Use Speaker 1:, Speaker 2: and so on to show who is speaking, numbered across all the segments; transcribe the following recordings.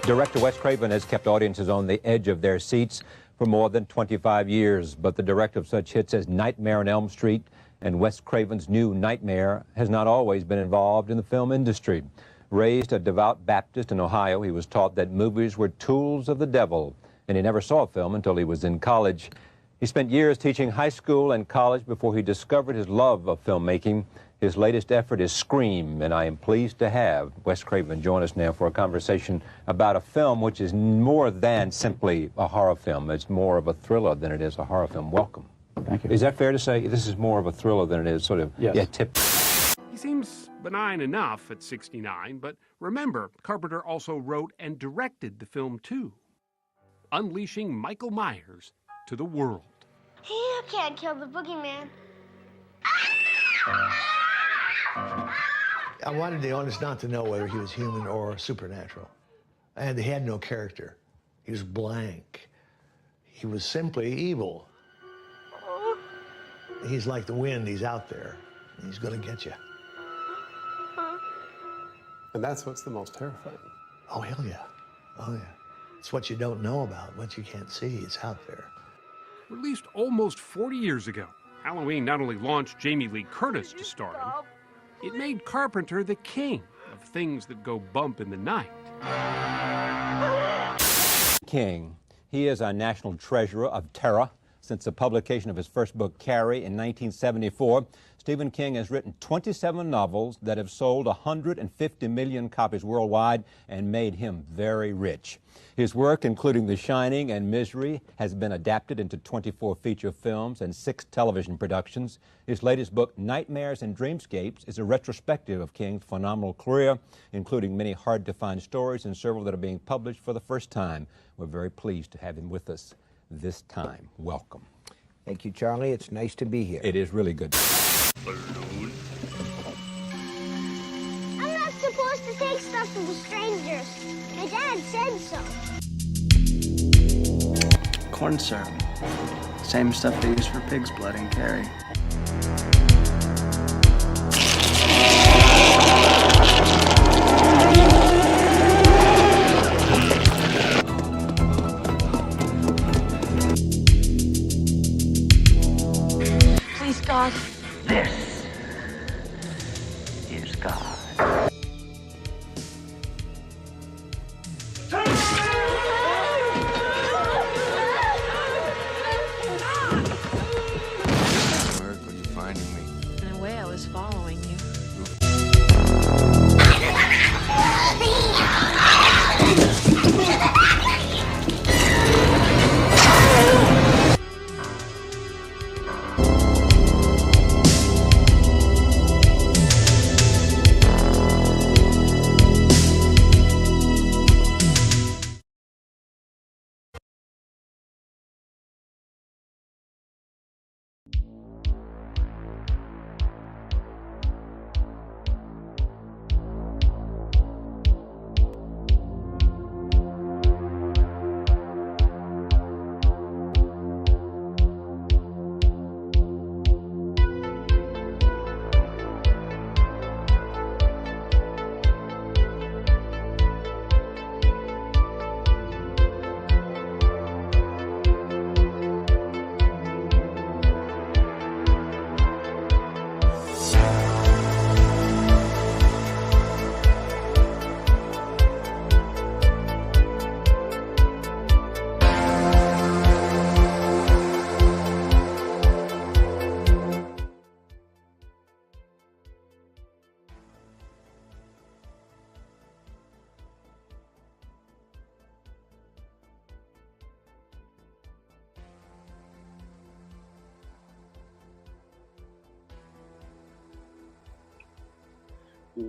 Speaker 1: Director Wes Craven has kept audiences on the edge of their seats for more than 25 years, but the director of such hits as Nightmare on Elm Street and Wes Craven's new Nightmare has not always been involved in the film industry. Raised a devout Baptist in Ohio, he was taught that movies were tools of the devil, and he never saw a film until he was in college. He spent years teaching high school and college before he discovered his love of filmmaking. His latest effort is Scream, and I am pleased to have Wes Craven join us now for a conversation about a film which is more than simply a horror film. It's more of a thriller than it is a horror film. Welcome.
Speaker 2: Thank you.
Speaker 1: Is that fair to say? This is more of a thriller than it is sort of...
Speaker 2: Yes.
Speaker 1: Yeah,
Speaker 3: He seems benign enough at 69, but remember, Carpenter also wrote and directed the film too, unleashing Michael Myers to the world.
Speaker 4: You can't kill the boogeyman.
Speaker 5: I wanted the audience not to know whether he was human or supernatural. And he had no character. He was blank. He was simply evil. He's like the wind. He's out there. He's going to get you.
Speaker 6: And that's what's the most terrifying.
Speaker 5: Oh, hell yeah. Oh, yeah. It's what you don't know about, what you can't see. It's out there.
Speaker 3: Released almost 40 years ago, Halloween not only launched Jamie Lee Curtis to star in, it made Carpenter the king of things that go bump in the night.
Speaker 1: King. He is a national treasurer of terror. Since the publication of his first book, Carrie, in 1974, Stephen King has written 27 novels that have sold 150 million copies worldwide and made him very rich. His work, including The Shining and Misery, has been adapted into 24 feature films and 6 television productions. His latest book, Nightmares and Dreamscapes, is a retrospective of King's phenomenal career, including many hard-to-find stories and several that are being published for the first time. We're very pleased to have him with us this time. Welcome.
Speaker 7: Thank you, Charlie. It's nice to be here.
Speaker 1: It is really good.
Speaker 4: I'm not supposed to take stuff to the strangers. My dad said so.
Speaker 8: Corn syrup. Same stuff they use for pig's blood in Carrie.
Speaker 9: Please, God.
Speaker 8: This is God.
Speaker 6: Where are you finding me?
Speaker 9: In a way, I was following you.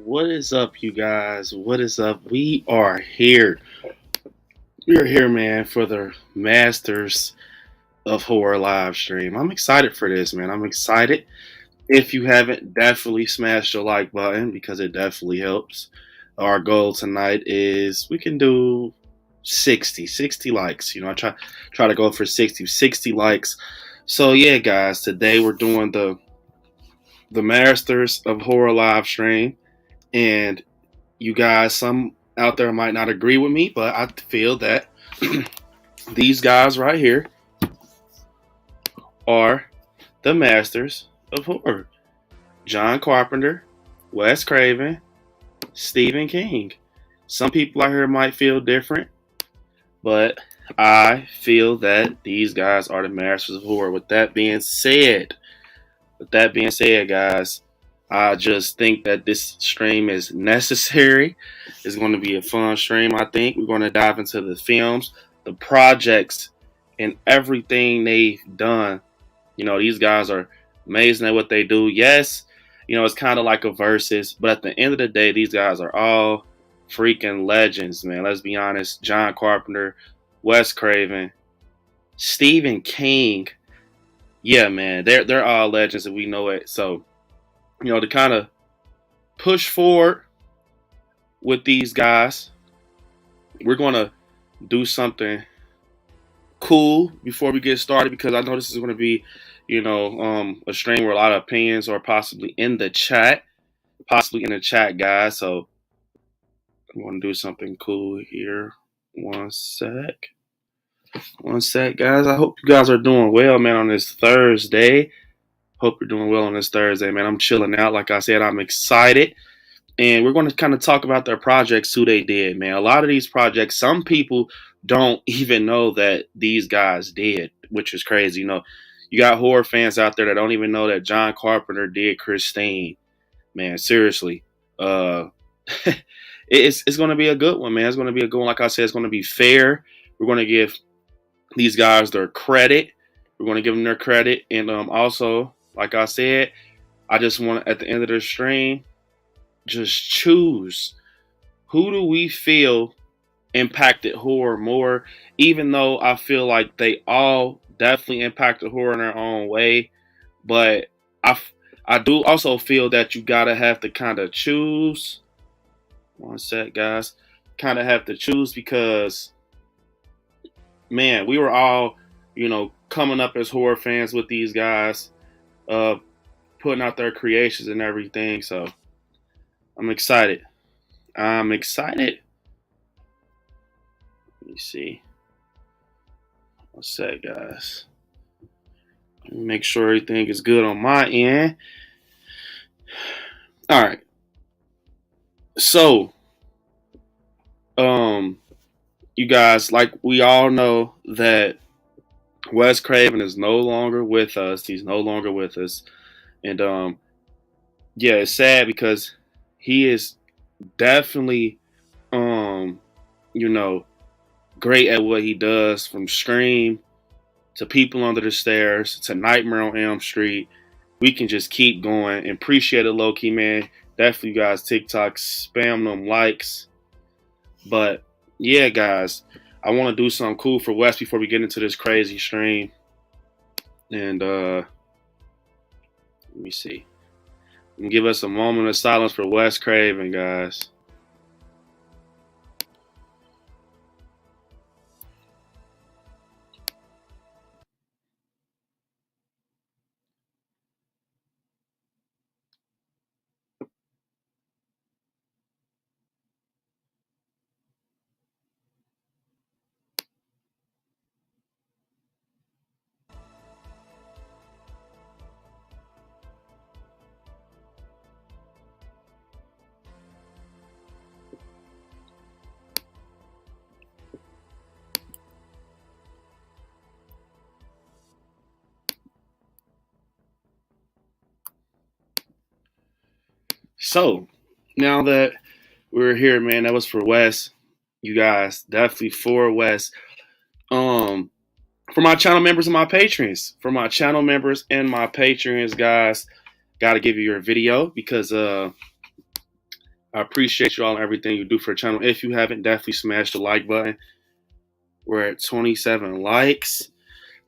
Speaker 10: What is up, you guys? What is up? We are here. We're here, man, for the Masters of Horror live stream. I'm excited for this, man. I'm excited. If you haven't, definitely smash the like button because it definitely helps. Our goal tonight is we can do 60 likes. You know, I try to go for 60 likes. So yeah, guys, today we're doing the Masters of Horror live stream. And you guys, some out there might not agree with me, but I feel that these guys right here are the masters of horror. John Carpenter, Wes Craven, Stephen King. Some people out here might feel different, but I feel that these guys are the masters of horror. With that being said, guys, I just think that this stream is necessary. It's going to be a fun stream, I think. We're going to dive into the films, the projects, and everything they've done. You know, these guys are amazing at what they do. Yes, you know, it's kind of like a versus, but at the end of the day, these guys are all freaking legends, man. Let's be honest. John Carpenter, Wes Craven, Stephen King. Yeah, man, they're all legends and we know it. So, you know, to kind of push forward with these guys, we're going to do something cool before we get started, because I know this is going to be, you know, a stream where a lot of opinions are possibly in the chat, guys. So I'm going to do something cool here. One sec, guys. I hope you guys are doing well, man, on this Thursday. Hope you're doing well on this Thursday, man. I'm chilling out. Like I said, I'm excited. And we're going to kind of talk about their projects, who they did, man. A lot of these projects, some people don't even know that these guys did, which is crazy. You know, you got horror fans out there that don't even know that John Carpenter did Christine. Man, seriously. It's going to be a good one, man. It's going to be a good one. Like I said, it's going to be fair. We're going to give these guys their credit. We're going to give them their credit. And also, like I said, I just want to, at the end of the stream, just choose, who do we feel impacted horror more, even though I feel like they all definitely impacted horror in their own way. But I do also feel that you gotta have to kind of choose. One sec, guys. Kind of have to choose, because, man, we were all, you know, coming up as horror fans with these guys, putting out their creations and everything. So I'm excited. Let me see. One sec, guys. Let me make sure everything is good on my end. All right. So, you guys, like, we all know that Wes Craven is no longer with us. He's no longer with us. And, yeah, it's sad, because he is definitely, you know, great at what he does, from Scream to People Under the Stairs to Nightmare on Elm Street. We can just keep going. And appreciate it, low-key, man. Definitely, you guys, TikTok, spam them likes. But, yeah, guys, I want to do something cool for Wes before we get into this crazy stream. And, let me see. Give us a moment of silence for Wes Craven, guys. So, now that we're here, man, that was for Wes. You guys, definitely for Wes. For my channel members and my patrons. Guys, gotta give you your video, because I appreciate you all and everything you do for the channel. If you haven't, definitely smash the like button. We're at 27 likes.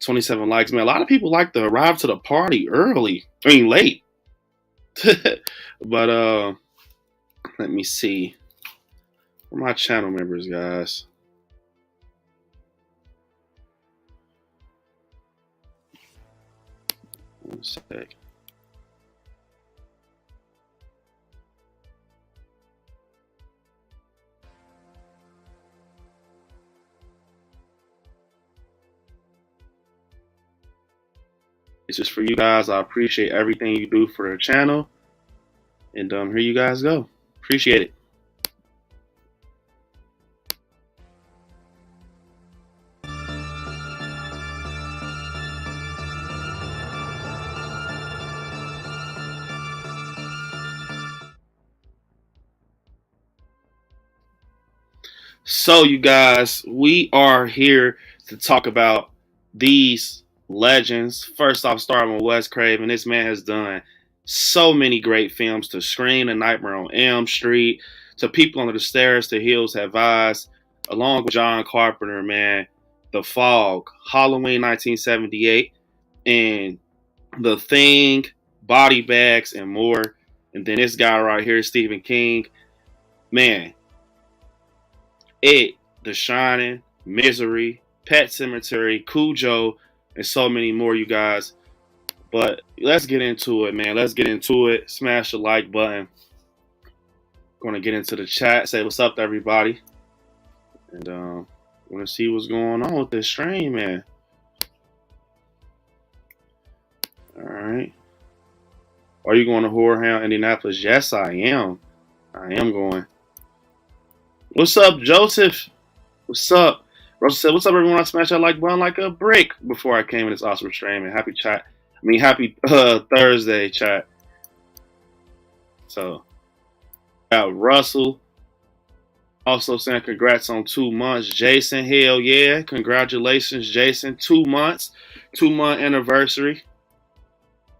Speaker 10: 27 likes, man. A lot of people like to arrive to the party early. I mean, late. But let me see. For my channel members, guys. One sec. This is for you guys. I appreciate everything you do for the channel. And here you guys go. Appreciate it. So, you guys, we are here to talk about these legends. First off, starting with Wes Craven. This man has done so many great films, to Scream, A Nightmare on Elm Street, to People Under the Stairs, To Hills Have Eyes, along with John Carpenter, man, The Fog, Halloween 1978, and The Thing, Body Bags, and more. And then this guy right here, Stephen King. Man, It, The Shining, Misery, Pet Sematary, Cujo, and so many more, you guys. But let's get into it, man. Let's get into it. Smash the like button. Going to get into the chat. Say what's up to everybody. And want to see what's going on with this stream, man. All right. Are you going to Horror Hound, Indianapolis? Yes, I am. I am going. What's up, Joseph? What's up? Russell said, what's up, everyone? I smashed that like button like a brick before I came in this awesome stream. And happy chat. Happy Thursday, chat. So, got Russell also saying congrats on 2 months. Jason, hell yeah. Congratulations, Jason. 2 months. 2-month anniversary.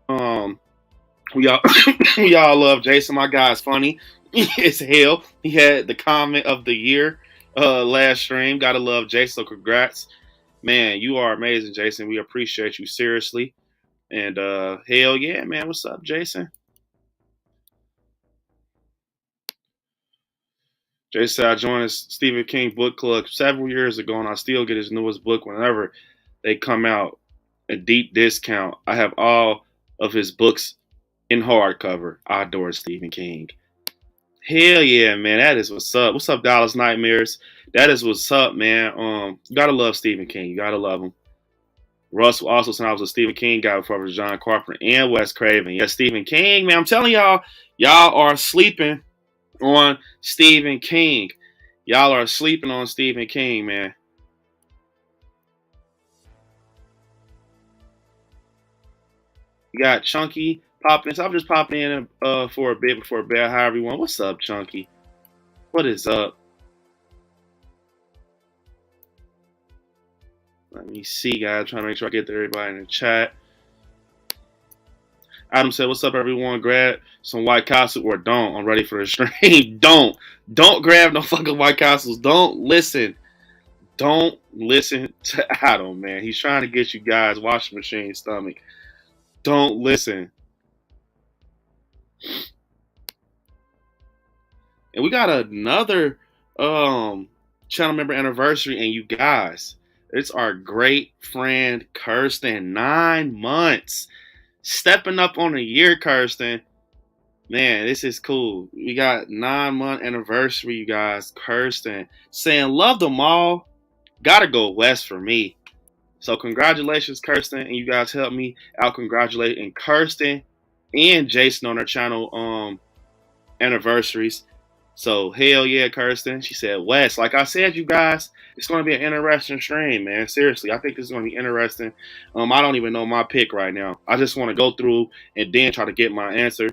Speaker 10: We all love Jason. My guy's funny. It's hell. He had the comment of the year last stream. Gotta love Jason. So congrats. Man, you are amazing, Jason. We appreciate you seriously. And hell yeah, man. What's up, Jason? Jason said, I joined his Stephen King book club several years ago, and I still get his newest book whenever they come out, a deep discount. I have all of his books in hardcover. I adore Stephen King. Hell yeah, man. That is what's up. What's up, Dallas Nightmares? That is what's up, man. You gotta love Stephen King. You gotta love him. Russell also said I was a Stephen King guy before I was John Carpenter and Wes Craven. Yes, Stephen King, man. I'm telling y'all, y'all are sleeping on Stephen King. Y'all are sleeping on Stephen King, man. You got Chunky popping in. So I'm just popping in for a bit before bed. Hi, everyone. What's up, Chunky? What is up? Let me see, guys. Trying to make sure I get to everybody in the chat. Adam said, what's up, everyone? Grab some White Castle or don't. I'm ready for the stream. Don't grab no fucking White Castles. Don't listen to Adam, man. He's trying to get you guys washing machine stomach. Don't listen. And we got another channel member anniversary, and you guys, it's our great friend Kirsten. 9 months. Stepping up on a year, Kirsten. Man, this is cool. We got 9-month anniversary, you guys. Kirsten saying, love them all. Gotta go west for me. So congratulations, Kirsten. And you guys help me out congratulating Kirsten and Jason on their channel anniversaries. So hell yeah, Kirsten. She said West. Like I said, you guys, it's going to be an interesting stream, man. Seriously, I think this is going to be interesting. I don't even know my pick right now. I just want to go through and then try to get my answer.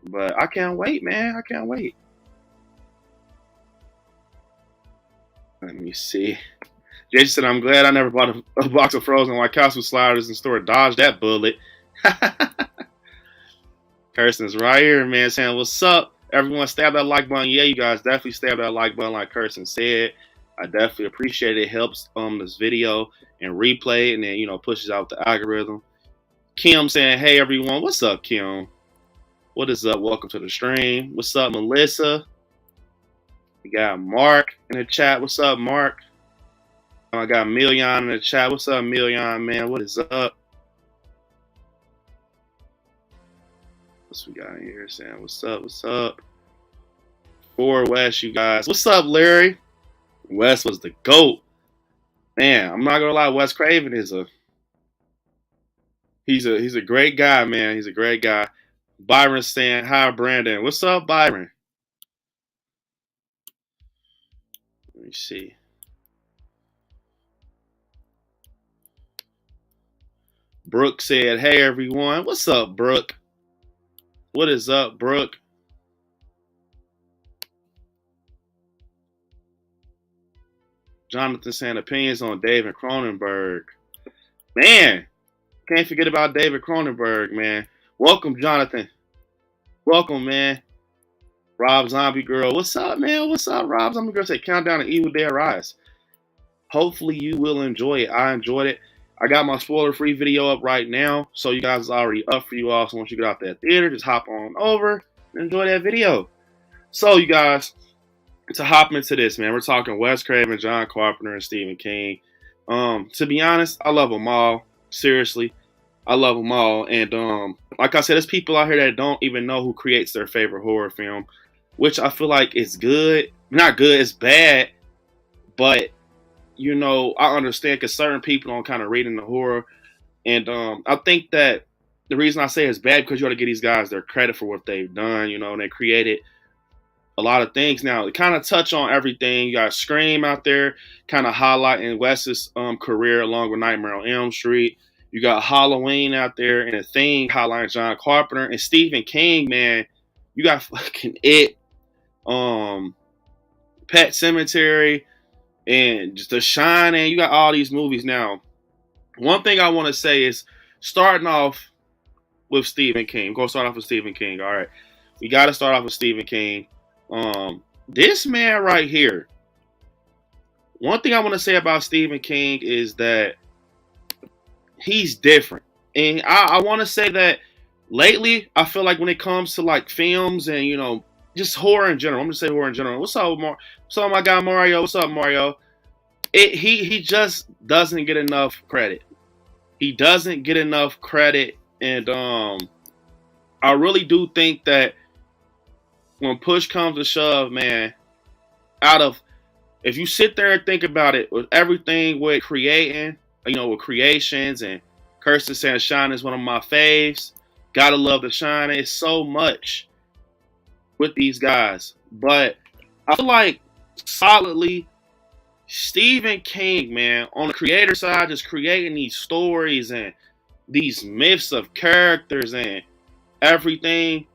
Speaker 10: But I can't wait, man. I can't wait. Let me see. Jason said, I'm glad I never bought a box of frozen White Castle sliders in store. Dodge that bullet. Kirsten's right here, man, saying, what's up? Everyone, stab that like button. Yeah, you guys definitely stab that like button like Kirsten said. I definitely appreciate it. It helps this video and replay, and then, you know, pushes out the algorithm. Kim saying, hey, everyone. What's up, Kim? What is up? Welcome to the stream. What's up, Melissa? We got Mark in the chat. What's up, Mark? I got Million in the chat. What's up, Million, man? What is up? What's we got in here saying? What's up? What's up? For West, you guys. What's up, Larry? West was the GOAT. Man, I'm not gonna lie, Wes Craven is a He's a great guy, man. He's a great guy. Byron saying hi, Brandon. What's up, Byron? Let me see. Brooke said, hey, everyone. What's up, Brooke? What is up, Brooke? Jonathan saying opinions on David Cronenberg. Man, can't forget about David Cronenberg, man. Welcome, Jonathan. Welcome, man. Rob Zombie Girl. What's up, man? What's up, Rob Zombie Girl? Say Countdown to Evil Dead Rise. Hopefully you will enjoy it. I enjoyed it. I got my spoiler-free video up right now, so you guys is already up for you all. So once you get out that theater, just hop on over and enjoy that video. So you guys, to hop into this, man, we're talking Wes Craven, John Carpenter, and Stephen King. To be honest, I love them all. Seriously, I love them all. And like I said, there's people out here that don't even know who creates their favorite horror film, which I feel like is good. Not good, it's bad, but you know, I understand because certain people don't kind of read into horror. And I think that the reason I say it's bad because you got to give these guys their credit for what they've done, you know, and they created a lot of things. Now, to kind of touch on everything, you got Scream out there kind of highlighting Wes's career along with Nightmare on Elm Street. You got Halloween out there and a thing highlighting John Carpenter. And Stephen King, man, you got fucking It, Pet Sematary, and just The Shining. You got all these movies now. One thing I want to say is starting off with Stephen King. Go start off with Stephen King. All right. We got to start off with Stephen King. This man right here. One thing I want to say about Stephen King is that he's different. And I want to say that lately, I feel like when it comes to like films and, you know, just horror in general. I'm going to say horror in general. What's up, What's up, my guy Mario? What's up, Mario? He just doesn't get enough credit. He doesn't get enough credit. And I really do think that when push comes to shove, man, if you sit there and think about it, with everything with creating, you know, with creations, and Kirsten saying Shining is one of my faves. Gotta love The Shining. It's so much with these guys. But I feel like solidly Stephen King, man, on the creator side, just creating these stories and these myths of characters and everything.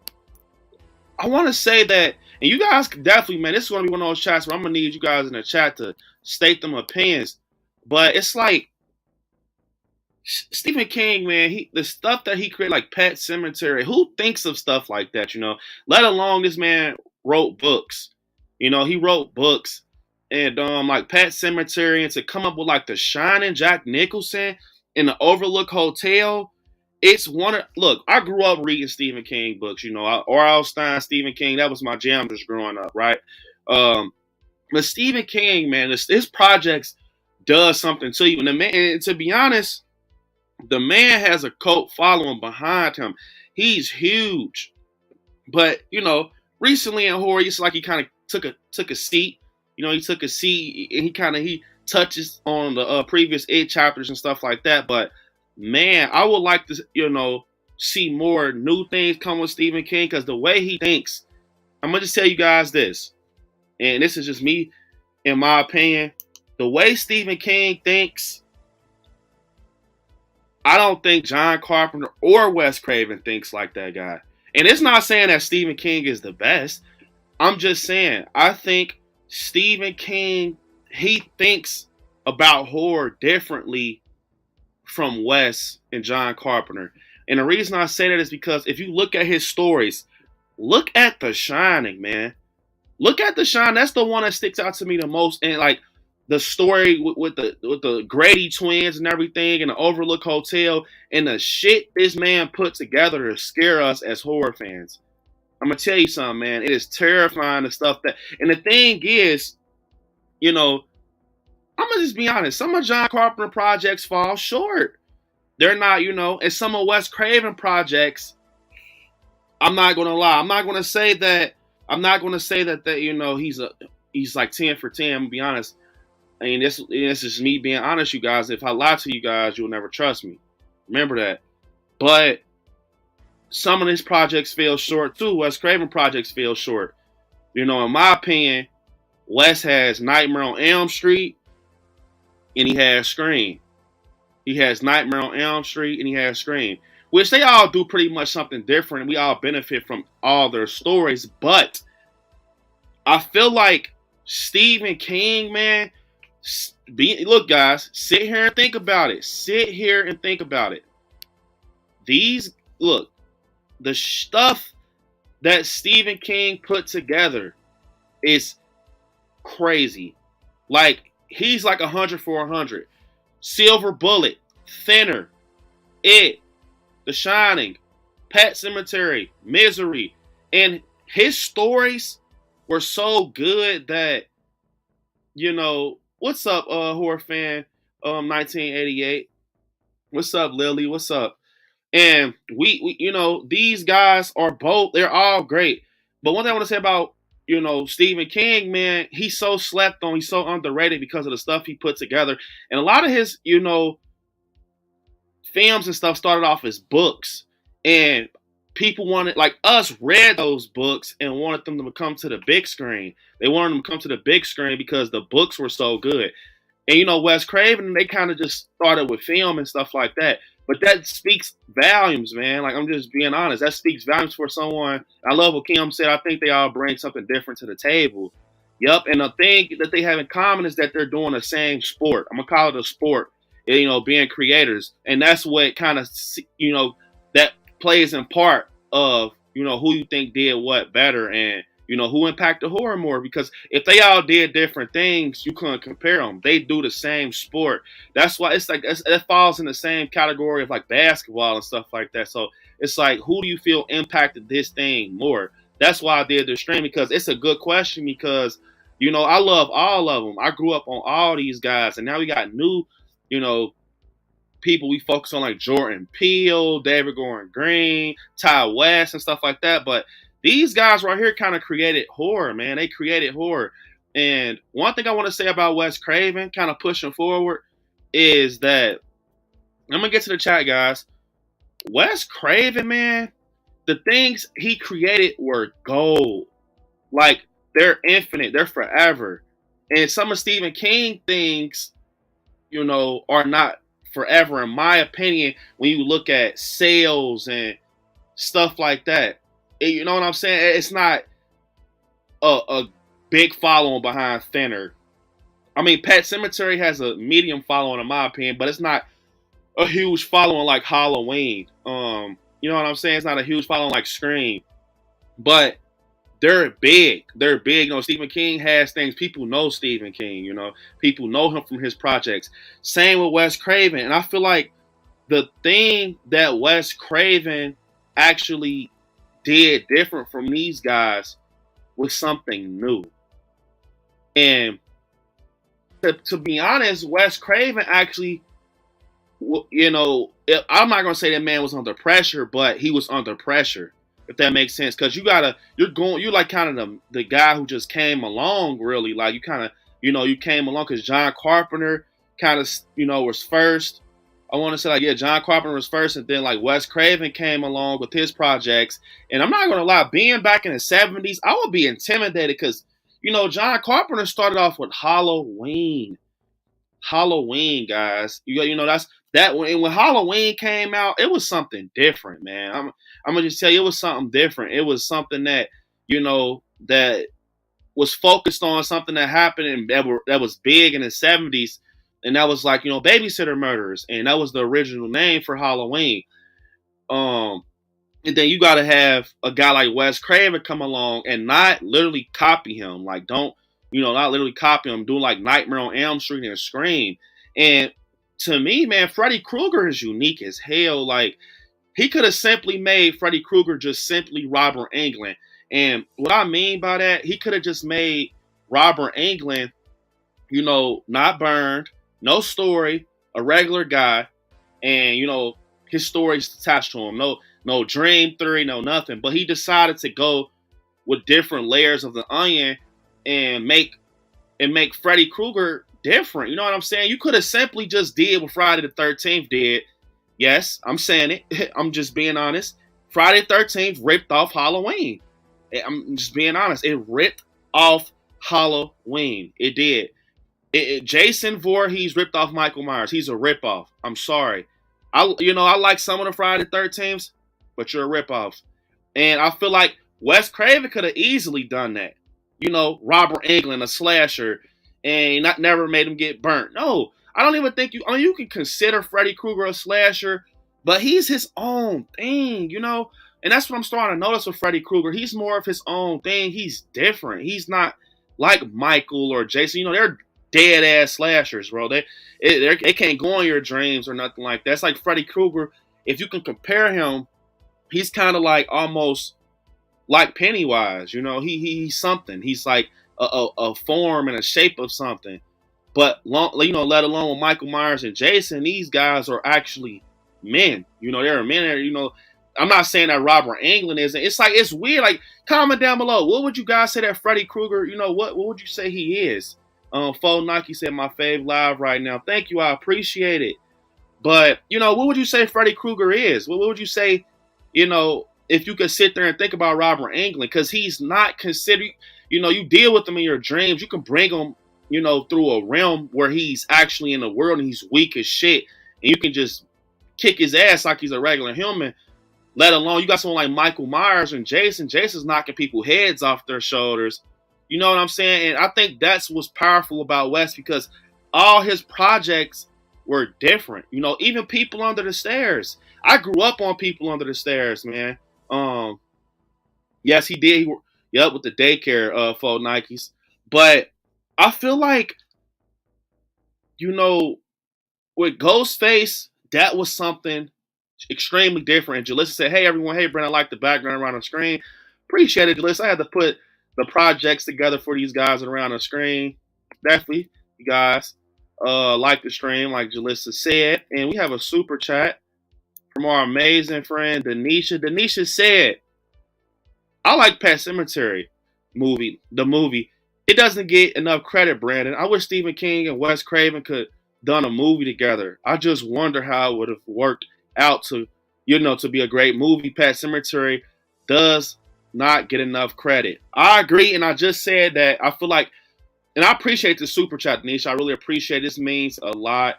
Speaker 10: I want to say that, and you guys could definitely, man, this is going to be one of those chats where I'm going to need you guys in the chat to state them opinions. But it's like, Stephen King, man, the stuff that he created, like Pet Sematary, who thinks of stuff like that, you know? Let alone this man wrote books. You know, he wrote books. And like Pet Sematary, and to come up with like The Shining, Jack Nicholson, in the Overlook Hotel. It's look, I grew up reading Stephen King books, you know, R.L. Stein, Stephen King, that was my jam just growing up, right? But Stephen King, man, his projects does something to you. And to be honest, the man has a cult following behind him. He's huge. But, you know, recently in horror, it's like he kind of took a seat. You know, he took a seat and he touches on the previous 8 chapters and stuff like that. But man, I would like to, you know, see more new things come with Stephen King, because the way he thinks, I'm going to just tell you guys this, and this is just me, in my opinion, the way Stephen King thinks, I don't think John Carpenter or Wes Craven thinks like that guy. And it's not saying that Stephen King is the best. I'm just saying, I think Stephen King, he thinks about horror differently from Wes and John Carpenter. And the reason I say that is because if you look at his stories, look at The Shining, man. Look at The Shining. That's the one that sticks out to me the most. And like the story with the Grady twins and everything, and the Overlook Hotel, and the shit this man put together to scare us as horror fans. I'm gonna tell you something, man. It is terrifying, the stuff that. And the thing is, you know, I'm gonna just be honest. Some of John Carpenter projects fall short. They're not, you know, and some of Wes Craven projects, I'm not gonna lie. I'm not gonna say that you know, he's like 10 for 10. I'm gonna be honest. I mean, this is me being honest, you guys. If I lie to you guys, you'll never trust me. Remember that. But some of these projects fell short too. Wes Craven projects fell short. You know, in my opinion, Wes has Nightmare on Elm Street and he has Scream. He has Nightmare on Elm Street and he has Scream, which they all do pretty much something different. And we all benefit from all their stories. But I feel like Stephen King, man, look, guys, sit here and think about it. Sit here and think about it. The stuff that Stephen King put together is crazy. Like, he's like 100 for 100. Silver Bullet, Thinner, It, The Shining, Pet Sematary, Misery. And his stories were so good that, you know, what's up, horror fan, 1988? What's up, Lily? What's up? And we, you know, these guys are both, they're all great. But one thing I want to say about, you know, Stephen King, man, he's so slept on, he's so underrated because of the stuff he put together. And a lot of his, you know, films and stuff started off as books. And people wanted, like us, read those books and wanted them to come to the big screen. They wanted them to come to the big screen because the books were so good. And, you know, Wes Craven, they kind of just started with film and stuff like that. But that speaks volumes, man. Like, I'm just being honest. That speaks volumes for someone. I love what Kim said. I think they all bring something different to the table. Yep. And the thing that they have in common is that they're doing the same sport. I'm going to call it a sport, you know, being creators. And that's what kind of, you know, that plays in part of, you know, who you think did what better and, you know, who impacted horror more. Because if they all did different things, you couldn't compare them. They do the same sport. That's why it's like it falls in the same category of like basketball and stuff like that. So it's like, who do you feel impacted this thing more? That's why I did the stream, because it's a good question. Because, you know, I love all of them. I grew up on all these guys, and now we got new, you know, people we focus on, like Jordan Peele, David Gordon Green, Ty West, and stuff like that. But these guys right here kind of created horror, man. They created horror. And one thing I want to say about Wes Craven, kind of pushing forward, is that, I'm going to get to the chat, guys. Wes Craven, man, the things he created were gold. Like, they're infinite. They're forever. And some of Stephen King things, you know, are not forever, in my opinion, when you look at sales and stuff like that. You know what I'm saying? It's not a big following behind Thinner. I mean, Pet Sematary has a medium following, in my opinion, but it's not a huge following like Halloween. You know what I'm saying? It's not a huge following like Scream. But they're big. They're big. You know, Stephen King has things. People know Stephen King, you know. People know him from his projects. Same with Wes Craven. And I feel like the thing that Wes Craven actually did different from these guys was something new. And to be honest, Wes Craven actually, you know, I'm not going to say that man was under pressure, but he was under pressure, if that makes sense. Because you're like kind of the guy who just came along, really. Like, you kind of, you know, you came along because John Carpenter kind of, you know, was first. I want to say, like, yeah, John Carpenter was first, and then, like, Wes Craven came along with his projects. And I'm not going to lie, being back in the 70s, I would be intimidated because, you know, John Carpenter started off with Halloween. Halloween, guys. You know, that's that when Halloween came out, it was something different, man. I'm going to just tell you, it was something different. It was something that, you know, that was focused on something that happened and that was big in the 70s. And that was like, you know, Babysitter Murders. And that was the original name for Halloween. And then you got to have a guy like Wes Craven come along and not literally copy him. Like, not literally copy him. Do like Nightmare on Elm Street and Scream. And to me, man, Freddy Krueger is unique as hell. Like, he could have simply made Freddy Krueger just simply Robert Englund. And what I mean by that, he could have just made Robert Englund, you know, not burned, no story, a regular guy, and, you know, his story's attached to him. No dream theory, no nothing. But he decided to go with different layers of the onion and make Freddy Krueger different. You know what I'm saying? You could have simply just did what Friday the 13th did. Yes, I'm saying it. I'm just being honest. Friday the 13th ripped off Halloween. I'm just being honest. It ripped off Halloween. It did. Jason Voorhees ripped off Michael Myers. He's a ripoff. I'm sorry. I like some of the Friday the 13th, but you're a ripoff. And I feel like Wes Craven could have easily done that. Robert Englund, a slasher, and never made him get burnt. No, I don't even think you can consider Freddy Krueger a slasher, but he's his own thing, And that's what I'm starting to notice with Freddy Krueger. He's more of his own thing. He's different. He's not like Michael or Jason. They're dead ass slashers, bro. They can't go in your dreams or nothing like that. It's like Freddy Krueger. If you can compare him, he's kind of like almost like Pennywise. He's something. He's like a form and a shape of something. But let alone with Michael Myers and Jason, these guys are actually men. They're men. I'm not saying that Robert Englund isn't. It's weird. Like, comment down below. What would you guys say that Freddy Krueger? What would you say he is? Faux Nike said my fave live right now. Thank you. I appreciate it. But what would you say Freddy Krueger is? What would you say? If you could sit there and think about Robert Englund, because he's not considered. You deal with him in your dreams. You can bring him, through a realm where he's actually in the world and he's weak as shit, and you can just kick his ass like he's a regular human. Let alone you got someone like Michael Myers and Jason. Jason's knocking people's heads off their shoulders. You know what I'm saying? And I think that's what's powerful about Wes, because all his projects were different. Even People Under the Stairs. I grew up on People Under the Stairs, man. Yes, he did. With the daycare faux Nikes. But I feel like, with Ghostface, that was something extremely different. And Jalissa said, hey, everyone. Hey, Brent, I like the background around the screen. Appreciate it, Jalissa. I had to put the projects together for these guys around the screen. Definitely, you guys like the stream, like Jalissa said. And we have a super chat from our amazing friend, Denisha. Denisha said, I like Pet Sematary the movie. It doesn't get enough credit, Brandon. I wish Stephen King and Wes Craven could done a movie together. I just wonder how it would have worked out to be a great movie. Pet Sematary does not get enough credit. I agree, and I just said that I feel like, and I appreciate the super chat, Denisha. I really appreciate it. This means a lot.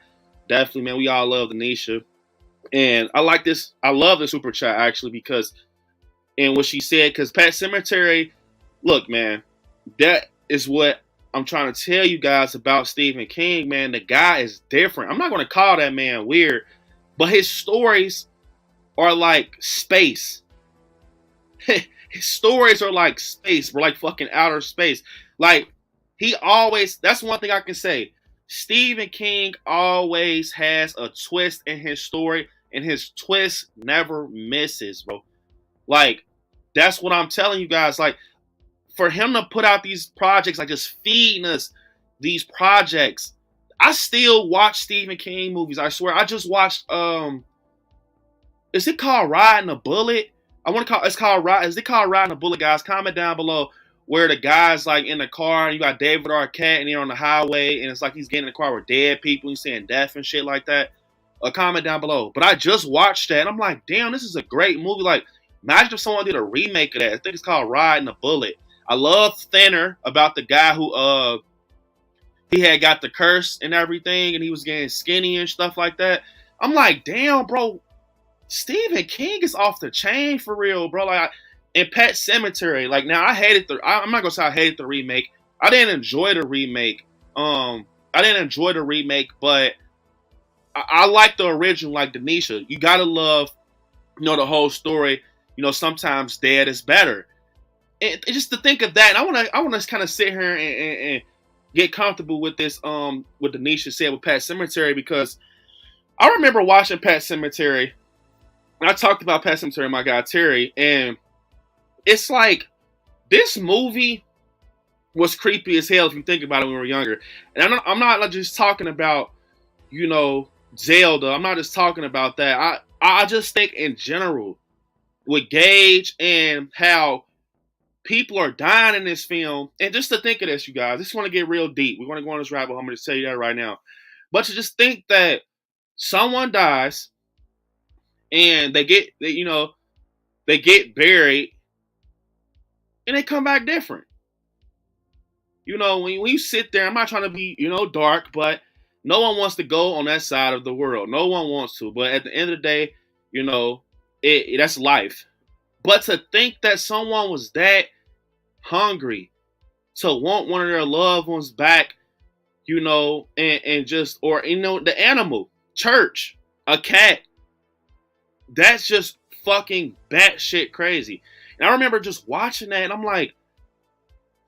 Speaker 10: Definitely, man. We all love Denisha. And I like this. I love the super chat, actually, because, and what she said, because Pet Sematary, look, man, that is what I'm trying to tell you guys about Stephen King, man. The guy is different. I'm not going to call that man weird, but his stories are like space. His stories are like space. We're like fucking outer space. Like, that's one thing I can say. Stephen King always has a twist in his story, and his twist never misses, bro. Like, that's what I'm telling you guys. Like, for him to put out these projects, like just feeding us these projects, I still watch Stephen King movies. I swear. I just watched, is it called Riding a Bullet? Is it called Riding a Bullet, guys? Comment down below where the guy's like in the car and you got David Arquette and they're on the highway and it's like he's getting in the car with dead people and saying death and shit like that. Comment down below. But I just watched that and I'm like, damn, this is a great movie. Like, imagine if someone did a remake of that. I think it's called Riding a Bullet. I love Thinner, about the guy who he had got the curse and everything and he was getting skinny and stuff like that. I'm like, damn, bro, Stephen King is off the chain for real, bro. Like, and Pet Sematary, like, now I'm not gonna say I hated the remake. I didn't enjoy the remake. But I like the original, like Denisha. You gotta love, the whole story. Sometimes dead is better. And just to think of that, and I wanna kind of sit here and get comfortable with this. What Denisha said with Pet Sematary, because I remember watching Pet Sematary. I talked about Pet Sematary with my guy Terry, and it's like this movie was creepy as hell if you think about it when we were younger. And I'm not just talking about, Zelda. I'm not just talking about that. I just think in general with Gage and how people are dying in this film. And just to think of this, you guys, I just want to get real deep. We're going to go on this rabbit hole. I'm going to tell you that right now. But to just think that someone dies, and they get buried, and they come back different. You know, when you sit there, I'm not trying to be, dark, but no one wants to go on that side of the world. No one wants to. But at the end of the day, that's life. But to think that someone was that hungry to want one of their loved ones back, and just, or, the animal, church, a cat, that's just fucking batshit crazy. And I remember just watching that, and I'm like,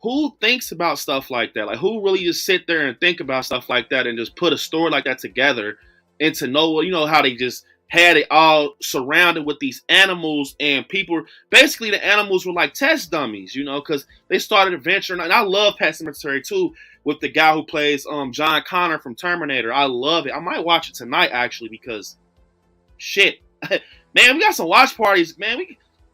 Speaker 10: who thinks about stuff like that? Like, who really just sit there and think about stuff like that and just put a story like that together, and to know, how they just had it all surrounded with these animals, and people, basically the animals were like test dummies, because they started adventuring. And I love Pet Sematary too, with the guy who plays John Connor from Terminator. I love it. I might watch it tonight actually, because shit, man, we got some watch parties, man.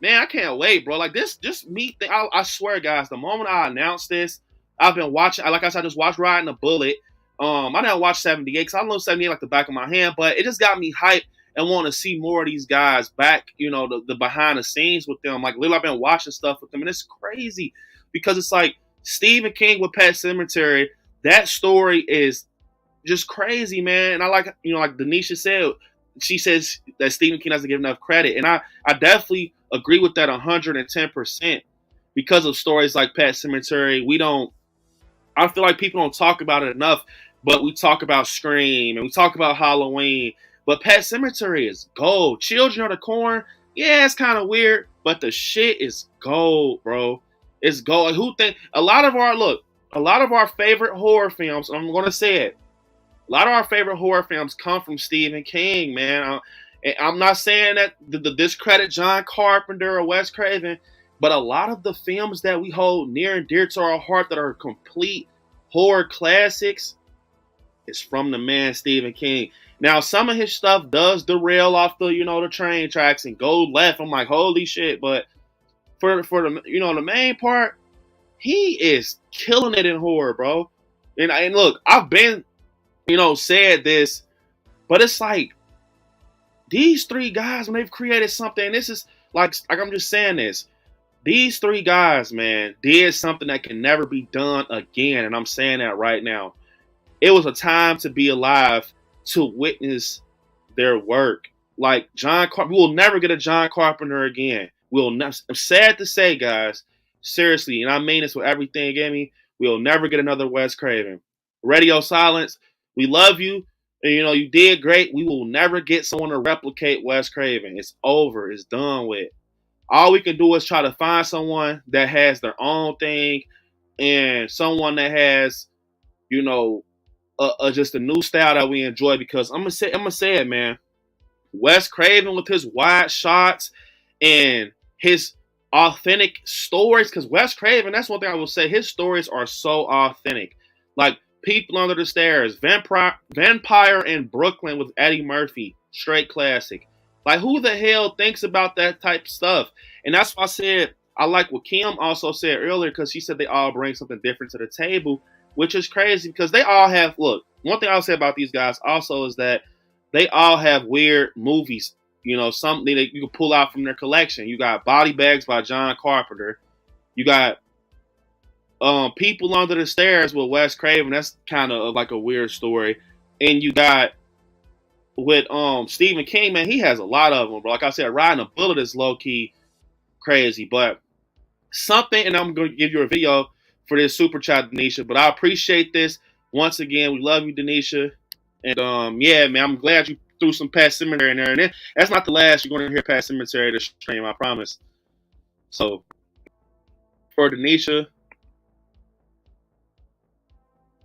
Speaker 10: I can't wait, bro. Like this meat thing, I swear, guys, the moment I announced this, I've been watching. Like I said, I just watched Riding a Bullet. I didn't watch 78 because I love 78 like the back of my hand, but it just got me hyped and want to see more of these guys back, the behind the scenes with them. Like, literally, I've been watching stuff with them, and it's crazy because it's like Stephen King with Pet Sematary. That story is just crazy, man. And I like, like Denisha said, she says that Stephen King doesn't give enough credit. And I definitely agree with that 110% because of stories like Pet Sematary. I feel like people don't talk about it enough, but we talk about Scream and we talk about Halloween. But Pet Sematary is gold. Children of the Corn, yeah, it's kind of weird, but the shit is gold, bro. It's gold. A lot of our favorite horror films, I'm going to say it, a lot of our favorite horror films come from Stephen King, man. I'm not saying that to discredit John Carpenter or Wes Craven, but a lot of the films that we hold near and dear to our heart that are complete horror classics is from the man Stephen King. Now, some of his stuff does derail off the, the train tracks and go left. I'm like, holy shit. But for the, the main part, he is killing it in horror, bro. And look, I've been, said this, but it's like these three guys, when they've created something, and this is like I'm just saying this, these three guys, man, did something that can never be done again. And I'm saying that right now. It was a time to be alive to witness their work. Like we will never get a John Carpenter again. I'm sad to say, guys, seriously, and I mean this with everything in me, we'll never get another Wes Craven. Radio Silence, we love you, and you did great. We will never get someone to replicate Wes Craven. It's over. It's done with. All we can do is try to find someone that has their own thing and someone that has, just a new style that we enjoy. Because I'm gonna say it, man. Wes Craven with his wide shots and his authentic stories. Because Wes Craven, that's one thing I will say. His stories are so authentic. Like People Under the Stairs, Vampire in Brooklyn with Eddie Murphy, straight classic. Like, who the hell thinks about that type of stuff? And that's why I said, I like what Kim also said earlier, because she said they all bring something different to the table, which is crazy because they all have, look, one thing I'll say about these guys also is that they all have weird movies, something that you can pull out from their collection. You got Body Bags by John Carpenter. You got People Under the Stairs with Wes Craven. That's kind of like a weird story. And you got with Stephen King, man, he has a lot of them. But like I said, Riding a Bullet is low-key crazy. But something, and I'm going to give you a video for this super chat, Denisha. But I appreciate this. Once again, we love you, Denisha. And yeah, man, I'm glad you threw some Pet Sematary in there. And that's not the last you're going to hear Pet Sematary this stream, I promise. So, for Denisha,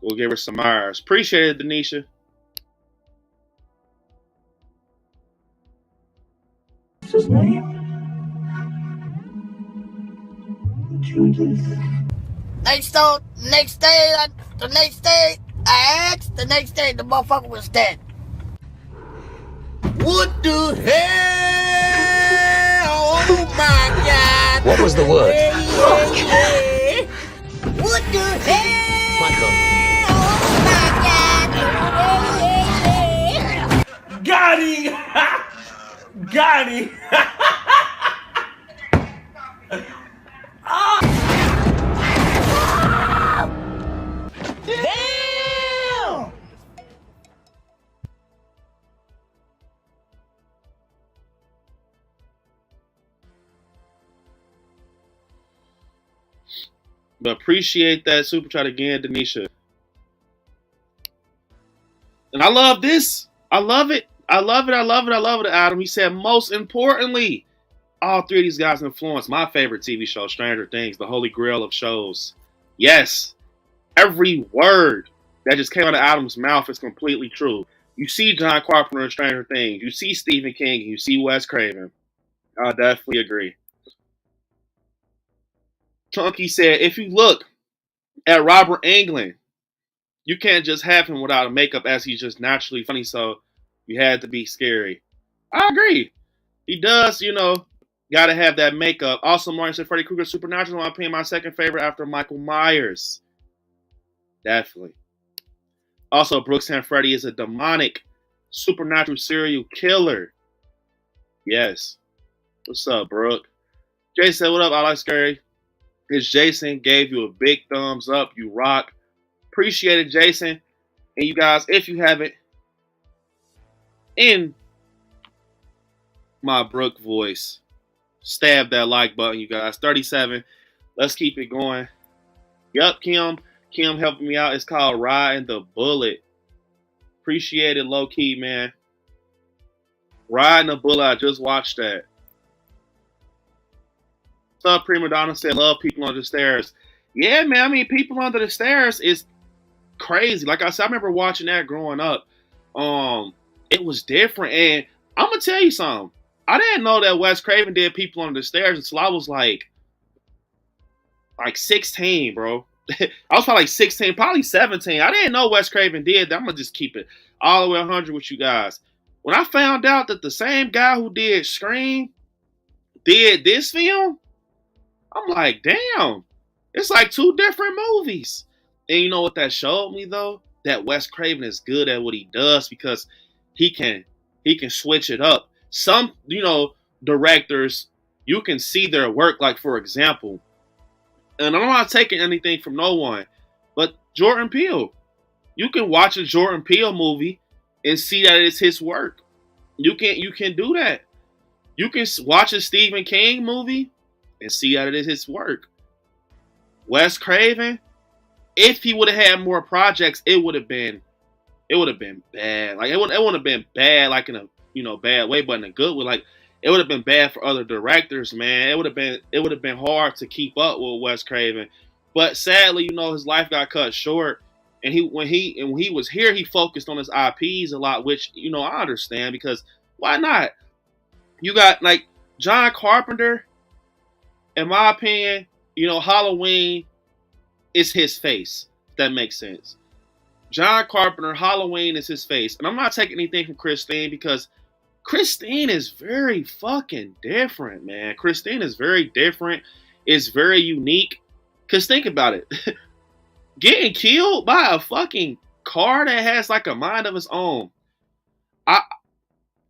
Speaker 10: we'll give her some Myers. Appreciate it, Denisha.
Speaker 2: What's his name? Judas.
Speaker 11: Next day, the motherfucker was dead. What the hell? Oh my God.
Speaker 7: What was the word?
Speaker 11: Yeah. What the hell?
Speaker 7: Michael.
Speaker 11: Oh my God. Yeah.
Speaker 2: Got him!
Speaker 11: got him. Damn!
Speaker 10: But appreciate that super chat again, Denisha. And I love this. I love it. I love it. I love it. I love it, Adam. He said, most importantly, all three of these guys influenced my favorite TV show, Stranger Things, the holy grail of shows. Yes, every word that just came out of Adam's mouth is completely true. You see John Carpenter in Stranger Things. You see Stephen King. You see Wes Craven. I definitely agree. Chunky said, if you look at Robert Englund, you can't just have him without a makeup as he's just naturally funny, so you had to be scary. I agree. He does, got to have that makeup. Also, Martin said Freddy Krueger Supernatural. I'm paying my second favorite after Michael Myers. Definitely. Also, Brooks and Freddy is a demonic supernatural serial killer. Yes. What's up, Brooke? Jason said, what up? I like scary. It's Jason. Gave you a big thumbs up. You rock. Appreciate it, Jason. And you guys, if you haven't, in my Brooke voice, stab that like button, you guys. 37. Let's keep it going. Yup, Kim. Kim helping me out. It's called Riding the Bullet. Appreciate it, low key, man. Riding the Bullet. I just watched that. What's up, Prima Donna said, love People Under the Stairs. Yeah, man. I mean, People Under the Stairs is crazy. Like I said, I remember watching that growing up. It was different. And I'm going to tell you something. I didn't know that Wes Craven did People Under the Stairs until I was like 16, bro. I was probably like 16, probably 17. I didn't know Wes Craven did that. I'm going to just keep it all the way 100 with you guys. When I found out that the same guy who did Scream did this film, I'm like, damn, it's like two different movies. And you know what that showed me, though? That Wes Craven is good at what he does because he can switch it up. Some, directors, you can see their work. Like, for example, and I'm not taking anything from no one, but Jordan Peele. You can watch a Jordan Peele movie and see that it's his work. You can do that. You can watch a Stephen King movie and see that it is his work. Wes Craven, if he would have had more projects, it would have been bad. Like it wouldn't have been bad like in a bad way, but in a good way. Like it would have been bad for other directors, man. It would have been hard to keep up with Wes Craven. But sadly, his life got cut short. And when he was here, he focused on his IPs a lot, which, I understand because why not? You got like John Carpenter, in my opinion, Halloween is his face, if that makes sense. John Carpenter, Halloween is his face. And I'm not taking anything from Christine because Christine is very fucking different, man. Christine is very different. It's very unique. Because think about it. Getting killed by a fucking car that has like a mind of its own.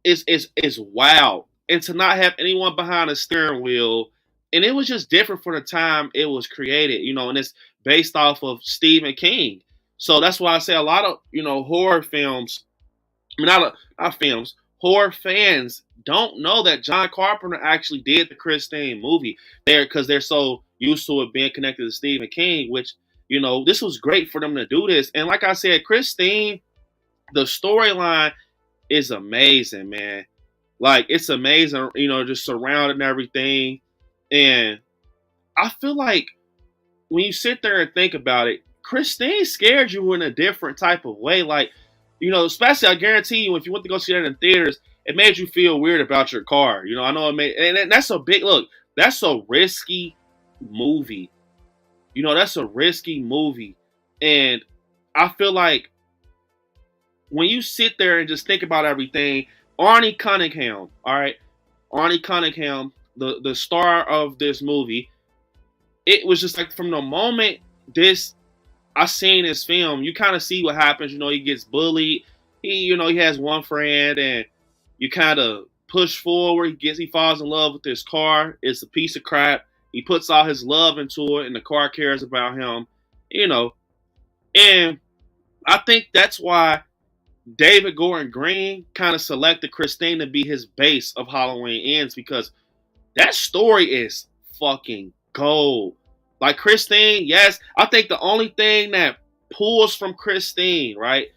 Speaker 10: It's wild. And to not have anyone behind a steering wheel. And it was just different for the time it was created, and it's based off of Stephen King. So that's why I say a lot of, horror films, not films, horror fans don't know that John Carpenter actually did the Christine movie because they're so used to it being connected to Stephen King, which, this was great for them to do this. And like I said, Christine, the storyline is amazing, man. Like, it's amazing, just surrounding everything. And I feel like when you sit there and think about it, Christine scared you in a different type of way. Like, especially I guarantee you, if you went to go see that in theaters, it made you feel weird about your car. I know it made, and that's a big look. That's a risky movie. That's a risky movie. And I feel like when you sit there and just think about everything, Arnie Cunningham, all right? Arnie Cunningham, the star of this movie, it was just like from the moment I seen this film, you kind of see what happens. He gets bullied. He has one friend, and you kind of push forward. He falls in love with his car. It's a piece of crap. He puts all his love into it, and the car cares about him. You know, and I think that's why David Gordon Green kind of selected Christine to be his base of Halloween Ends, because that story is fucking gold. Like Christine, yes, I think the only thing that pulls from Christine, right?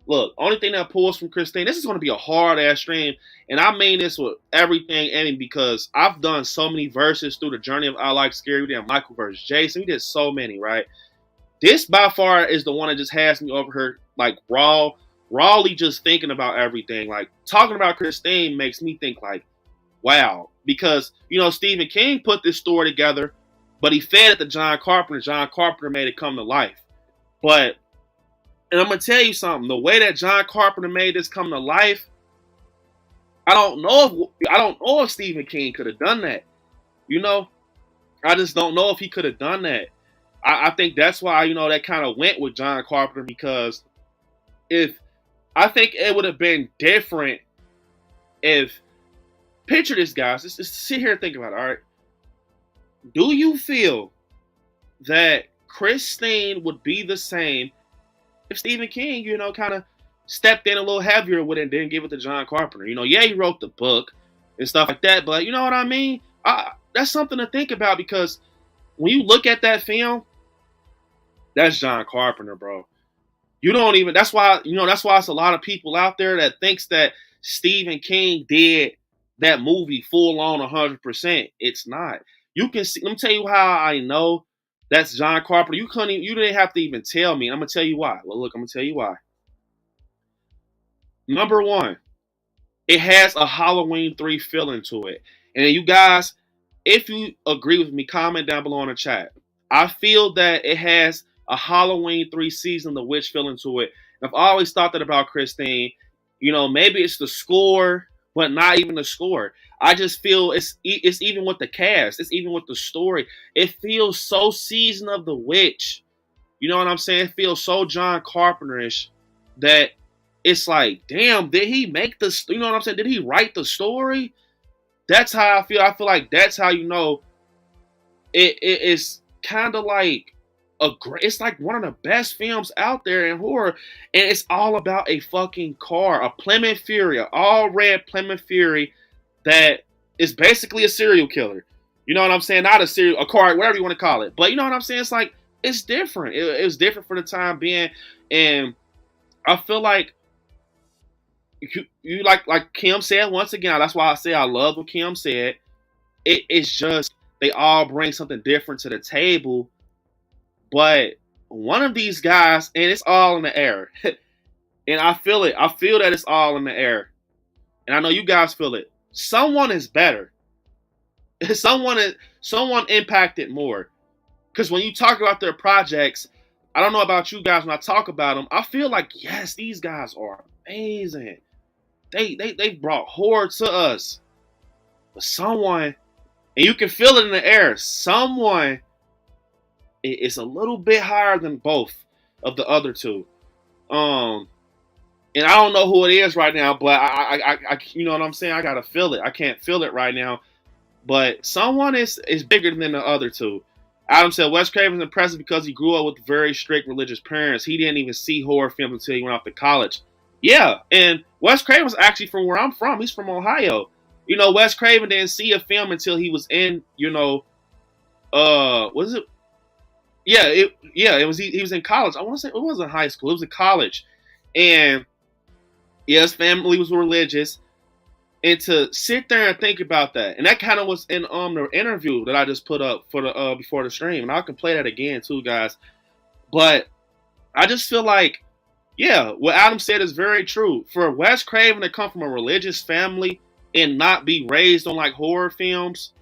Speaker 10: Look, only thing that pulls from Christine, this is going to be a hard ass stream, and I mean this with everything in me, because I've done so many verses through the journey of I Like Scary. We did Michael versus Jason. We did so many, right? This by far is the one that just has me over her, like rawly just thinking about everything. Like talking about Christine makes me think like, wow, because you know Stephen King put this story together, but he fed it to John Carpenter. John Carpenter made it come to life. But, and I'm gonna tell you something, the way that John Carpenter made this come to life, I don't know if Stephen King could have done that. You know, I just don't know if he could have done that. I think that's why, you know, that kind of went with John Carpenter, because I think it would have been different if, picture this, guys, just sit here and think about it, all right? Do you feel that Christine would be the same if Stephen King, you know, kind of stepped in a little heavier with it and didn't give it to John Carpenter? You know, yeah, he wrote the book and stuff like that, but you know what I mean? That's something to think about, because when you look at that film, that's John Carpenter, bro. You don't even, that's why it's a lot of people out there that thinks that Stephen King did that movie full on 100%. It's not. You can see, let me tell you how I know that's John Carpenter. You didn't have to even tell me. I'm going to tell you why. Well, look, I'm going to tell you why. Number one, it has a Halloween 3 feeling to it. And you guys, if you agree with me, comment down below in the chat. I feel that it has a Halloween 3 Season of the Witch feeling to it. I've always thought that about Christine. You know, maybe it's the score, but not even the score. I just feel it's even with the cast. It's even with the story. It feels so Season of the Witch. You know what I'm saying? It feels so John Carpenter-ish that it's like, damn, did he make this? You know what I'm saying? Did he write the story? That's how I feel. I feel like that's how you know it's kind of like it's like one of the best films out there in horror, and it's all about a fucking car, a Plymouth Fury, an all-red Plymouth Fury that is basically a serial killer. You know what I'm saying? Not a car, whatever you want to call it. But you know what I'm saying? It's like, it's different. It was different for the time being, and I feel like you like Kim said once again. That's why I say I love what Kim said. It's just they all bring something different to the table. But one of these guys, and it's all in the air. And I feel it. I feel that it's all in the air. And I know you guys feel it. Someone is better. Someone impacted more. Because when you talk about their projects, I don't know about you guys, when I talk about them, I feel like, yes, these guys are amazing. They brought horror to us. But someone, and you can feel it in the air, someone is a little bit higher than both of the other two. And I don't know who it is right now, but I you know what I'm saying? I gotta feel it. I can't feel it right now. But someone is bigger than the other two. Adam said Wes Craven's impressive because he grew up with very strict religious parents. He didn't even see horror films until he went off to college. Yeah, and Wes Craven's actually from where I'm from. He's from Ohio. You know, Wes Craven didn't see a film until he was in, you know, was it? Yeah, it was. He was in college. I want to say it wasn't high school. It was in college, and yeah, his family was religious. And to sit there and think about that, and that kind of was in the interview that I just put up for the before the stream, and I can play that again too, guys. But I just feel like, yeah, what Adam said is very true. For Wes Craven to come from a religious family and not be raised on like horror films,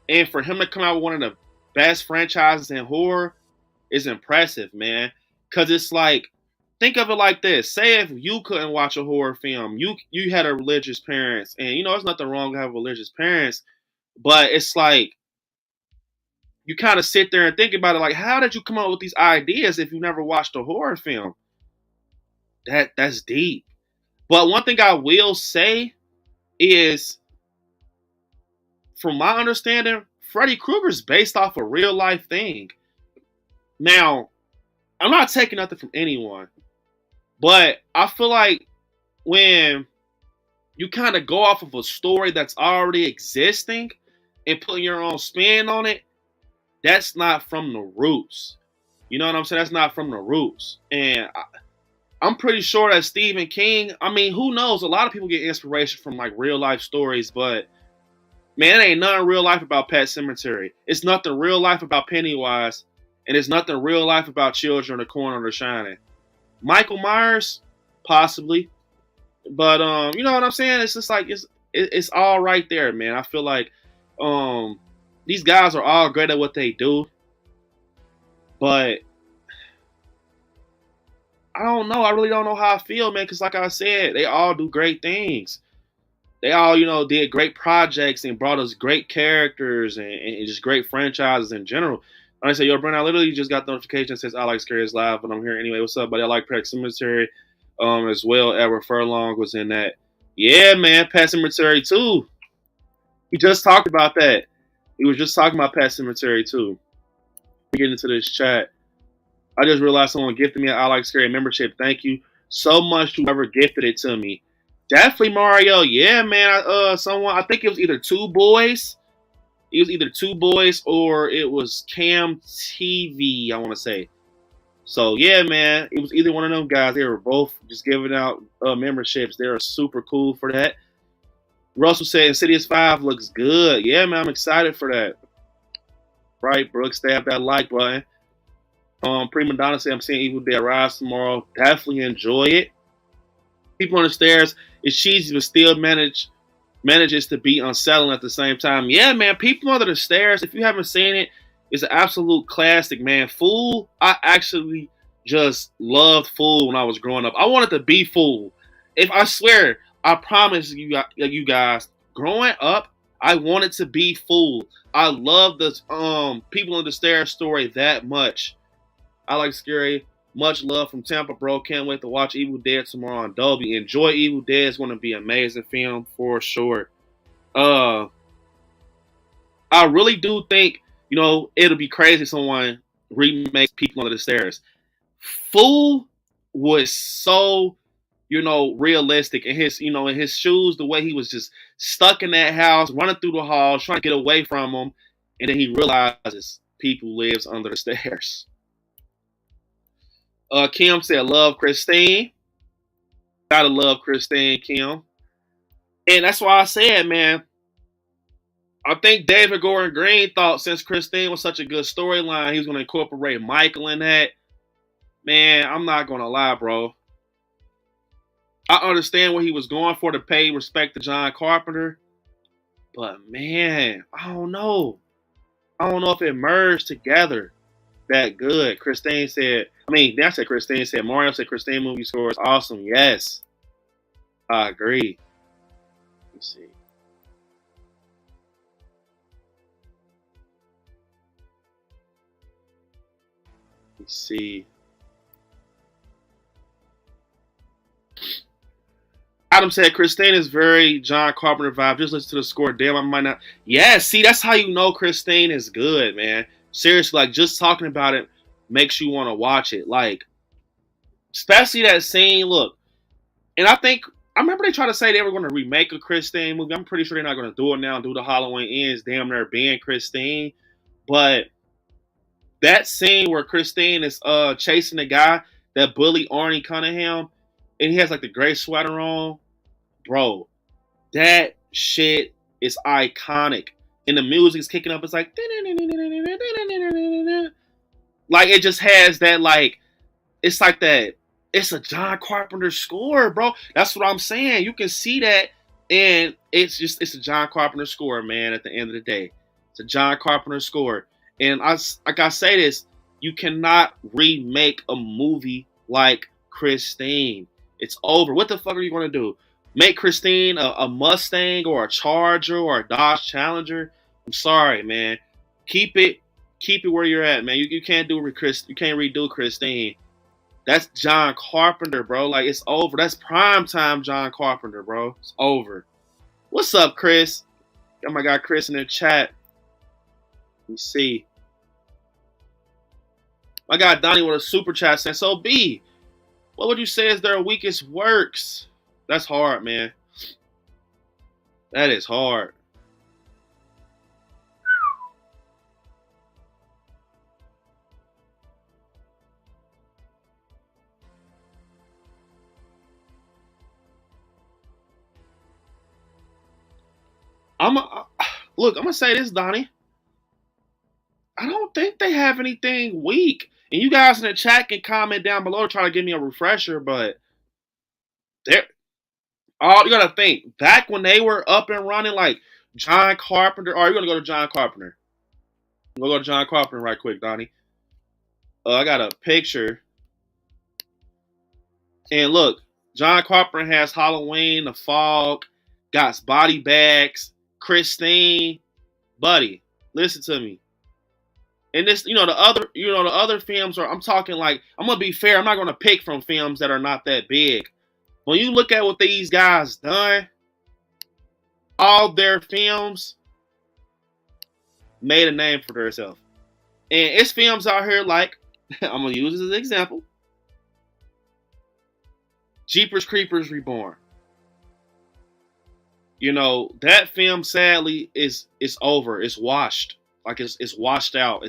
Speaker 10: and for him to come out with one of the best franchises in horror is impressive, man. Because it's like, think of it like this. Say if you couldn't watch a horror film, you had a religious parents, and you know, there's nothing wrong with having religious parents, but it's like, you kind of sit there and think about it like, how did you come up with these ideas if you never watched a horror film? That's deep. But one thing I will say is, from my understanding, Freddy Krueger's based off a real life thing. Now, I'm not taking nothing from anyone, but I feel like when you kind of go off of a story that's already existing and put your own spin on it, that's not from the roots. You know what I'm saying? That's not from the roots. And I'm pretty sure that Stephen King, I mean, who knows? A lot of people get inspiration from like real life stories, but man, it ain't nothing real life about Pet Sematary. It's nothing real life about Pennywise, and it's nothing real life about Children of the Corn or The Shining. Michael Myers, possibly, but you know what I'm saying? It's just like it's all right there, man. I feel like these guys are all great at what they do, but I don't know. I really don't know how I feel, man, because like I said, they all do great things. They all, you know, did great projects and brought us great characters and just great franchises in general. Like I said, yo, Brent, I literally just got the notification that says I Like Scary is live, but I'm here anyway. What's up, buddy? I like Pet Sematary as well. Edward Furlong was in that. Yeah, man, Pet Sematary too. We just talked about that. We was just talking about Pet Sematary too. Get into this chat. I just realized someone gifted me an I Like Scary membership. Thank you so much to whoever gifted it to me. Definitely Mario. Yeah, man. Someone, I think it was either two boys. It was either two boys or it was Cam TV, I want to say. So, yeah, man. It was either one of them guys. They were both just giving out memberships. They were super cool for that. Russell said Insidious 5 looks good. Yeah, man. I'm excited for that. Right, Brooke, stab that like button. Prima Donna said I'm seeing Evil Dead Rise tomorrow. Definitely enjoy it. People on the Stairs, it's cheesy but still manages to be unsettling at the same time. Yeah, man, People Under the Stairs, if you haven't seen it, it's an absolute classic, man. Fool, I actually just loved Fool when I was growing up. I wanted to be Fool. I swear, I promise you guys, growing up, I wanted to be Fool. I love the People Under the Stairs story that much. I Like Scary. Much love from Tampa, bro. Can't wait to watch Evil Dead tomorrow on Dolby. Enjoy Evil Dead. It's going to be an amazing film for sure. I really do think, you know, it'll be crazy if someone remakes People Under the Stairs. Fool was so, you know, realistic in his, you know, in his shoes, the way he was just stuck in that house, running through the halls, trying to get away from them. And then he realizes people lives under the stairs. Kim said, love Christine. Gotta love Christine, Kim. And that's why I said, man, I think David Gordon Green thought since Christine was such a good storyline, he was going to incorporate Michael in that. Man, I'm not going to lie, bro. I understand what he was going for to pay respect to John Carpenter. But, man, I don't know. I don't know if it merged together that good. Christine said, Christine said, Mario said Christine movie score is awesome. Yes. I agree. Let me see. Let's see. Adam said Christine is very John Carpenter vibe. Just listen to the score. Damn, I might not. Yeah, see, that's how you know Christine is good, man. Seriously, like just talking about it makes you want to watch it. Like, especially that scene. Look, and I remember they tried to say they were going to remake a Christine movie. I'm pretty sure they're not going to do it now and do the Halloween Ends damn near being Christine. But that scene where Christine is chasing the guy that bullied Arnie Cunningham, and he has like the gray sweater on, bro, that shit is iconic. And the music is kicking up. It's like, like it just has that, like, it's like that. It's a John Carpenter score, bro. That's what I'm saying. You can see that, and it's a John Carpenter score, man. At the end of the day, it's a John Carpenter score. And I say this, you cannot remake a movie like Christine. It's over. What the fuck are you gonna do? Make Christine a Mustang or a Charger or a Dodge Challenger? I'm sorry, man. Keep it where you're at, man. You can't redo Christine. That's John Carpenter, bro. Like, it's over. That's prime time John Carpenter, bro. It's over. What's up, Chris? Got my guy Chris in the chat. Let me see. My guy Donnie with a super chat saying, so B, what would you say is their weakest works? That's hard, man. That is hard. Look, I'm gonna say this, Donnie. I don't think they have anything weak. And you guys in the chat can comment down below to try to give me a refresher, but they're all you gotta think. Back when they were up and running, like John Carpenter, or you're gonna go to John Carpenter. We'll go to John Carpenter right quick, Donnie. I got a picture. And look, John Carpenter has Halloween, The Fog, got Body Bags, Christine, buddy. Listen to me. And this, the other films are. I'm talking like I'm gonna be fair. I'm not gonna pick from films that are not that big. When you look at what these guys done, all their films made a name for themselves. And it's films out here like I'm gonna use this as an example. Jeepers Creepers Reborn. That film sadly is over. It's washed. Like it's washed out.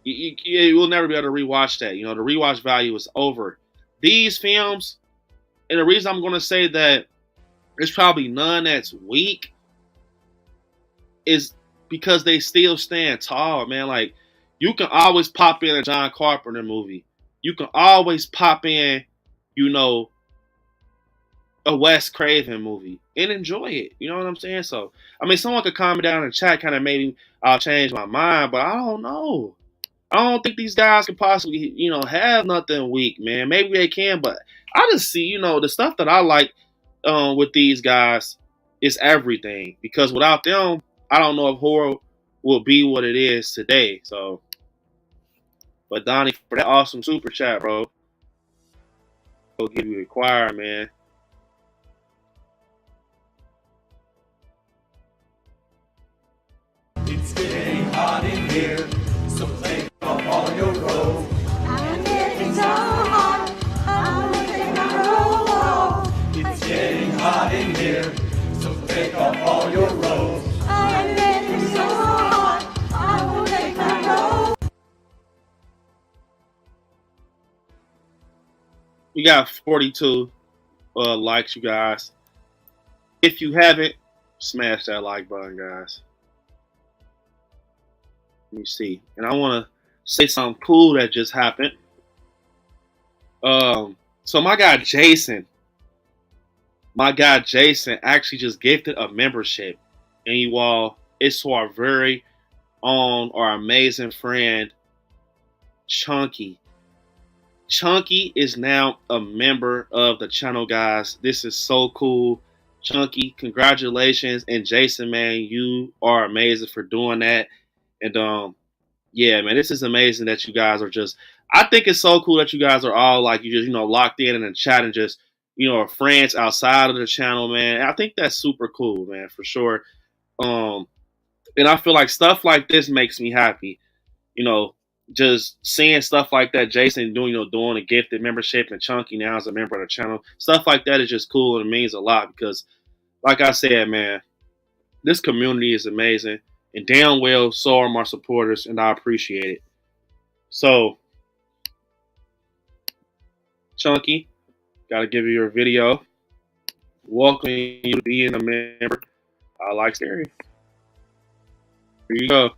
Speaker 10: You will never be able to rewatch that. The rewatch value is over. These films, and the reason I'm going to say that there's probably none that's weak is because they still stand tall, man. Like you can always pop in a John Carpenter movie. You can always pop in, a Wes Craven movie and enjoy it. You know what I'm saying? So, someone could comment down in the chat, kind of maybe I'll change my mind, but I don't know. I don't think these guys can possibly, have nothing weak, man. Maybe they can, but I just see, the stuff that I like with these guys is everything. Because without them, I don't know if horror will be what it is today. So, but Donnie, for that awesome super chat, bro, go give you a choir, man.
Speaker 11: It's getting hot in here, so take off all your robes. I'm getting so hot, I will take my robe off. It's getting hot in here, so take off all your robes. I'm getting so hot, I will take my robe.
Speaker 10: We got 42 likes, you guys. If you haven't, smash that like button, guys. Let me see. And I want to say something cool that just happened. So my guy Jason actually just gifted a membership. And you all, it's to our very own, our amazing friend, Chunky. Chunky is now a member of the channel, guys. This is so cool. Chunky, congratulations. And Jason, man, you are amazing for doing that. And yeah, man, this is amazing that you guys are just. I think it's so cool that you guys are all like you just locked in the chat and just are friends outside of the channel, man. I think that's super cool, man, for sure. And I feel like stuff like this makes me happy. Just seeing stuff like that, Jason doing a gifted membership and Chunky now as a member of the channel. Stuff like that is just cool and it means a lot because, like I said, man, this community is amazing. And damn well, so are my supporters, and I appreciate it. So, Chunky, gotta give you your video. Welcoming you to being a member. I like Scary. Here you go.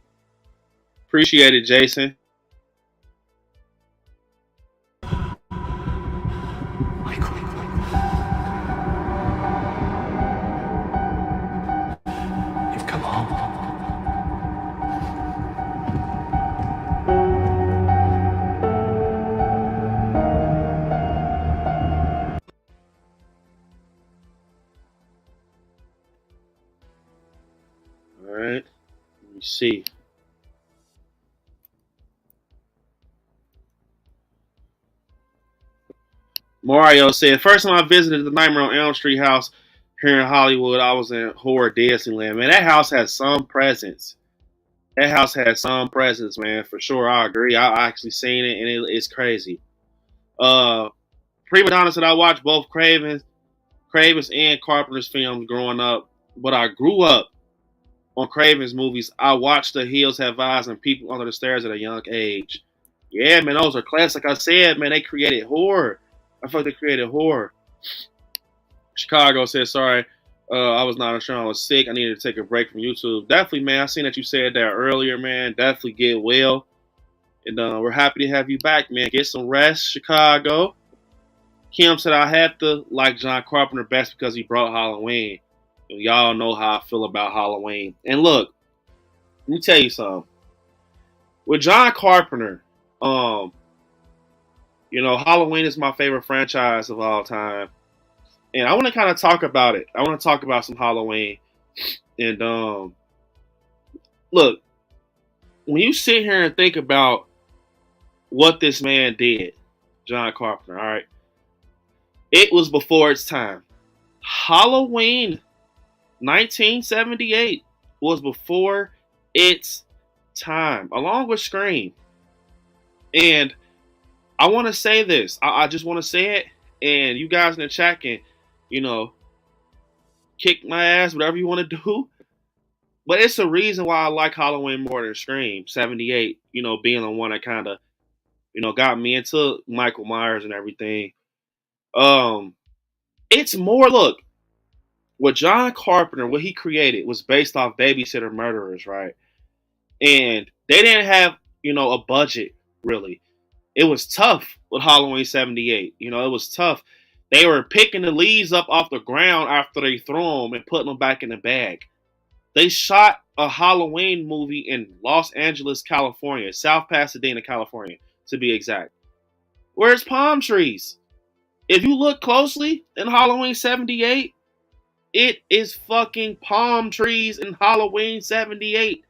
Speaker 10: Appreciate it, Jason.
Speaker 11: You've come home.
Speaker 10: All right. Let me see. Mario said, first time I visited the Nightmare on Elm Street house, here in Hollywood, I was in Horror Disneyland. Man, that house has some presence. That house has some presence, man, for sure. I agree. I actually seen it, and it's crazy. Prima Donna said I watched both Craven's and Carpenter's films growing up, but I grew up on Craven's movies. I watched The Hills Have Eyes and People Under the Stairs at a young age. Yeah, man, those are classics. Like I said, man, they created horror. I thought they created horror. Chicago said, sorry, I was not sure I was sick. I needed to take a break from YouTube. Definitely, man. I seen that you said that earlier, man. Definitely get well. And we're happy to have you back, man. Get some rest, Chicago. Kim said, I had to like John Carpenter best because he brought Halloween. And y'all know how I feel about Halloween. And look, let me tell you something. With John Carpenter, you know, Halloween is my favorite franchise of all time. And I want to kind of talk about it. I want to talk about some Halloween. And look, when you sit here and think about what this man did, John Carpenter, all right, it was before its time. Halloween 1978 was before its time, along with Scream. And I want to say this. I just want to say it. And you guys in the chat can, you know, kick my ass, whatever you want to do. But it's a reason why I like Halloween more than Scream 78, you know, being the one that kind of, you know, got me into Michael Myers and everything. It's more, look, what John Carpenter, what he created was based off Babysitter Murderers, right? And they didn't have, you know, a budget, really. It was tough with Halloween 78. You know, it was tough. They were picking the leaves up off the ground after they threw them and putting them back in the bag. They shot a Halloween movie in Los Angeles, California, South Pasadena, California, to be exact. Where's palm trees? If you look closely in Halloween 78, it is fucking palm trees in Halloween 78.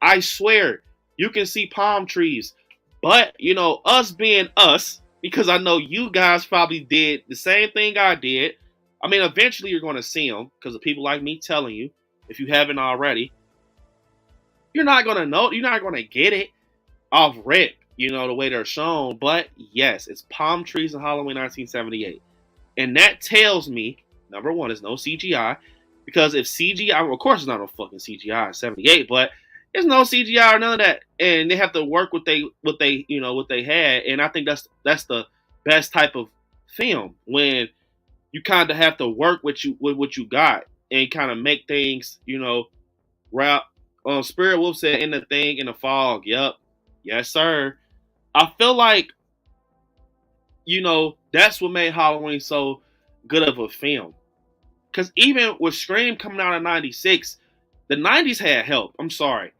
Speaker 10: I swear, you can see palm trees. But, you know, us being us, because I know you guys probably did the same thing I did. I mean, eventually you're going to see them because of people like me telling you, if you haven't already. You're not going to know. You're not going to get it off rip, you know, the way they're shown. But, yes, it's palm trees in Halloween 1978. And that tells me, number one, is no CGI. Because if CGI, of course it's not no fucking CGI in 78, but there's no CGI or none of that, and they have to work what they had, and I think that's the best type of film when you kind of have to work with what you got and kind of make things, you know, rap. Spirit Wolf said in the thing in the fog. Yep, yes sir. I feel like, you know, that's what made Halloween so good of a film, because even with Scream coming out in '96, the '90s had help. I'm sorry.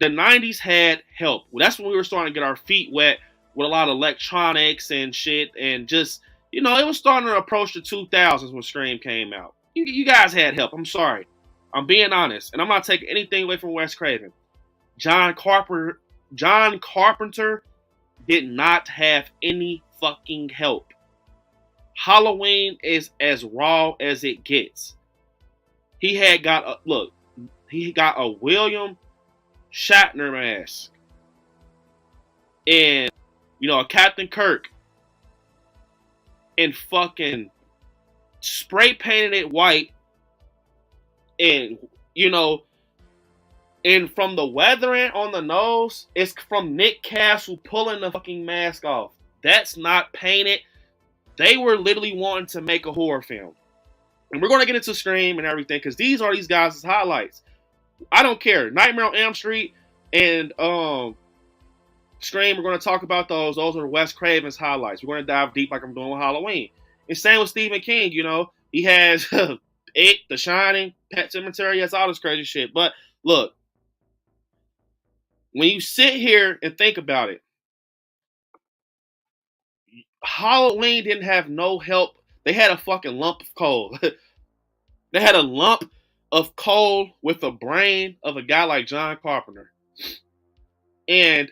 Speaker 10: The 90s had help. Well, that's when we were starting to get our feet wet with a lot of electronics and shit. And just, you know, it was starting to approach the 2000s when Scream came out. You guys had help. I'm sorry. I'm being honest. And I'm not taking anything away from Wes Craven. John Carpenter did not have any fucking help. Halloween is as raw as it gets. He got a William Shatner mask, and, you know, a Captain Kirk, and fucking spray painted it white, and, you know, and from the weathering on the nose, it's from Nick Castle pulling the fucking mask off. That's not painted. They were literally wanting to make a horror film. And we're going to get into Scream and everything, because these are these guys' highlights. I don't care. Nightmare on Elm Street and Scream, we're going to talk about those. Those are Wes Craven's highlights. We're going to dive deep like I'm doing with Halloween. And same with Stephen King, you know. He has It, The Shining, Pet Sematary, that's all this crazy shit. But look, when you sit here and think about it, Halloween didn't have no help. They had a fucking lump of coal. They had a lump of coal with the brain of a guy like John Carpenter. And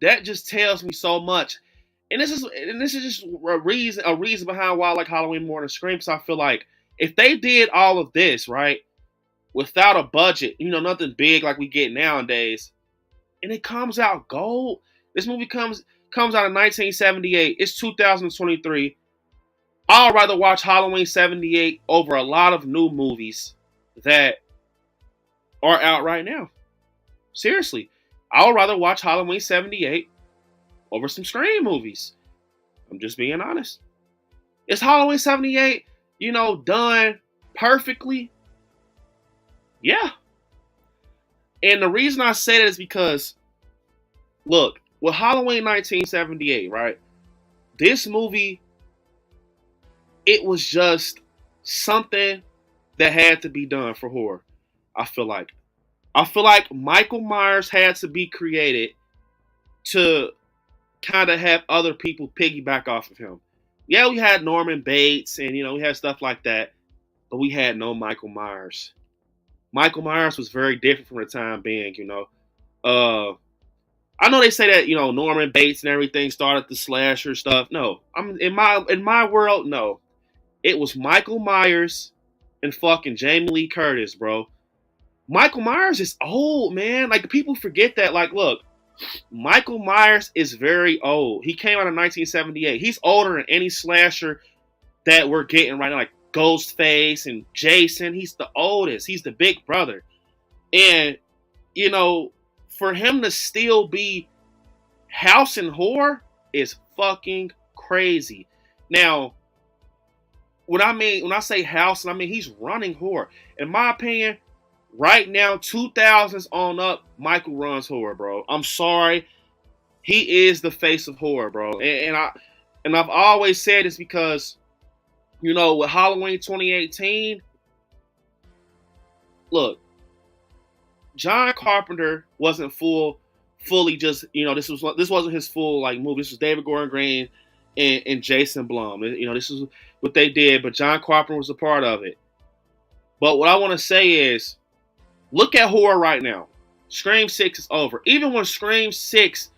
Speaker 10: that just tells me so much. And this is just a reason behind why I like Halloween more than Scream, because I feel like If they did all of this, right, without a budget, nothing big like we get nowadays, and it comes out gold. This movie comes out in 1978. It's 2023. I'd rather watch Halloween 78 over a lot of new movies that are out right now. Seriously. I would rather watch Halloween 78 over some Scream movies. I'm just being honest. Is Halloween 78, done perfectly? Yeah. And the reason I say that is because, look, with Halloween 1978, right? This movie, it was just something that had to be done for horror, I feel like. I feel like Michael Myers had to be created to kind of have other people piggyback off of him. Yeah, we had Norman Bates and, we had stuff like that, but we had no Michael Myers. Michael Myers was very different from the time being, I know they say that, Norman Bates and everything started the slasher stuff. No, in my world, no. It was Michael Myers and fucking Jamie Lee Curtis, bro. Michael Myers is old, man. Like, people forget that. Like, look, Michael Myers is very old. He came out in 1978. He's older than any slasher that we're getting right now, like Ghostface and Jason. He's the oldest. He's the big brother. And, for him to still be house and horror is fucking crazy. Now, when I say house, I mean he's running horror. In my opinion, right now, 2000s on up, Michael runs horror, bro. I'm sorry. He is the face of horror, bro. And I've always said this because, with Halloween 2018, look, John Carpenter wasn't fully just, this wasn't his full like movie. This was David Gordon Green and Jason Blum. This is what they did, but John Carpenter was a part of it. But what I want to say is, look at horror right now. Scream 6 is over. Even when Scream 6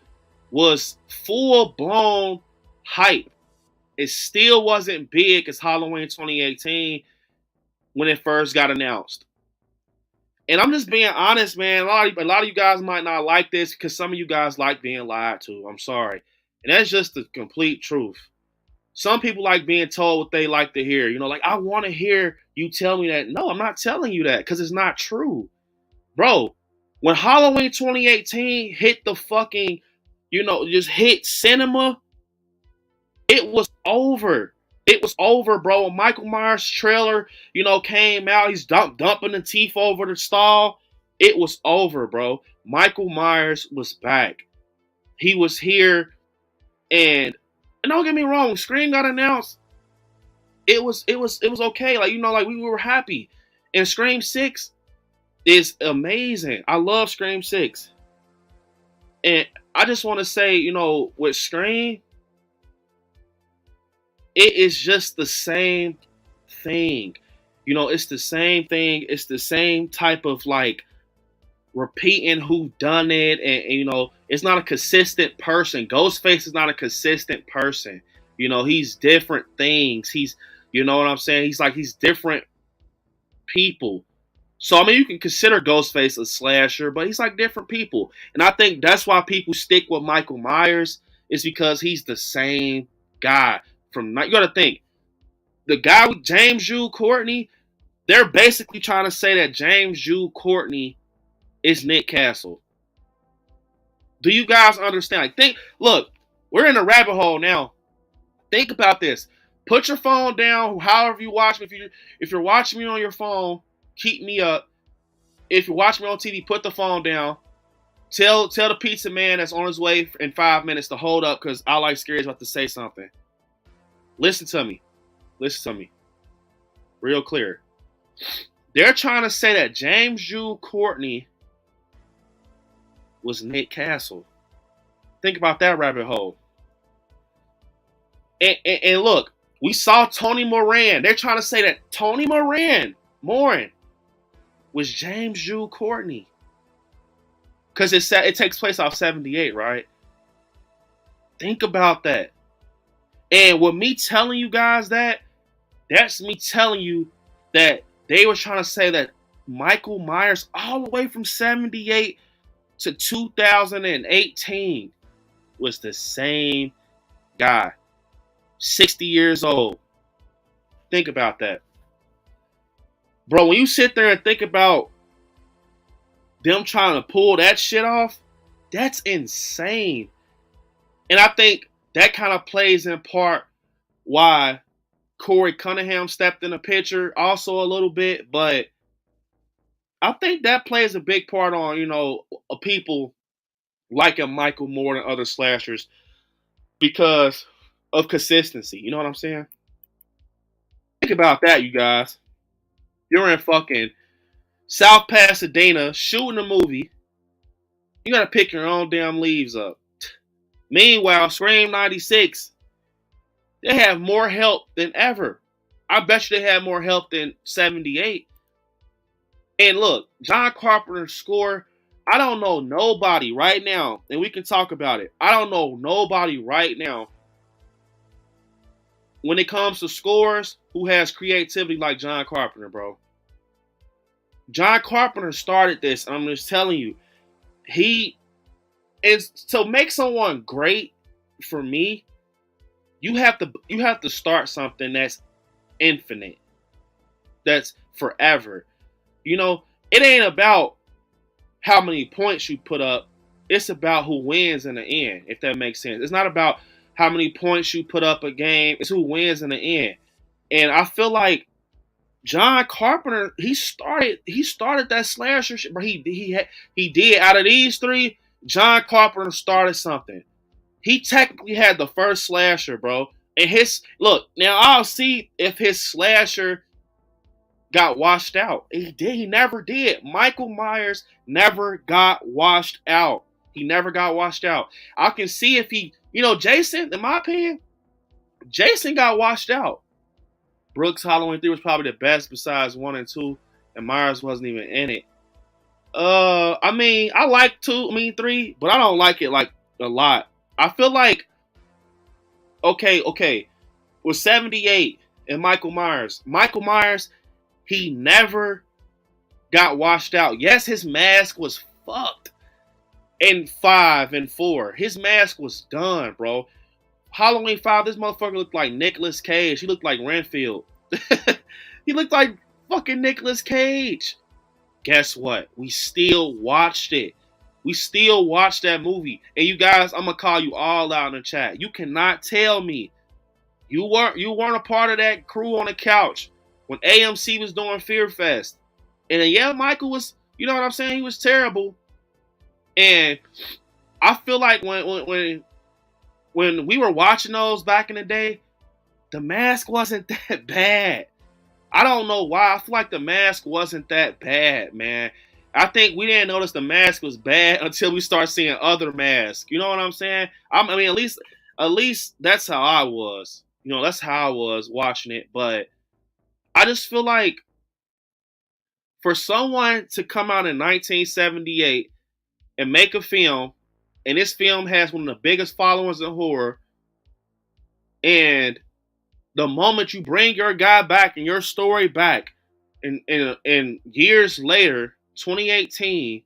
Speaker 10: was full-blown hype, it still wasn't big as Halloween 2018 when it first got announced. And I'm just being honest, man. A lot of you guys might not like this because some of you guys like being lied to. I'm sorry. And that's just the complete truth. Some people like being told what they like to hear. Like, I want to hear you tell me that. No, I'm not telling you that because it's not true. Bro, when Halloween 2018 hit the fucking, just hit cinema, it was over. It was over, bro. When Michael Myers trailer, came out, he's dumping the teeth over the stall. It was over, bro. Michael Myers was back. He was here, and don't get me wrong, when Scream got announced, it was okay. Like, we were happy. And Scream 6 is amazing. I love Scream 6. And I just want to say, with Scream, it is just the same thing. It's the same thing. It's the same type of like repeating who done it. And it's not a consistent person. Ghostface is not a consistent person. He's different things. He's, what I'm saying? He's different people. So, I mean, you can consider Ghostface a slasher, but he's like different people. And I think that's why people stick with Michael Myers, is because he's the same guy. You got to think, the guy with James Jude Courtney, they're basically trying to say that James Jude Courtney is Nick Castle. Do you guys understand? Like, look, we're in a rabbit hole now. Think about this. Put your phone down, however you watch me. If you're watching me on your phone, keep me up. If you're watching me on TV, put the phone down. Tell the pizza man that's on his way in 5 minutes to hold up because I Like Scary is about to say something. Listen to me. Real clear. They're trying to say that James Jude Courtney was Nick Castle. Think about that rabbit hole. And look, we saw Tony Moran. They're trying to say that Tony Moran was James Jude Courtney. Because it takes place off 78, right? Think about that. And with me telling you guys that's me telling you that they were trying to say that Michael Myers, all the way from 78 to 2018, was the same guy. 60 years old. Think about that. Bro, when you sit there and think about them trying to pull that shit off, that's insane. And I think that kind of plays in part why Corey Cunningham stepped in the picture also a little bit, but I think that plays a big part on, you know, people liking Michael more than other slashers because of consistency. You know what I'm saying? Think about that, you guys. You're in fucking South Pasadena shooting a movie. You gotta pick your own damn leaves up. Meanwhile, Scream 96, they have more help than ever. I bet you they had more help than 78. And look, John Carpenter's score, I don't know nobody right now, and we can talk about it. I don't know nobody right now when it comes to scores who has creativity like John Carpenter, bro. John Carpenter started this, and I'm just telling you, he is to make someone great for me, you have to start something that's infinite, that's forever. You know, it ain't about how many points you put up. It's about who wins in the end, if that makes sense. It's not about how many points you put up a game. It's who wins in the end. And I feel like John Carpenter, he started that slasher shit. But he did. Out of these three, John Carpenter started something. He technically had the first slasher, bro. And now I'll see if his slasher got washed out. He never did. Michael Myers never got washed out. He never got washed out. I can see if Jason, in my opinion, Jason got washed out. Brooks Halloween 3 was probably the best besides 1 and 2, and Myers wasn't even in it. I like 3, but I don't like it like a lot. I feel like, okay, with 78 and Michael Myers, he never got washed out. Yes, his mask was fucked in 5 and 4. His mask was done, bro. Halloween 5, this motherfucker looked like Nicolas Cage. He looked like Renfield. He looked like fucking Nicolas Cage. Guess what? We still watched it. We still watched that movie. And you guys, I'm going to call you all out in the chat. You cannot tell me you weren't a part of that crew on the couch when AMC was doing Fear Fest. And yeah, Michael was, you know what I'm saying? He was terrible. And I feel like when we were watching those back in the day, the mask wasn't that bad. I don't know why. I feel like the mask wasn't that bad, man. I think we didn't notice the mask was bad until we start seeing other masks. You know what I'm saying? I mean, at least that's how I was. You know, that's how I was watching it. But I just feel like for someone to come out in 1978 and make a film, and this film has one of the biggest followers in horror, and the moment you bring your guy back and your story back, and years later, 2018,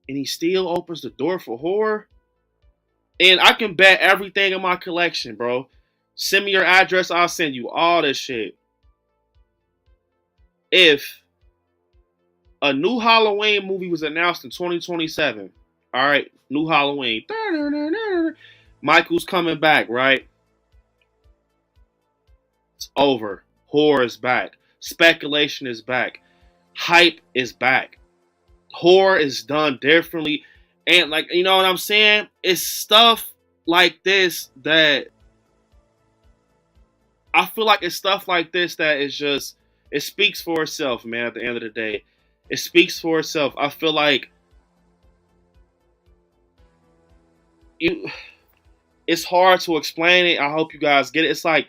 Speaker 10: and he still opens the door for horror, and I can bet everything in my collection, bro. Send me your address, I'll send you all this shit. If a new Halloween movie was announced in 2027, all right, new Halloween, Michael's coming back, right? It's over. Horror is back. Speculation is back. Hype is back. Horror is done differently. And like, you know what I'm saying? It's stuff like this that I feel like it's stuff like this that is just, it speaks for itself, man, at the end of the day. It speaks for itself. I feel like it's hard to explain it. I hope you guys get it. It's like,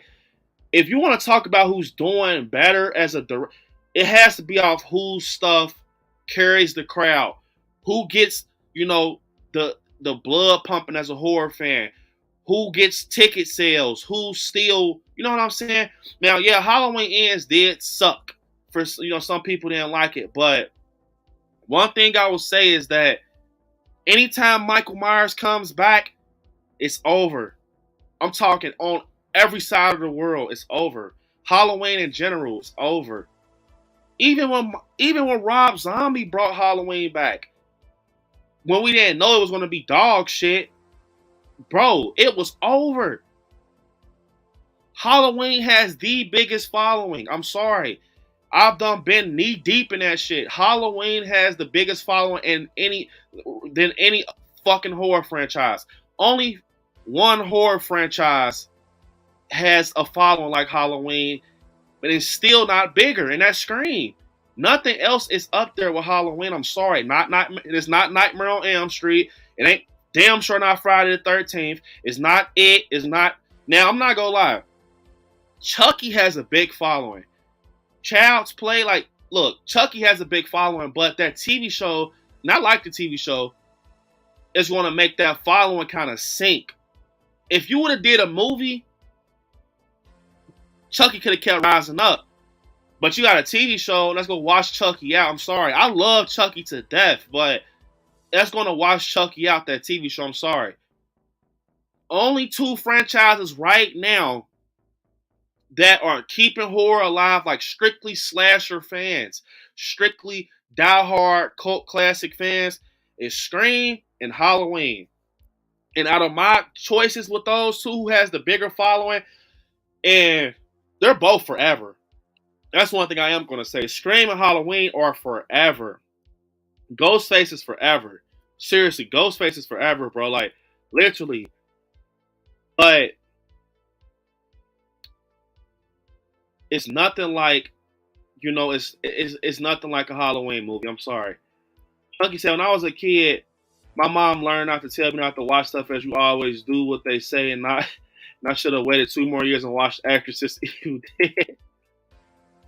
Speaker 10: if you want to talk about who's doing better as a director, it has to be off whose stuff carries the crowd. Who gets, the blood pumping as a horror fan. Who gets ticket sales. Who still, you know what I'm saying? Now, yeah, Halloween Ends did suck. for some people didn't like it. But one thing I will say is that anytime Michael Myers comes back, it's over. I'm talking on every side of the world, it's over. Halloween in general, it's over. Even when Rob Zombie brought Halloween back, when we didn't know it was going to be dog shit, bro, it was over. Halloween has the biggest following. I'm sorry. I've been knee deep in that shit. Halloween has the biggest following than any fucking horror franchise. Only one horror franchise has a following like Halloween, but it's still not bigger, and that's Scream. Nothing else is up there with Halloween. I'm sorry. It's not Nightmare on Elm Street. It ain't damn sure not Friday the 13th. It's not it. It's not. Now, I'm not gonna lie. Chucky has a big following. Child's Play, look, Chucky has a big following, but that TV show, not like the TV show, is going to make that following kind of sink. If you would have did a movie, Chucky could have kept rising up. But you got a TV show, let's go wash Chucky out. I'm sorry. I love Chucky to death, but that's going to wash Chucky out, that TV show. I'm sorry. Only two franchises right now that are keeping horror alive, like strictly slasher fans, strictly diehard cult classic fans, is Scream and Halloween. And out of my choices with those two, who has the bigger following, and they're both forever. That's one thing I am going to say. Scream and Halloween are forever. Ghostface is forever. Seriously, Ghostface is forever, bro. Like, literally. But it's nothing like, it's nothing like a Halloween movie. I'm sorry. Like you said, when I was a kid, my mom learned not to tell me not to watch stuff as you always do what they say, and I should have waited 2 more years and watched Exorcist Evil Dead.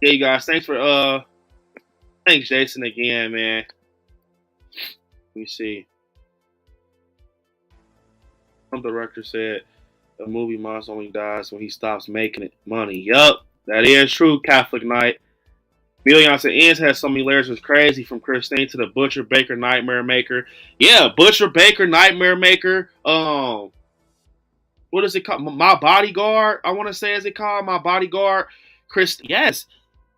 Speaker 10: Yeah, you guys, thanks Jason again, man. Let me see. Some director said a movie monster only dies when he stops making it money. Yup. That is true, Catholic Knight. Beyonce Ends has so many layers. It was crazy, from Christine to the Butcher Baker Nightmare Maker. Yeah, Butcher Baker Nightmare Maker. What is it called? My Bodyguard, I want to say, is it called? My Bodyguard. Yes.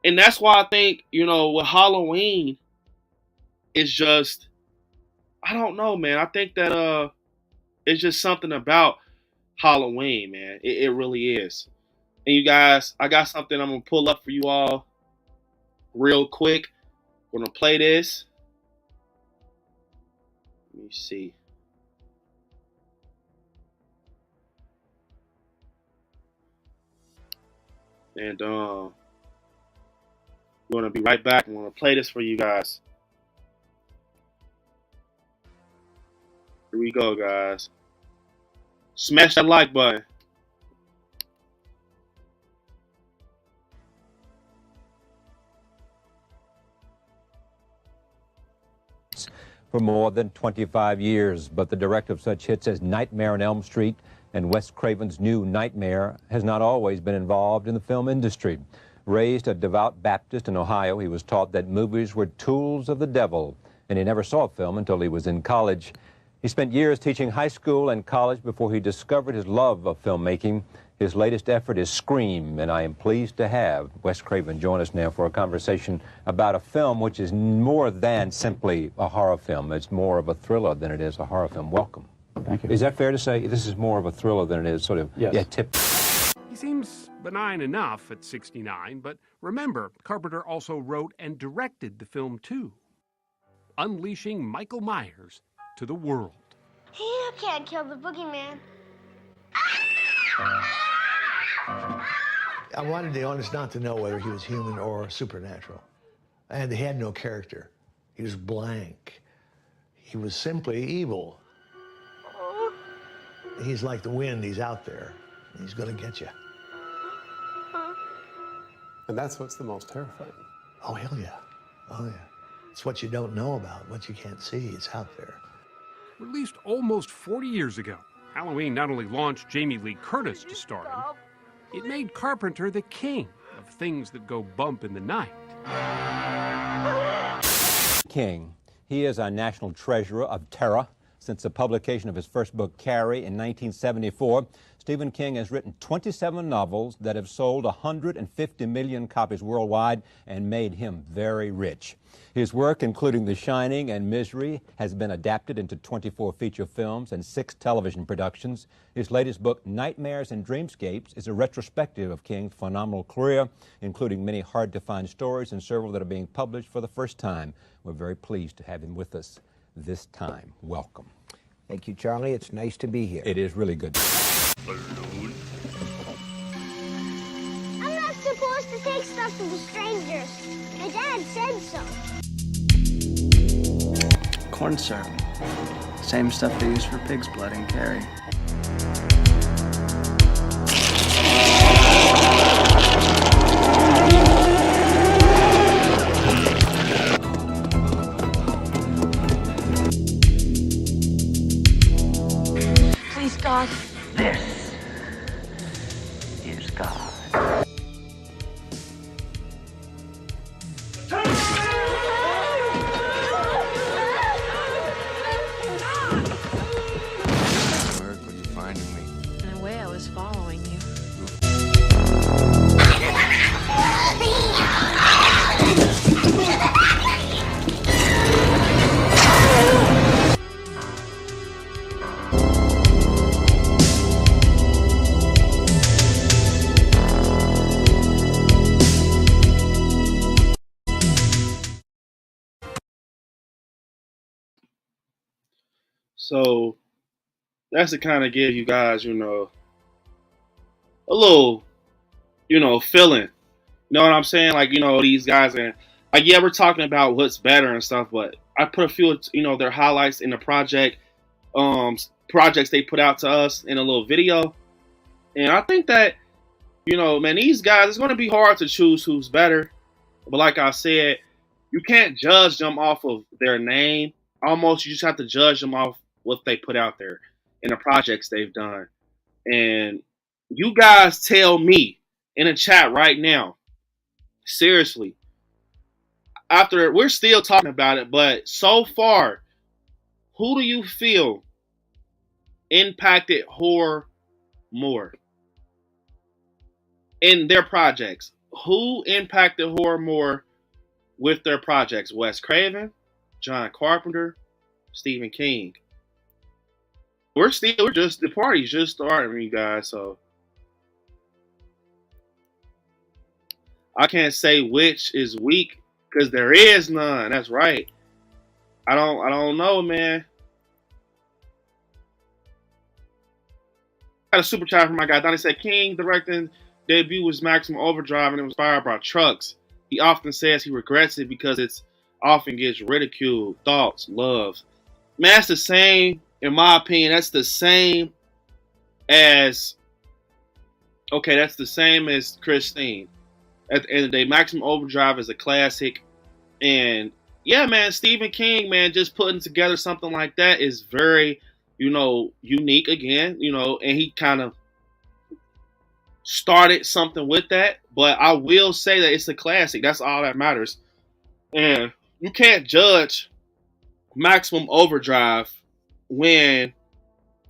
Speaker 10: And that's why I think, with Halloween, it's just, I don't know, man. I think that it's just something about Halloween, man. It really is. And you guys, I got something I'm going to pull up for you all real quick. I'm going to play this. Let me see. And we're going to be right back. I'm going to play this for you guys. Here we go, guys. Smash that like button.
Speaker 1: For more than 25 years, but the director of such hits as Nightmare on Elm Street and Wes Craven's new Nightmare has not always been involved in the film industry. Raised a devout Baptist in Ohio, he was taught that movies were tools of the devil, and he never saw film until he was in college. He spent years teaching high school and college before he discovered his love of filmmaking. His latest effort is Scream, and I am pleased to have Wes Craven join us now for a conversation about a film which is more than simply a horror film. It's more of a thriller than it is a horror film. Welcome.
Speaker 12: Thank you.
Speaker 1: Is that fair to say? This is more of a thriller than it is sort of,
Speaker 12: yes.
Speaker 1: Tip.
Speaker 3: He seems benign enough at 69, but remember, Carpenter also wrote and directed the film too, unleashing Michael Myers to the world.
Speaker 4: You can't kill the boogeyman.
Speaker 5: I wanted the audience not to know whether he was human or supernatural. And he had no character. He was blank. He was simply evil. He's like the wind. He's out there. He's going to get you.
Speaker 6: And that's what's the most terrifying.
Speaker 5: Oh, hell yeah. Oh, yeah. It's what you don't know about, what you can't see. It's out there.
Speaker 3: Released almost 40 years ago, Halloween not only launched Jamie Lee Curtis to stardom, it made Carpenter the king of things that go bump in the night.
Speaker 1: King. He is a national treasure of terror. Since the publication of his first book, Carrie, in 1974, Stephen King has written 27 novels that have sold 150 million copies worldwide and made him very rich. His work, including The Shining and Misery, has been adapted into 24 feature films and 6 television productions. His latest book, Nightmares and Dreamscapes, is a retrospective of King's phenomenal career, including many hard-to-find stories and several that are being published for the first time. We're very pleased to have him with us this time. Welcome.
Speaker 7: Thank you, Charlie. It's nice to be here.
Speaker 1: It is really good.
Speaker 4: I'm not supposed to take stuff to the strangers. My dad said so.
Speaker 8: Corn syrup. Same stuff they use for pig's blood in Carrie.
Speaker 9: Please, God.
Speaker 2: This is God.
Speaker 11: Where could you find me?
Speaker 9: In a way, I was following you.
Speaker 10: So that's to kind of give you guys, you know, a little, you know, feeling. You know what I'm saying? Like, you know, these guys are like, yeah, we're talking about what's better and stuff, but I put a few, you know, their highlights in the projects they put out to us in a little video. And I think that, you know, man, these guys, it's going to be hard to choose who's better. But like I said, you can't judge them off of their name. Almost, you just have to judge them off what they put out there in the projects they've done. And you guys tell me in the chat right now, seriously, after we're still talking about it, but so far, who do you feel impacted horror more in their projects? Who impacted horror more with their projects? Wes Craven, John Carpenter, Stephen King. The party's just starting, you guys, so I can't say which is weak because there is none. That's right. I don't know, man. Got a super chat from my guy. Donnie said King directing debut was Maximum Overdrive and it was inspired by trucks. He often says he regrets it because it's often gets ridiculed. Thoughts, love. Man, that's the same, in my opinion, that's the same as Christine. At the end of the day, Maximum Overdrive is a classic. And yeah, man, Stephen King, man, just putting together something like that is very, you know, unique again, you know, and he kind of started something with that. But I will say that it's a classic. That's all that matters. And you can't judge Maximum Overdrive when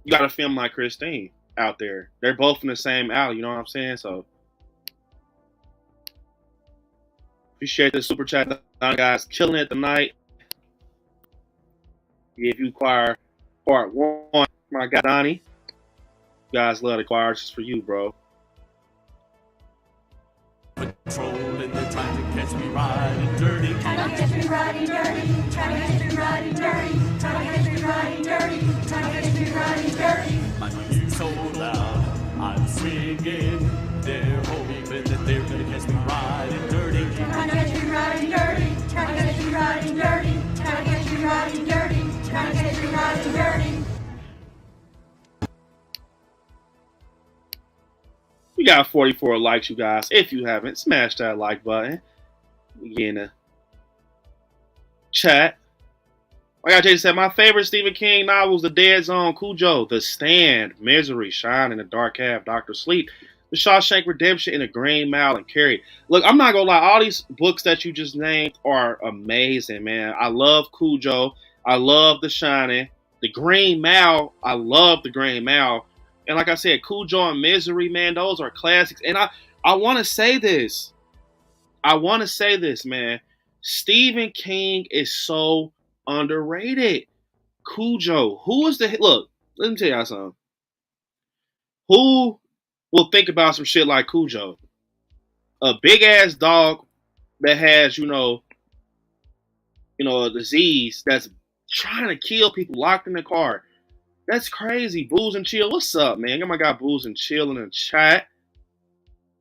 Speaker 10: you got a film like Christine out there. They're both in the same alley, you know what I'm saying? So appreciate the super chat, guys. Killing it tonight. If you acquire part 1, my guy Donnie. You guys love the choir. Just for you, bro.
Speaker 11: Patrolling, they're trying to catch me riding dirty. Trying to catch me riding dirty. Trying to catch me riding dirty. Trying to catch me riding dirty. Trying to catch me riding dirty. My music's so loud, I'm swinging. They're hoping that they're gonna catch me riding dirty. Trying to catch me riding dirty. Trying to catch me riding dirty. Trying to catch me riding dirty. Trying to catch me riding dirty.
Speaker 10: We got 44 likes, you guys. If you haven't, smash that like button. We get in the chat. Like I just said, my favorite Stephen King novels: The Dead Zone, Cujo, The Stand, Misery, Shine in the Dark Cave, Dr. Sleep, The Shawshank Redemption, and The Green Mile, and Carrie. Look, I'm not gonna lie, all these books that you just named are amazing, man. I love Cujo. I love The Shining. The Green Mile, I love The Green Mile. And like I said, Cujo and Misery, man, those are classics. And I want to say this. I want to say this, man. Stephen King is so underrated. Cujo, who is the look? Let me tell y'all something. Who will think about some shit like Cujo? A big ass dog that has, a disease that's trying to kill people locked in the car. That's crazy. Booze and Chill. What's up, man? Got my guy Booze and Chill in the chat.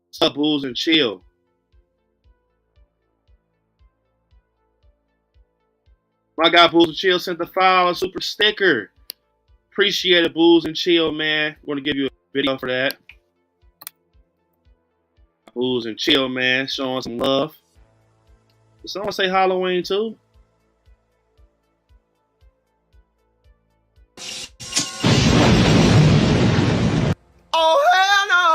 Speaker 10: What's up, Booze and Chill? My guy Booze and Chill sent the file a super sticker. Appreciate it, Booze and Chill, man. Want to give you a video for that. Booze and Chill, man. Showing some love. Did someone say Halloween too?
Speaker 11: Oh, hell no!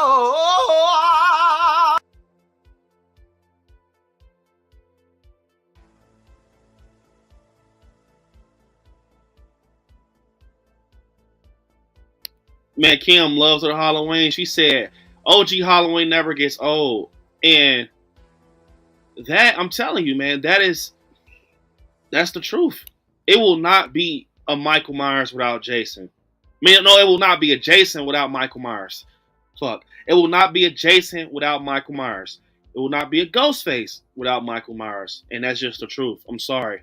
Speaker 10: Man, Kim loves her Halloween. She said, OG Halloween never gets old. And that, I'm telling you, man, that's the truth. It will not be a Michael Myers without Jason. Man, no, it will not be a Jason without Michael Myers. Fuck. It will not be a Jason without Michael Myers. It will not be a Ghostface without Michael Myers. And that's just the truth. I'm sorry.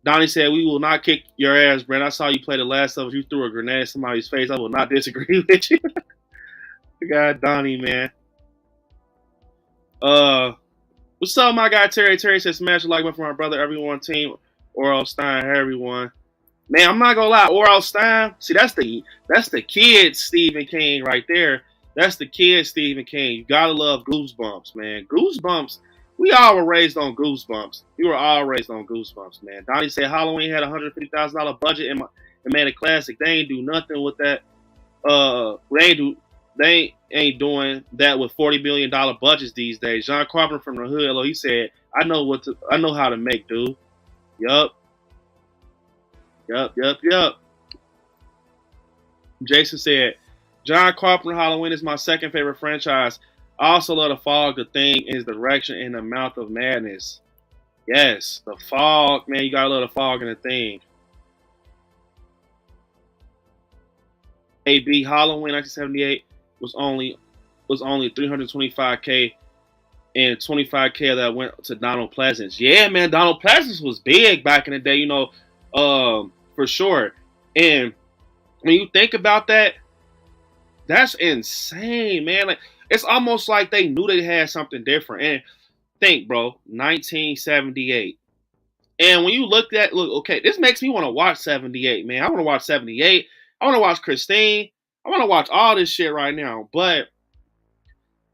Speaker 10: Donnie said, we will not kick your ass, Brent. I saw you play The Last of Us. You threw a grenade at somebody's face. I will not disagree with you. God, Donnie, man. What's up, my guy Terry? Terry said, smash a like button for my brother, everyone team, Oral Stein, everyone. Man, I'm not gonna lie, Oral Stein. See, that's the kid Stephen King right there. That's the kid Stephen King. You gotta love Goosebumps, man. Goosebumps. We all were raised on Goosebumps. We were all raised on Goosebumps, man. Donnie said Halloween had a $150,000 budget and made a classic. They ain't do nothing with that. They ain't doing that with $40 billion budgets these days. John Carpenter from the hood, he said, I know how to make, dude. Yup. Jason said, John Carpenter Halloween is my second favorite franchise. I also love The Fog, The Thing, his direction, and The Mouth of Madness. Yes, The Fog, man, you gotta love The Fog and The Thing. AB Halloween 1978 was only $325K, and $25K of that went to Donald Pleasance. Yeah, man, Donald Pleasance was big back in the day, for sure. And when you think about that, that's insane, man. Like, it's almost like they knew they had something different. And think, bro, 1978. And when you look, okay, this makes me want to watch 78, man. I want to watch 78. I want to watch Christine. I want to watch all this shit right now. But,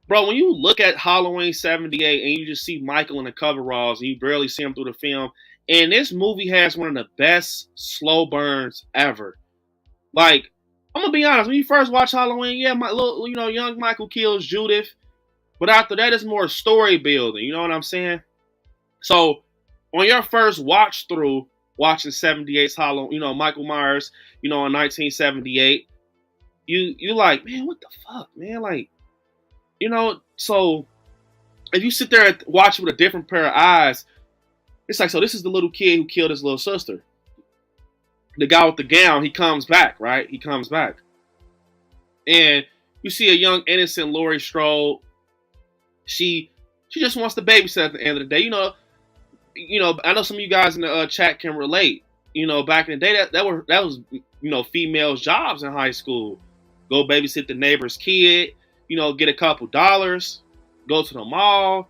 Speaker 10: bro, when you look at Halloween 78 and you just see Michael in the coveralls and you barely see him through the film, and this movie has one of the best slow burns ever. Like, I'm gonna be honest, when you first watch Halloween, yeah, young Michael kills Judith, but after that, it's more story building. You know what I'm saying? So, on your first watch through, watching 78's Halloween, Michael Myers, in 1978, you like, man, what the fuck, man? Like, so if you sit there and watch it with a different pair of eyes, it's like, so this is the little kid who killed his little sister. The guy with the gown, he comes back, right? He comes back. And you see a young, innocent Laurie Strode. She just wants to babysit at the end of the day. I know some of you guys in the chat can relate. Back in the day, that was females' jobs in high school. Go babysit the neighbor's kid, get a couple dollars, go to the mall.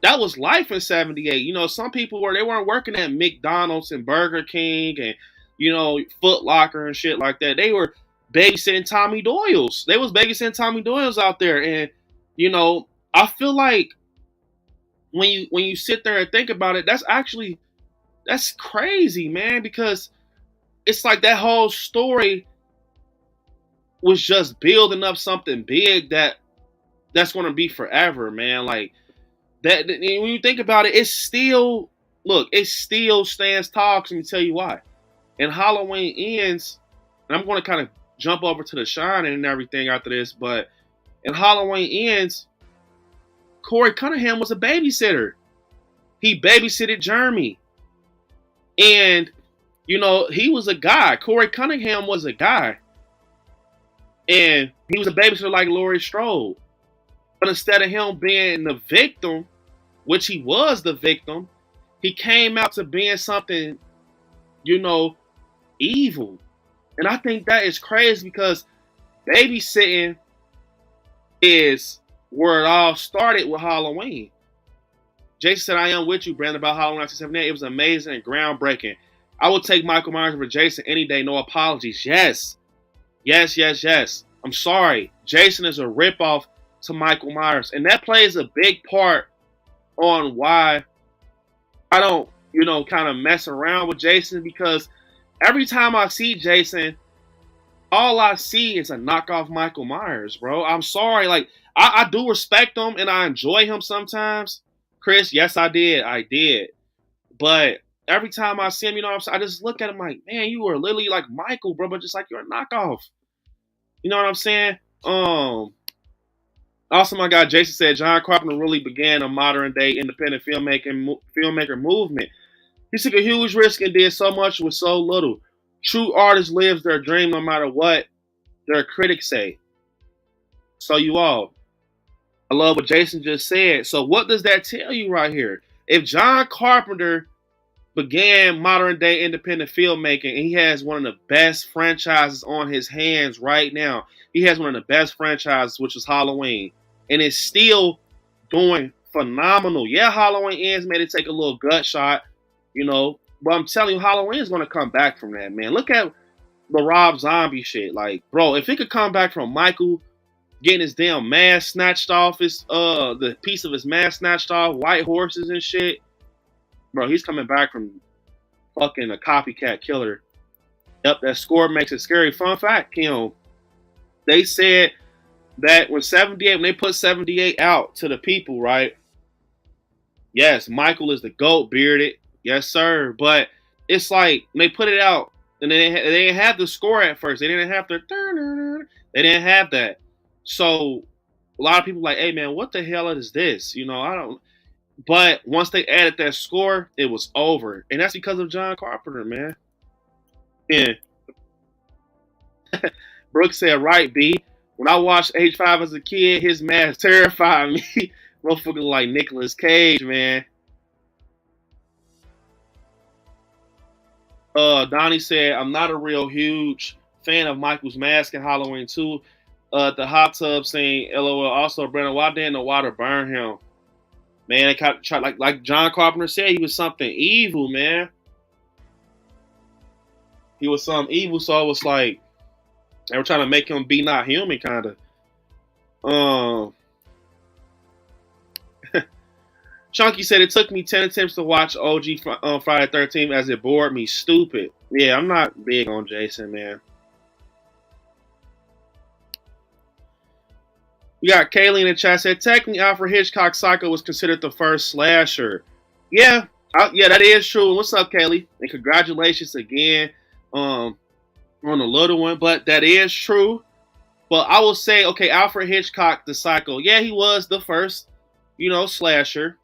Speaker 10: That was life in 78. Some people they weren't working at McDonald's and Burger King and Foot Locker and shit like that. They were babysitting Tommy Doyle's. They was babysitting Tommy Doyle's out there. And, I feel like when you sit there and think about it, that's crazy, man, because it's like that whole story was just building up something big that that's going to be forever, man. Like that. When you think about it, it's still it still stands tall. Let me tell you why. And Halloween Ends, and I'm going to kind of jump over to The Shining and everything after this, but in Halloween Ends, Corey Cunningham was a babysitter. He babysitted Jeremy. And, he was a guy. Corey Cunningham was a guy. And he was a babysitter like Laurie Strode. But instead of him being the victim, which he was the victim, he came out to being something, evil. And I think that is crazy because babysitting is where it all started with Halloween. Jason said, I am with you, Brandon, about Halloween 1978. It was amazing and groundbreaking. I would take Michael Myers over Jason any day, no apologies. Yes. Yes. I'm sorry. Jason is a ripoff to Michael Myers. And that plays a big part on why I don't, kind of mess around with Jason, because every time I see Jason, all I see is a knockoff Michael Myers, bro. I'm sorry. Like, I do respect him and I enjoy him sometimes. Chris, yes, I did. But every time I see him, I just look at him like, man, you are literally like Michael, bro, but just like you're a knockoff. You know what I'm saying? Also, my guy Jason said John Carpenter really began a modern day independent filmmaker movement. He took a huge risk and did so much with so little. True artists lives their dream no matter what their critics say. So you all, I love what Jason just said. So what does that tell you right here? If John Carpenter began modern day independent filmmaking and he has one of the best franchises on his hands right now, he has one of the best franchises, which is Halloween, and it's still doing phenomenal. Yeah, Halloween Ends made it take a little gut shot, but I'm telling you, Halloween is going to come back from that, man. Look at the Rob Zombie shit. Like, bro, if it could come back from Michael getting his damn mask snatched off, the piece of his mask snatched off, white horses and shit, bro, he's coming back from fucking a copycat killer. Yep, that score makes it scary. Fun fact, they said that when they put 78 out to the people, right? Yes, Michael is the GOAT, bearded. Yes, sir. But it's like they put it out and they didn't have the score at first. They didn't have they didn't have that. So a lot of people like, hey man, what the hell is this? I don't. But once they added that score, it was over, and that's because of John Carpenter, man. Yeah. Brooks said, right, B. When I watched H5 as a kid, his mask terrified me. Motherfucker like Nicolas Cage, man. Donnie said, I'm not a real huge fan of Michael's mask in Halloween 2. The hot tub scene, LOL. Also, Brandon, why didn't the water burn him? Man, they kind of tried, like John Carpenter said, he was something evil, man. He was something evil, so it was like they were trying to make him be not human, kind of. Chunky said, it took me 10 attempts to watch OG Friday 13th as it bored me stupid. Yeah, I'm not big on Jason, man. We got Kaylee in the chat said, technically Alfred Hitchcock's Psycho was considered the first slasher. Yeah, that is true. What's up, Kaylee? And congratulations again on the little one. But that is true. But I will say, okay, Alfred Hitchcock, the Psycho. Yeah, he was the first, slasher.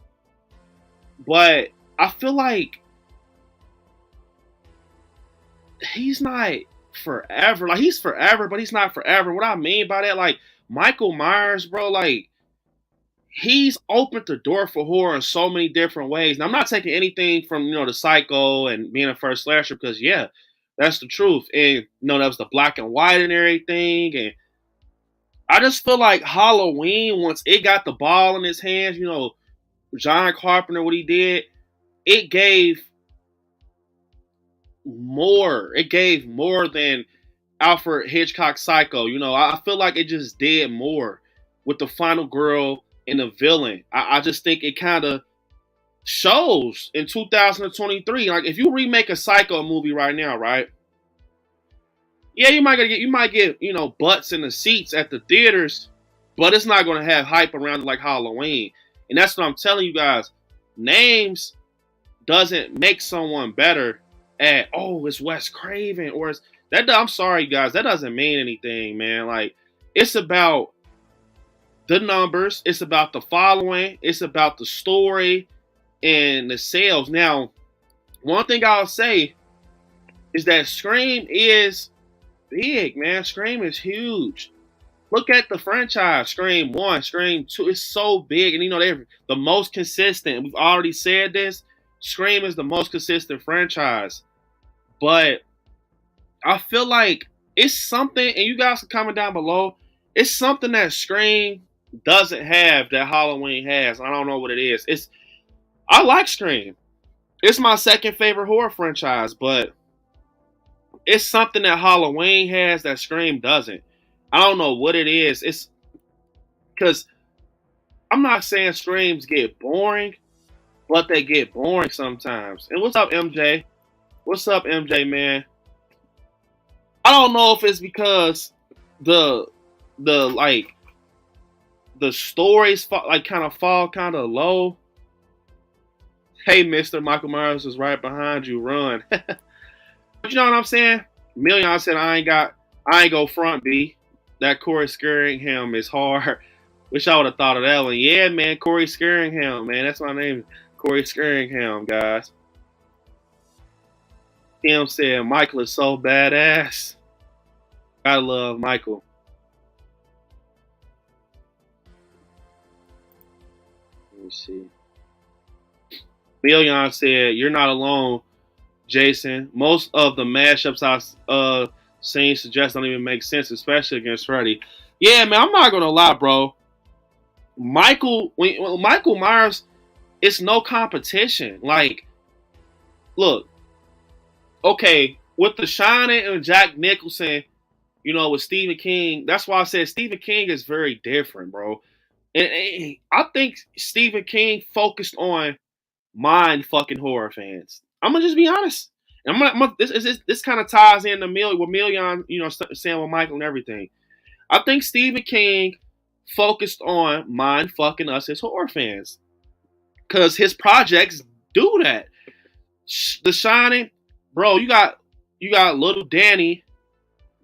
Speaker 10: But I feel like he's not forever. Like, he's forever, but he's not forever. What I mean by that, like, Michael Myers, bro, like, he's opened the door for horror in so many different ways. Now, I'm not taking anything from, the Psycho and being a first slasher, because, yeah, that's the truth. And, that was the black and white and everything. And I just feel like Halloween, once it got the ball in his hands, John Carpenter, what he did, it gave more. It gave more than Alfred Hitchcock Psycho. I feel like it just did more with the final girl and the villain. I just think it kind of shows in 2023. Like, if you remake a Psycho movie right now, right? Yeah, you might get butts in the seats at the theaters, but it's not going to have hype around it like Halloween. And that's what I'm telling you guys. Names doesn't make someone better at, oh, it's Wes Craven, or it's that. I'm sorry, guys, that doesn't mean anything, man. Like, it's about the numbers, it's about the following, it's about the story and the sales. Now, one thing I'll say is that Scream is big, man. Scream is huge. Look at the franchise. Scream 1, Scream 2. It's so big. And, you know, they're the most consistent. We've already said this. Scream is the most consistent franchise. But I feel like it's something, and you guys can comment down below, it's something that Scream doesn't have that Halloween has. I don't know what it is. I like Scream. It's my second favorite horror franchise, but it's something that Halloween has that Scream doesn't. I don't know what it is. It's because I'm not saying Screams get boring, but they get boring sometimes. And what's up, MJ? What's up, MJ, man? I don't know if it's because the stories kind of fall kind of low. Hey, Mr. Michael Myers is right behind you. Run. But you know what I'm saying? Million said I ain't go front B. That Corey Scaringham is hard. Wish I would have thought of that one. Yeah, man, Corey Scaringham, man. That's my name. Corey Scaringham, guys. Tim said Michael is so badass. I love Michael. Let me see. Million said, you're not alone, Jason. Most of the mashups I've seen suggest don't even make sense, especially against Freddy. Yeah, man, I'm not gonna lie, bro. Michael Myers, it's no competition. Like, look, okay, with The Shining and Jack Nicholson, you know, with Stephen King, that's why I said Stephen King is very different, bro. And I think Stephen King focused on mind fucking horror fans. I'm gonna just be honest. And this kind of ties in to Million, you know, saying with Michael and everything. I think Stephen King focused on mind fucking us as horror fans, because his projects do that. The Shining, bro, you got little Danny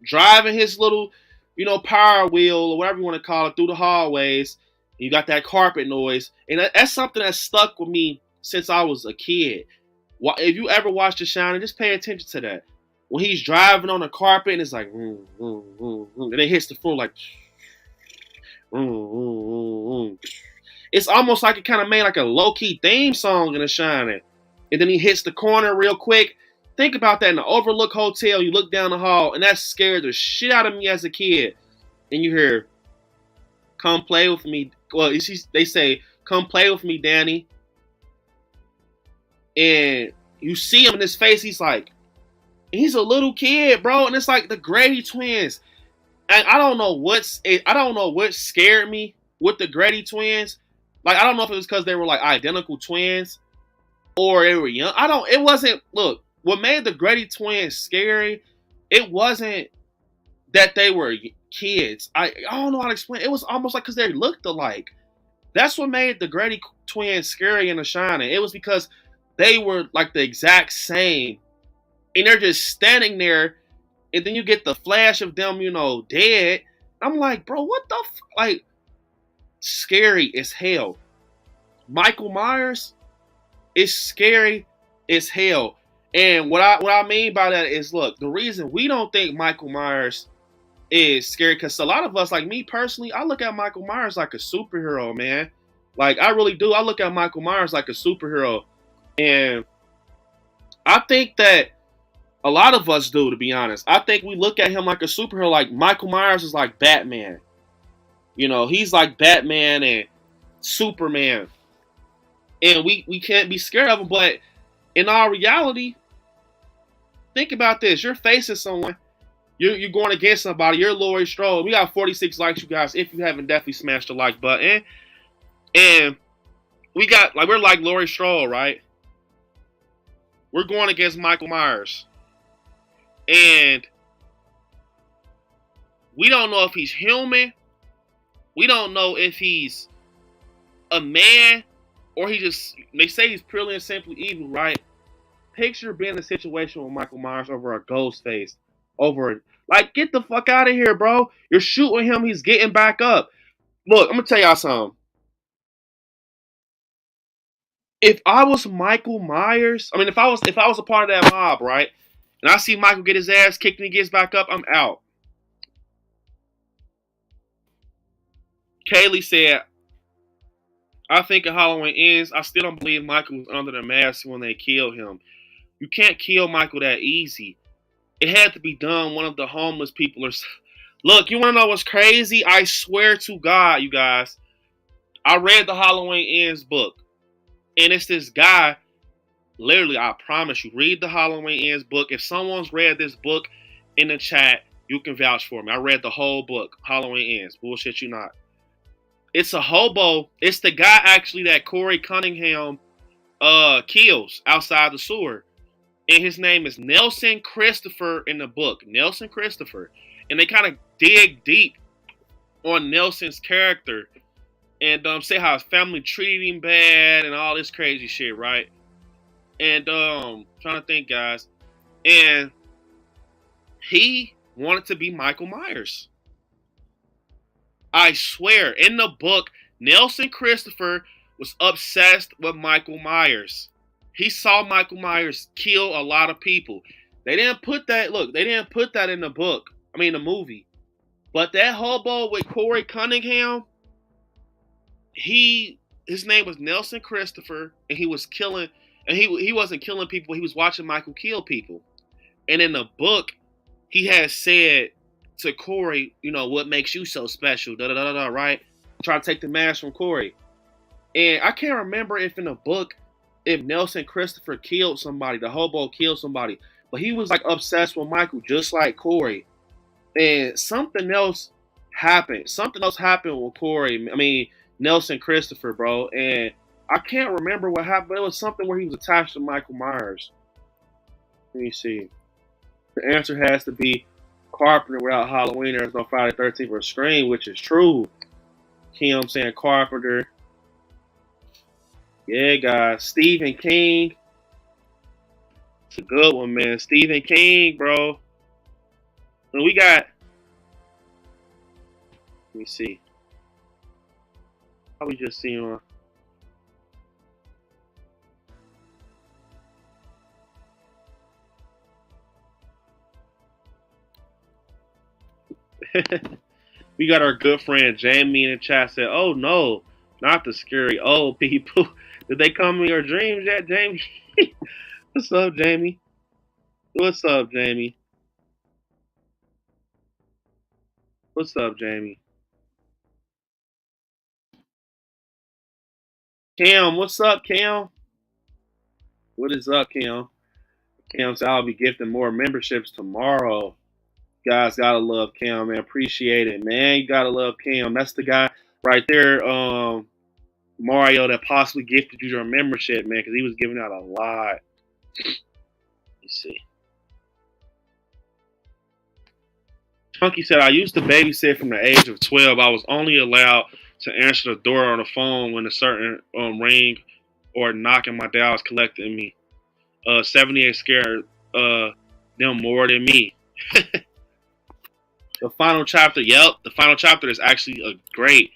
Speaker 10: driving his little, you know, power wheel or whatever you want to call it through the hallways. You got that carpet noise, and that's something that stuck with me since I was a kid. If you ever watch The Shining, just pay attention to that. When he's driving on the carpet and it's like, and it hits the floor like, it's almost like it kind of made like a low-key theme song in The Shining. And then he hits the corner real quick. Think about that in the Overlook Hotel. You look down the hall, and that scared the shit out of me as a kid. And you hear, come play with me. Well, they say, come play with me, Danny. And you see him in his face. He's like, he's a little kid, bro. And it's like the Grady twins. And I don't know what scared me with the Grady twins. Like, I don't know if it was because they were like identical twins or they were young. Look, what made the Grady twins scary, it wasn't that they were kids. I don't know how to explain it. It was almost like because they looked alike. That's what made the Grady twins scary in The Shining. It was because they were like the exact same. And they're just standing there. And then you get the flash of them, you know, dead. I'm like, bro, what the like, scary as hell. Michael Myers is scary as hell. And what I mean by that is, look, the reason we don't think Michael Myers is scary, because a lot of us, like me personally, I look at Michael Myers like a superhero, man. Like, I really do. I look at Michael Myers like a superhero. And I think that a lot of us do, to be honest. I think we look at him like a superhero. Like, Michael Myers is like Batman. You know, he's like Batman and Superman. And we can't be scared of him. But in all reality, think about this. You're facing someone. You're going against somebody. You're Laurie Strode. We got 46 likes, you guys. If you haven't, definitely smash the like button. And we're like Laurie Strode, right? We're going against Michael Myers. And we don't know if he's human We don't know if he's a man or he just, they say he's purely and simply evil, right? Picture being in a situation with Michael Myers over a ghost face. Like, get the fuck out of here, bro. You're shooting him, he's getting back up. Look, I'm gonna tell y'all something. If I was Michael Myers, I mean, if I was a part of that mob, right? And I see Michael get his ass kicked and he gets back up, I'm out. Kaylee said, I think if Halloween ends, I still don't believe Michael was under the mask when they killed him. You can't kill Michael that easy. It had to be done. One of the homeless people or look, you want to know what's crazy? I swear to God, you guys, I read the Halloween Ends book. And it's this guy, literally, I promise you, read the Halloween Ends book. If someone's read this book in the chat, you can vouch for me. I read the whole book, Halloween Ends. Bullshit you not. It's a hobo. It's the guy, actually, that Corey Cunningham kills outside the sewer. And his name is Nelson Christopher in the book. Nelson Christopher. And they kind of dig deep on Nelson's character. And say how his family treated him bad and all this crazy shit, right? And trying to think, guys. And he wanted to be Michael Myers. I swear, in the book, Nelson Christopher was obsessed with Michael Myers. He saw Michael Myers kill a lot of people. They didn't put that, look, they didn't put that in the book. I mean, the movie. But that hobo with Corey Cunningham, his name was Nelson Christopher, and he was killing, and he wasn't killing people, he was watching Michael kill people. And in the book, he has said to Corey, you know, what makes you so special, right? Try to take the mask from Corey. And I can't remember if in the book, if Nelson Christopher killed somebody, the hobo killed somebody, but he was like obsessed with Michael, just like Corey. And something else happened. Something else happened with Corey. I mean, Nelson Christopher, bro. And I can't remember what happened, but it was something where he was attached to Michael Myers. Let me see. The answer has to be Carpenter. Without Halloween, there's no Friday the 13th or Scream, which is true. Kim saying Carpenter. Yeah, guys. Stephen King. It's a good one, man. Stephen King, bro. And we got, let me see. How we just seen on. We got our good friend Jamie in the chat said, oh no, not the scary old people. Did they come in your dreams yet, Jamie? What's up, Jamie? What's up, Jamie? What's up, Jamie? Cam, what's up, Cam? What is up, Cam? Cam said, I'll be gifting more memberships tomorrow. Guys, gotta love Cam, man. Appreciate it, man. You gotta love Cam. That's the guy right there, Mario, that possibly gifted you your membership, man, because he was giving out a lot. Let's see. Chunky said, I used to babysit from the age of 12. I was only allowed to answer the door on the phone when a certain ring or knocking my dad was collecting me. 78 scared them more than me. The final chapter, yep, the final chapter is actually a great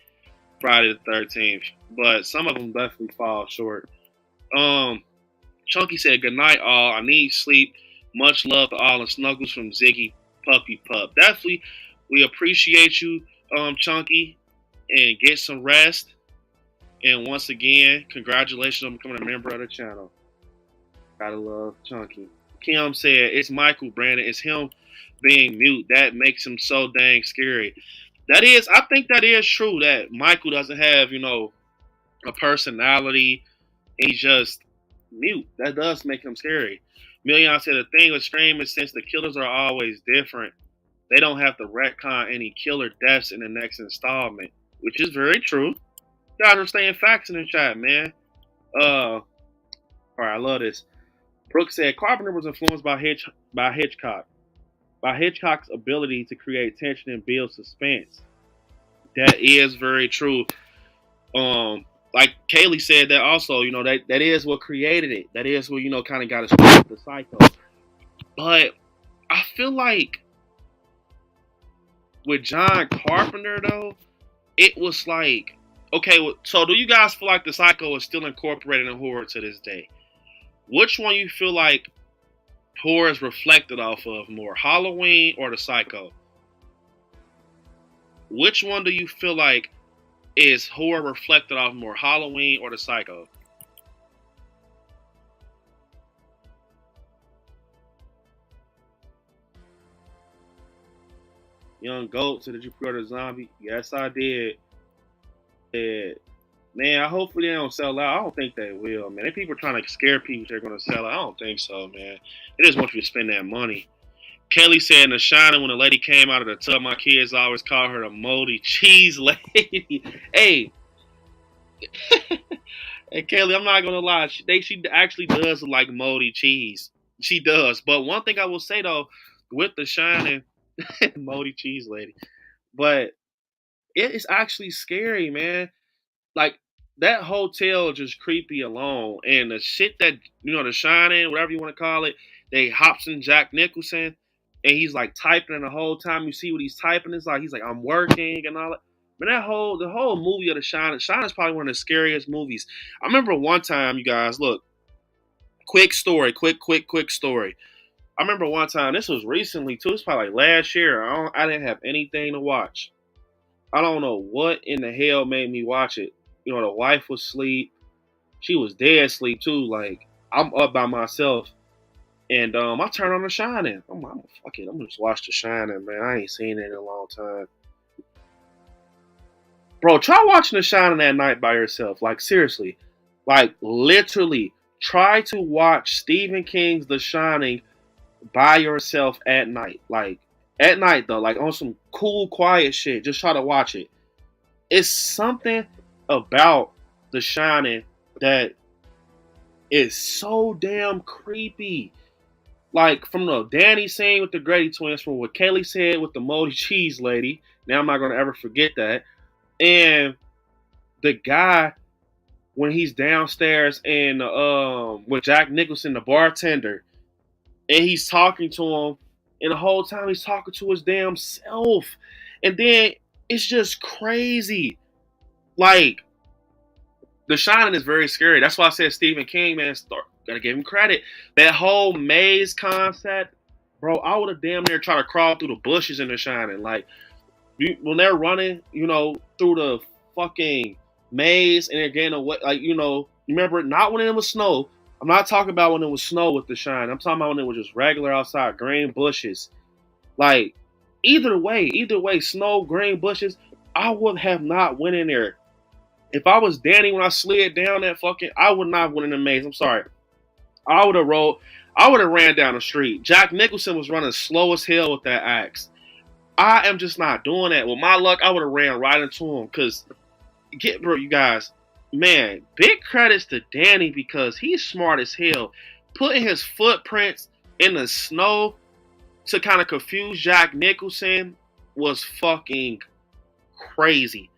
Speaker 10: Friday the 13th, but some of them definitely fall short. Chunky said, good night, all. I need sleep. Much love to all, and snuggles from Ziggy Puppy Pup. Definitely, we appreciate you, Chunky, and get some rest. And once again, congratulations on becoming a member of the channel. Gotta love Chunky. Kim said, it's Michael, Brandon. It's him being mute. That makes him so dang scary. That is, I think that is true, that Michael doesn't have, you know, a personality. He's just mute. That does make him scary. Million said, the thing with Scream is since the killers are always different, they don't have to retcon any killer deaths in the next installment, which is very true. You guys are staying facts in the chat, man. All right, I love this. Brooke said, Carpenter was influenced by Hitchcock. By Hitchcock's ability to create tension and build suspense. That is very true. Like Kaylee said that also, you know, that is what created it. That is what, you know, kind of got us started with the Psycho. But I feel like with John Carpenter though, it was like, okay, so do you guys feel like the Psycho is still incorporated in horror to this day? Which one you feel like horror is reflected off of more, Halloween or the Psycho? Which one do you feel like is horror reflected off more, Halloween or the Psycho? Young Goat, so did you pre-order Zombie? Yes, I did. Man, hopefully they don't sell out. I don't think they will, man. If people are trying to scare people they're going to sell out, I don't think so, man. They just want you to spend that money. Kelly said in The Shining, when the lady came out of the tub, my kids always call her the moldy cheese lady. Hey, hey, Kelly, I'm not gonna lie. She actually does look like moldy cheese. She does. But one thing I will say though, with The Shining, moldy cheese lady, but it is actually scary, man. Like that hotel just creepy alone, and the shit that you know, The Shining, whatever you want to call it, they hops in Jack Nicholson, and he's like typing, and the whole time you see what he's typing, it's like he's like I'm working and all that. But the whole movie of The Shining, Shining is probably one of the scariest movies. I remember one time, you guys, look, quick story. I remember one time, this was recently too. It's probably like last year. I didn't have anything to watch. I don't know what in the hell made me watch it. You know, the wife was asleep. She was dead asleep too. Like I'm up by myself, and I turned on The Shining. I'm fuck it. I'm gonna just watch The Shining, man. I ain't seen it in a long time. Bro, try watching The Shining at night by yourself. Like seriously, like literally, try to watch Stephen King's The Shining by yourself at night. Like at night though, like on some cool, quiet shit. Just try to watch it. It's something about The Shining that is so damn creepy. Like from the Danny scene with the Grady twins, from what Kelly said with the moldy cheese lady. Now I'm not gonna ever forget that. And the guy when he's downstairs and with Jack Nicholson, the bartender, and he's talking to him, and the whole time he's talking to his damn self, and then it's just crazy. Like The Shining is very scary. That's why I said Stephen King, man, gotta give him credit. That whole maze concept, bro, I would have damn near tried to crawl through the bushes in The Shining. Like when they're running, you know, through the fucking maze and they're getting away, like, you know, remember, not when it was snow. I'm not talking about when it was snow with The Shining. I'm talking about when it was just regular outside, green bushes. Like, either way, snow, green bushes, I would have not went in there. If I was Danny when I slid down that fucking, I would not have went in the maze. I'm sorry. I would have ran down the street. Jack Nicholson was running slow as hell with that axe. I am just not doing that. With my luck, I would have ran right into him. Cause bro, you guys, man, big credits to Danny because he's smart as hell. Putting his footprints in the snow to kind of confuse Jack Nicholson was fucking crazy.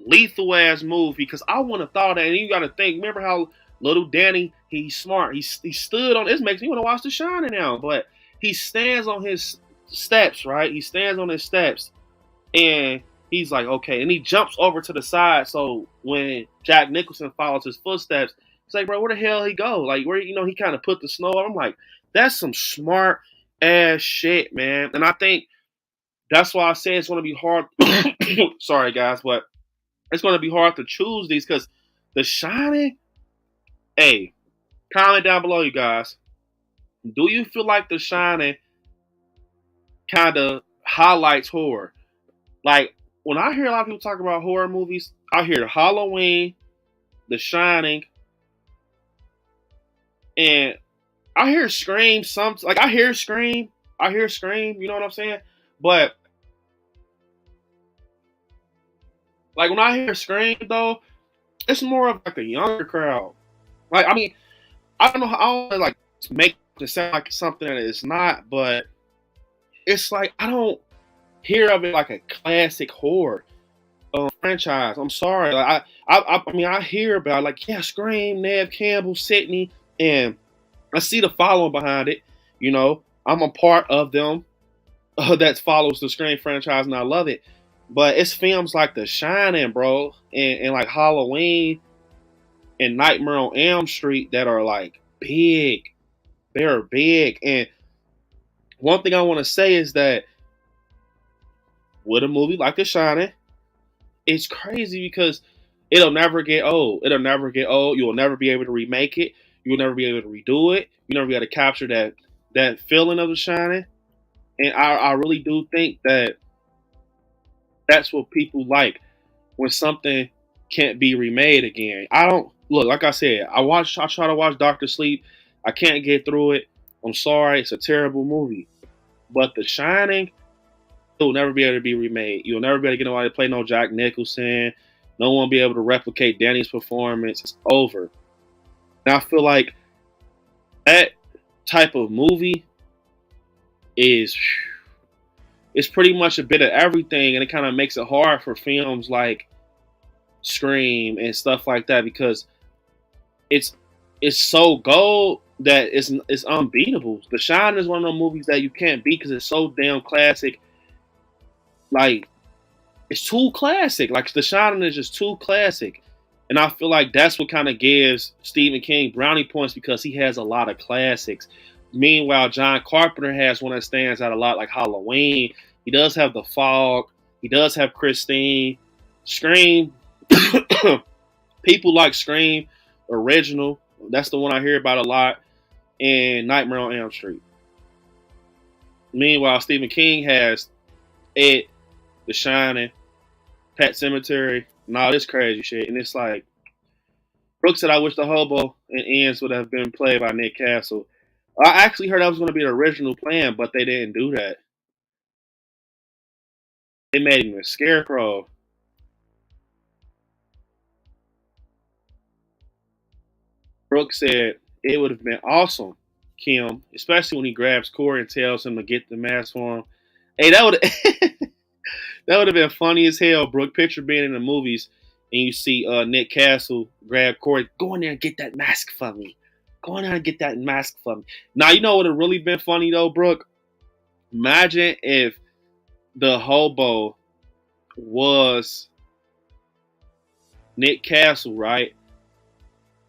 Speaker 10: Lethal ass move because I wouldn't have thought that. And you got to think, remember how little Danny, he's smart. He stood on, this makes me want to watch The Shining now, but he stands on his steps, right? He stands on his steps and he's like, okay. And he jumps over to the side. So when Jack Nicholson follows his footsteps, he's like, bro, where the hell he go? Like, where, you know, he kind of put the snow on. I'm like, that's some smart ass shit, man. And I think that's why I say it's going to be hard. Sorry, guys, but it's going to be hard to choose these because The Shining, hey, comment down below, you guys. Do you feel like The Shining kind of highlights horror? Like, when I hear a lot of people talk about horror movies, I hear Halloween, The Shining, and I hear Scream. I hear Scream, you know what I'm saying? But like when I hear Scream though, it's more of like a younger crowd. Like, I mean, I don't know how I don't wanna, like make it sound like something that it's not, but it's like I don't hear of it like a classic horror. franchise. I'm sorry. Like, I mean, I hear about like, yeah, Scream, Nev Campbell, Sidney, and I see the following behind it. You know, I'm a part of them that follows the Scream franchise, and I love it. But it's films like The Shining, bro, and like Halloween and Nightmare on Elm Street that are like big. They're big. And one thing I want to say is that with a movie like The Shining, it's crazy because it'll never get old. It'll never get old. You'll never be able to remake it. You'll never be able to redo it. You'll never be able to capture that feeling of The Shining. And I really do think that that's what people like when something can't be remade again. I don't look, like I said, I try to watch Doctor Sleep. I can't get through it. I'm sorry, it's a terrible movie. But The Shining, it will never be able to be remade. You'll never be able to get nobody to play no Jack Nicholson. No one will be able to replicate Danny's performance. It's over. And I feel like that type of movie is it's pretty much a bit of everything, and it kind of makes it hard for films like Scream and stuff like that because it's so gold that it's unbeatable. The Shining is one of those movies that you can't beat because it's so damn classic. Like, it's too classic. Like, The Shining is just too classic. And I feel like that's what kind of gives Stephen King brownie points because he has a lot of classics. Meanwhile, John Carpenter has one that stands out a lot, like Halloween. He does have The Fog. He does have Christine. Scream. People like Scream original. That's the one I hear about a lot. And Nightmare on Elm Street. Meanwhile, Stephen King has It, The Shining, Pet Cemetery, and all this crazy shit. And it's like, Brooks said, I wish The Hobo and Ends would have been played by Nick Castle. I actually heard that was going to be the original plan, but they didn't do that. They made him a scarecrow. Brooks said, it would have been awesome, Kim, especially when he grabs Corey and tells him to get the mask for him. Hey, that would that would have been funny as hell, Brooke. Picture being in the movies and you see Nick Castle grab Corey, go in there and get that mask for me. Go in there and get that mask for me. Now, you know what would have really been funny though, Brooke? Imagine if the hobo was Nick Castle, right?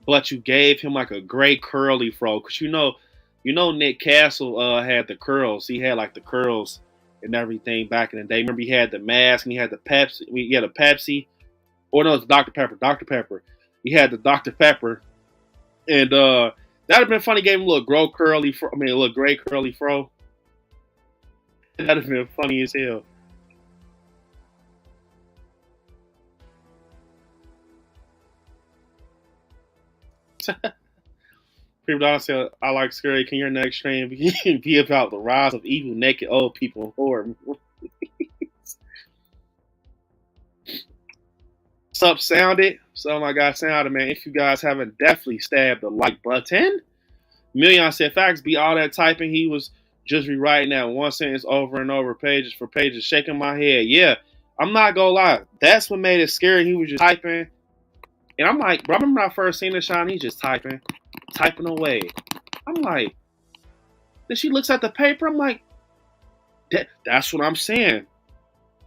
Speaker 10: But you gave him like a gray curly fro, cause you know Nick Castle had the curls. He had like the curls and everything back in the day. Remember, he had the mask and he had the Pepsi. He had a Pepsi, or no, it's Dr. Pepper. Dr. Pepper. He had the Dr. Pepper, and that'd have been funny. Gave him a little gray curly fro. That'd have been funny as hell. People don't say I like scary. Can your next stream be about the rise of evil, naked old people in horror movies? What's up, Sounded? So my guy Sounded, man. If you guys haven't, definitely stab the like button. Million said facts be all that typing. He was just rewriting that one sentence over and over, pages for pages, shaking my head. Yeah, I'm not gonna lie. That's what made it scary. He was just typing. And I'm like, bro, I remember when I first seen The Shining, he's just typing away. I'm like, then she looks at the paper. I'm like, that's what I'm saying.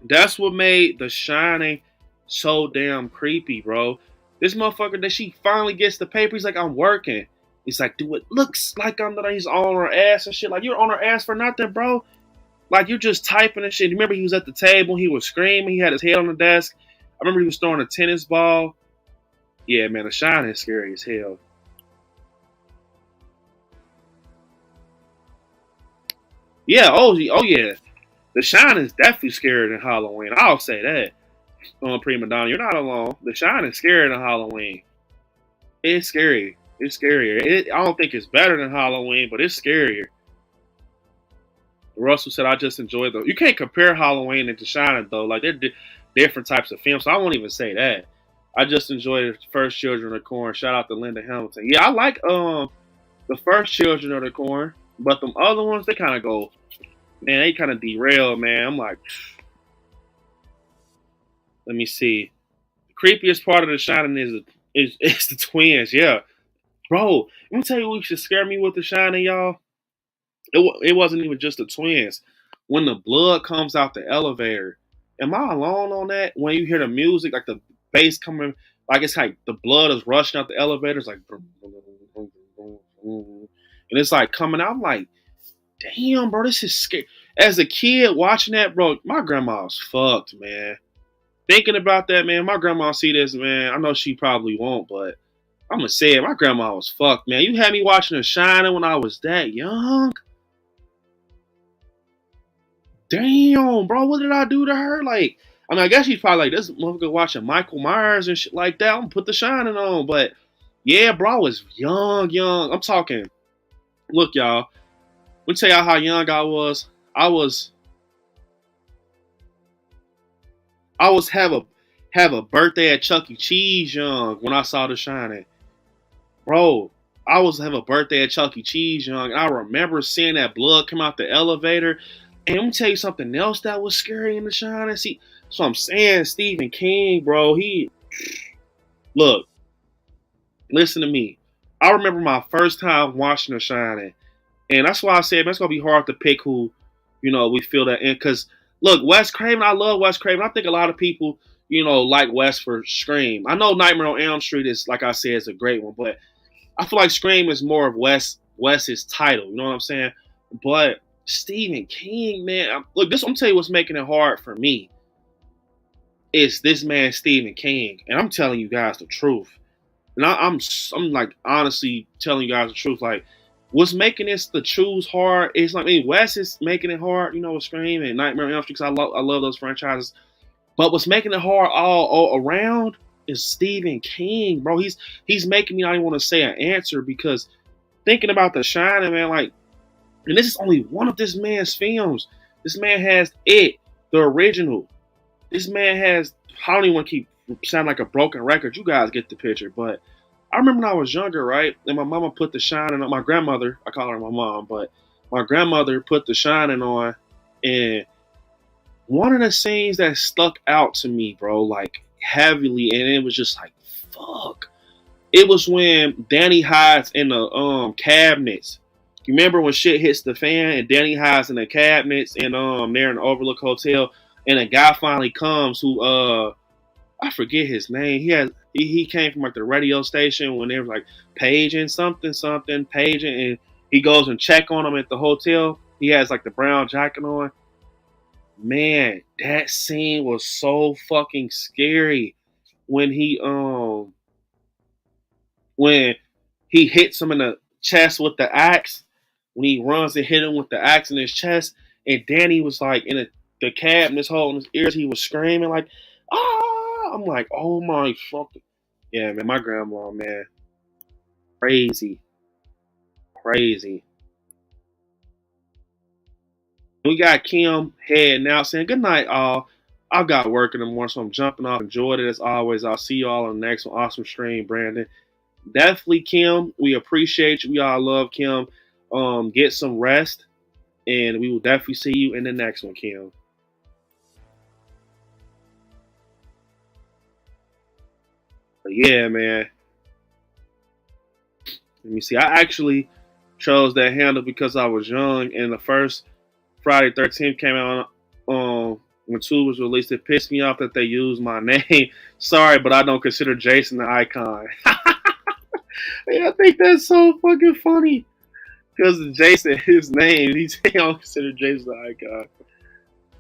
Speaker 10: That's what made The Shining so damn creepy, bro. This motherfucker, that she finally gets the paper, he's like, I'm working. He's like, dude, it looks like he's on her ass and shit. Like, you're on her ass for nothing, bro. Like, you're just typing and shit. Remember, he was at the table, he was screaming, he had his head on the desk. I remember he was throwing a tennis ball. Yeah, man, The Shining is scary as hell. Yeah, oh yeah. The Shining is definitely scarier than Halloween. I'll say that. Prima Donna, you're not alone. The Shining is scarier than Halloween. It's scary. It's scarier. I don't think it's better than Halloween, but it's scarier. Russell said, I just enjoy them. You can't compare Halloween and The Shining, though. Like, they're different types of films, so I won't even say that. I just enjoyed the first Children of the Corn. Shout out to Linda Hamilton. Yeah, I like the first Children of the Corn, but them other ones, they kind of go, man, they kind of derail, man. I'm like, Let me see. The creepiest part of The Shining is the twins. Yeah, bro. Let me tell you what should scare me with The Shining, y'all. It wasn't even just the twins. When the blood comes out the elevator, am I alone on that? When you hear the music, like the bass coming, like it's like the blood is rushing out the elevator, it's like, and it's like coming out. I'm like, damn, bro, this is scary. As a kid watching that, bro, my grandma was fucked, man. Thinking about that, man, my grandma see this, man. I know she probably won't, but I'm gonna say it. My grandma was fucked, man. You had me watching The Shining when I was that young. Damn, bro, what did I do to her? Like, I mean, I guess she's probably like, this motherfucker watching Michael Myers and shit like that. I'm gonna put The Shining on. But yeah, bro, I was young. I'm talking, look, y'all. Let me tell y'all how young I was. I was have a birthday at Chuck E. Cheese young when I saw The Shining. Bro, I was have a birthday at Chuck E. Cheese young. And I remember seeing that blood come out the elevator. And let me tell you something else that was scary in The Shining. See, so I'm saying Stephen King, bro, look, listen to me. I remember my first time watching The Shining. And that's why I said, man, it's going to be hard to pick who, we feel that in. Because, look, Wes Craven, I love Wes Craven. I think a lot of people, like Wes for Scream. I know Nightmare on Elm Street is, like I said, is a great one. But I feel like Scream is more of Wes's title. You know what I'm saying? But Stephen King, man. Look, I'm telling you what's making it hard for me. It's this man, Stephen King. And I'm telling you guys the truth. And I'm like honestly telling you guys the truth. Like, what's making this the choose hard is like, Wes is making it hard, with Scream and Nightmare on Elm Street, because I love those franchises. But what's making it hard all around is Stephen King, bro. He's making me not even want to say an answer, because thinking about The Shining, man, like, and this is only one of this man's films. This man has It, the original. This man has, I don't even want to keep sound like a broken record. You guys get the picture. But I remember when I was younger, right? And my mama put The Shining on. My grandmother, I call her my mom, but my grandmother put The Shining on. And one of the scenes that stuck out to me, bro, like heavily, and it was just like, fuck. It was when Danny hides in the cabinets. You remember when shit hits the fan and Danny hides in the cabinets and they're in the Overlook Hotel, and a guy finally comes who I forget his name. He came from like the radio station when they were like paging something, and he goes and check on him at the hotel. He has like the brown jacket on. Man, that scene was so fucking scary when he hits him in the chest with the axe. When he runs and hit him with the axe in his chest, and Danny was like in the cabinet holding his ears, he was screaming like, ah! I'm like, oh my fucking, yeah, man, my grandma, man, crazy. We got Kim heading out saying good night, all. I've got work in the morning, so I'm jumping off. Enjoyed it as always. I'll see you all on the next one. Awesome stream, Brandon. Definitely, Kim. We appreciate you. We all love Kim. Get some rest, and we will definitely see you in the next one, Kim. But yeah, man. Let me see. I actually chose that handle because I was young, and the first Friday 13th came out when 2 was released. It pissed me off that they used my name. Sorry, but I don't consider Jason the icon. Yeah, I think that's so fucking funny. Because Jason, his name, he don't consider Jason the icon.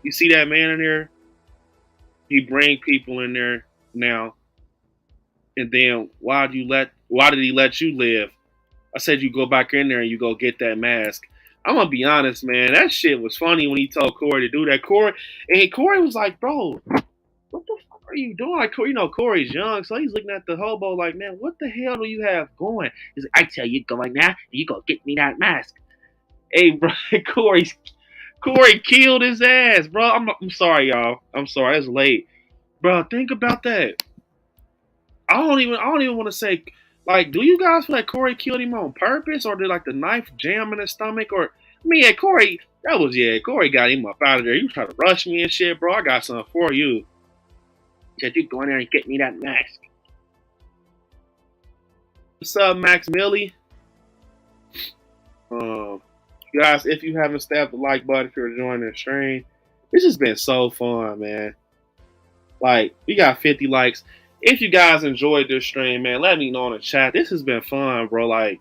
Speaker 10: You see that man in there? He bring people in there now. And then why did he let you live? I said you go back in there and you go get that mask. I'm gonna be honest, man. That shit was funny when he told Corey to do that. Corey was like, bro, what the fuck are you doing? Like, Corey's young, so he's looking at the hobo like, man, what the hell do you have going? He's like, I tell you, go like that, and you go get me that mask. Hey, bro, Corey killed his ass, bro. I'm sorry, y'all. I'm sorry, it's late, bro. Think about that. I don't even want to say, like, do you guys feel like Corey killed him on purpose, or did like the knife jam in his stomach, or Corey got him up out of there. You trying to rush me and shit, bro. I got something for you. Said you go in there and get me that mask. What's up, Max Millie? Guys, if you haven't stabbed the like button, if you're enjoying the stream, this has been so fun, man. Like, we got 50 likes. If you guys enjoyed this stream, man, let me know in the chat. This has been fun, bro. Like,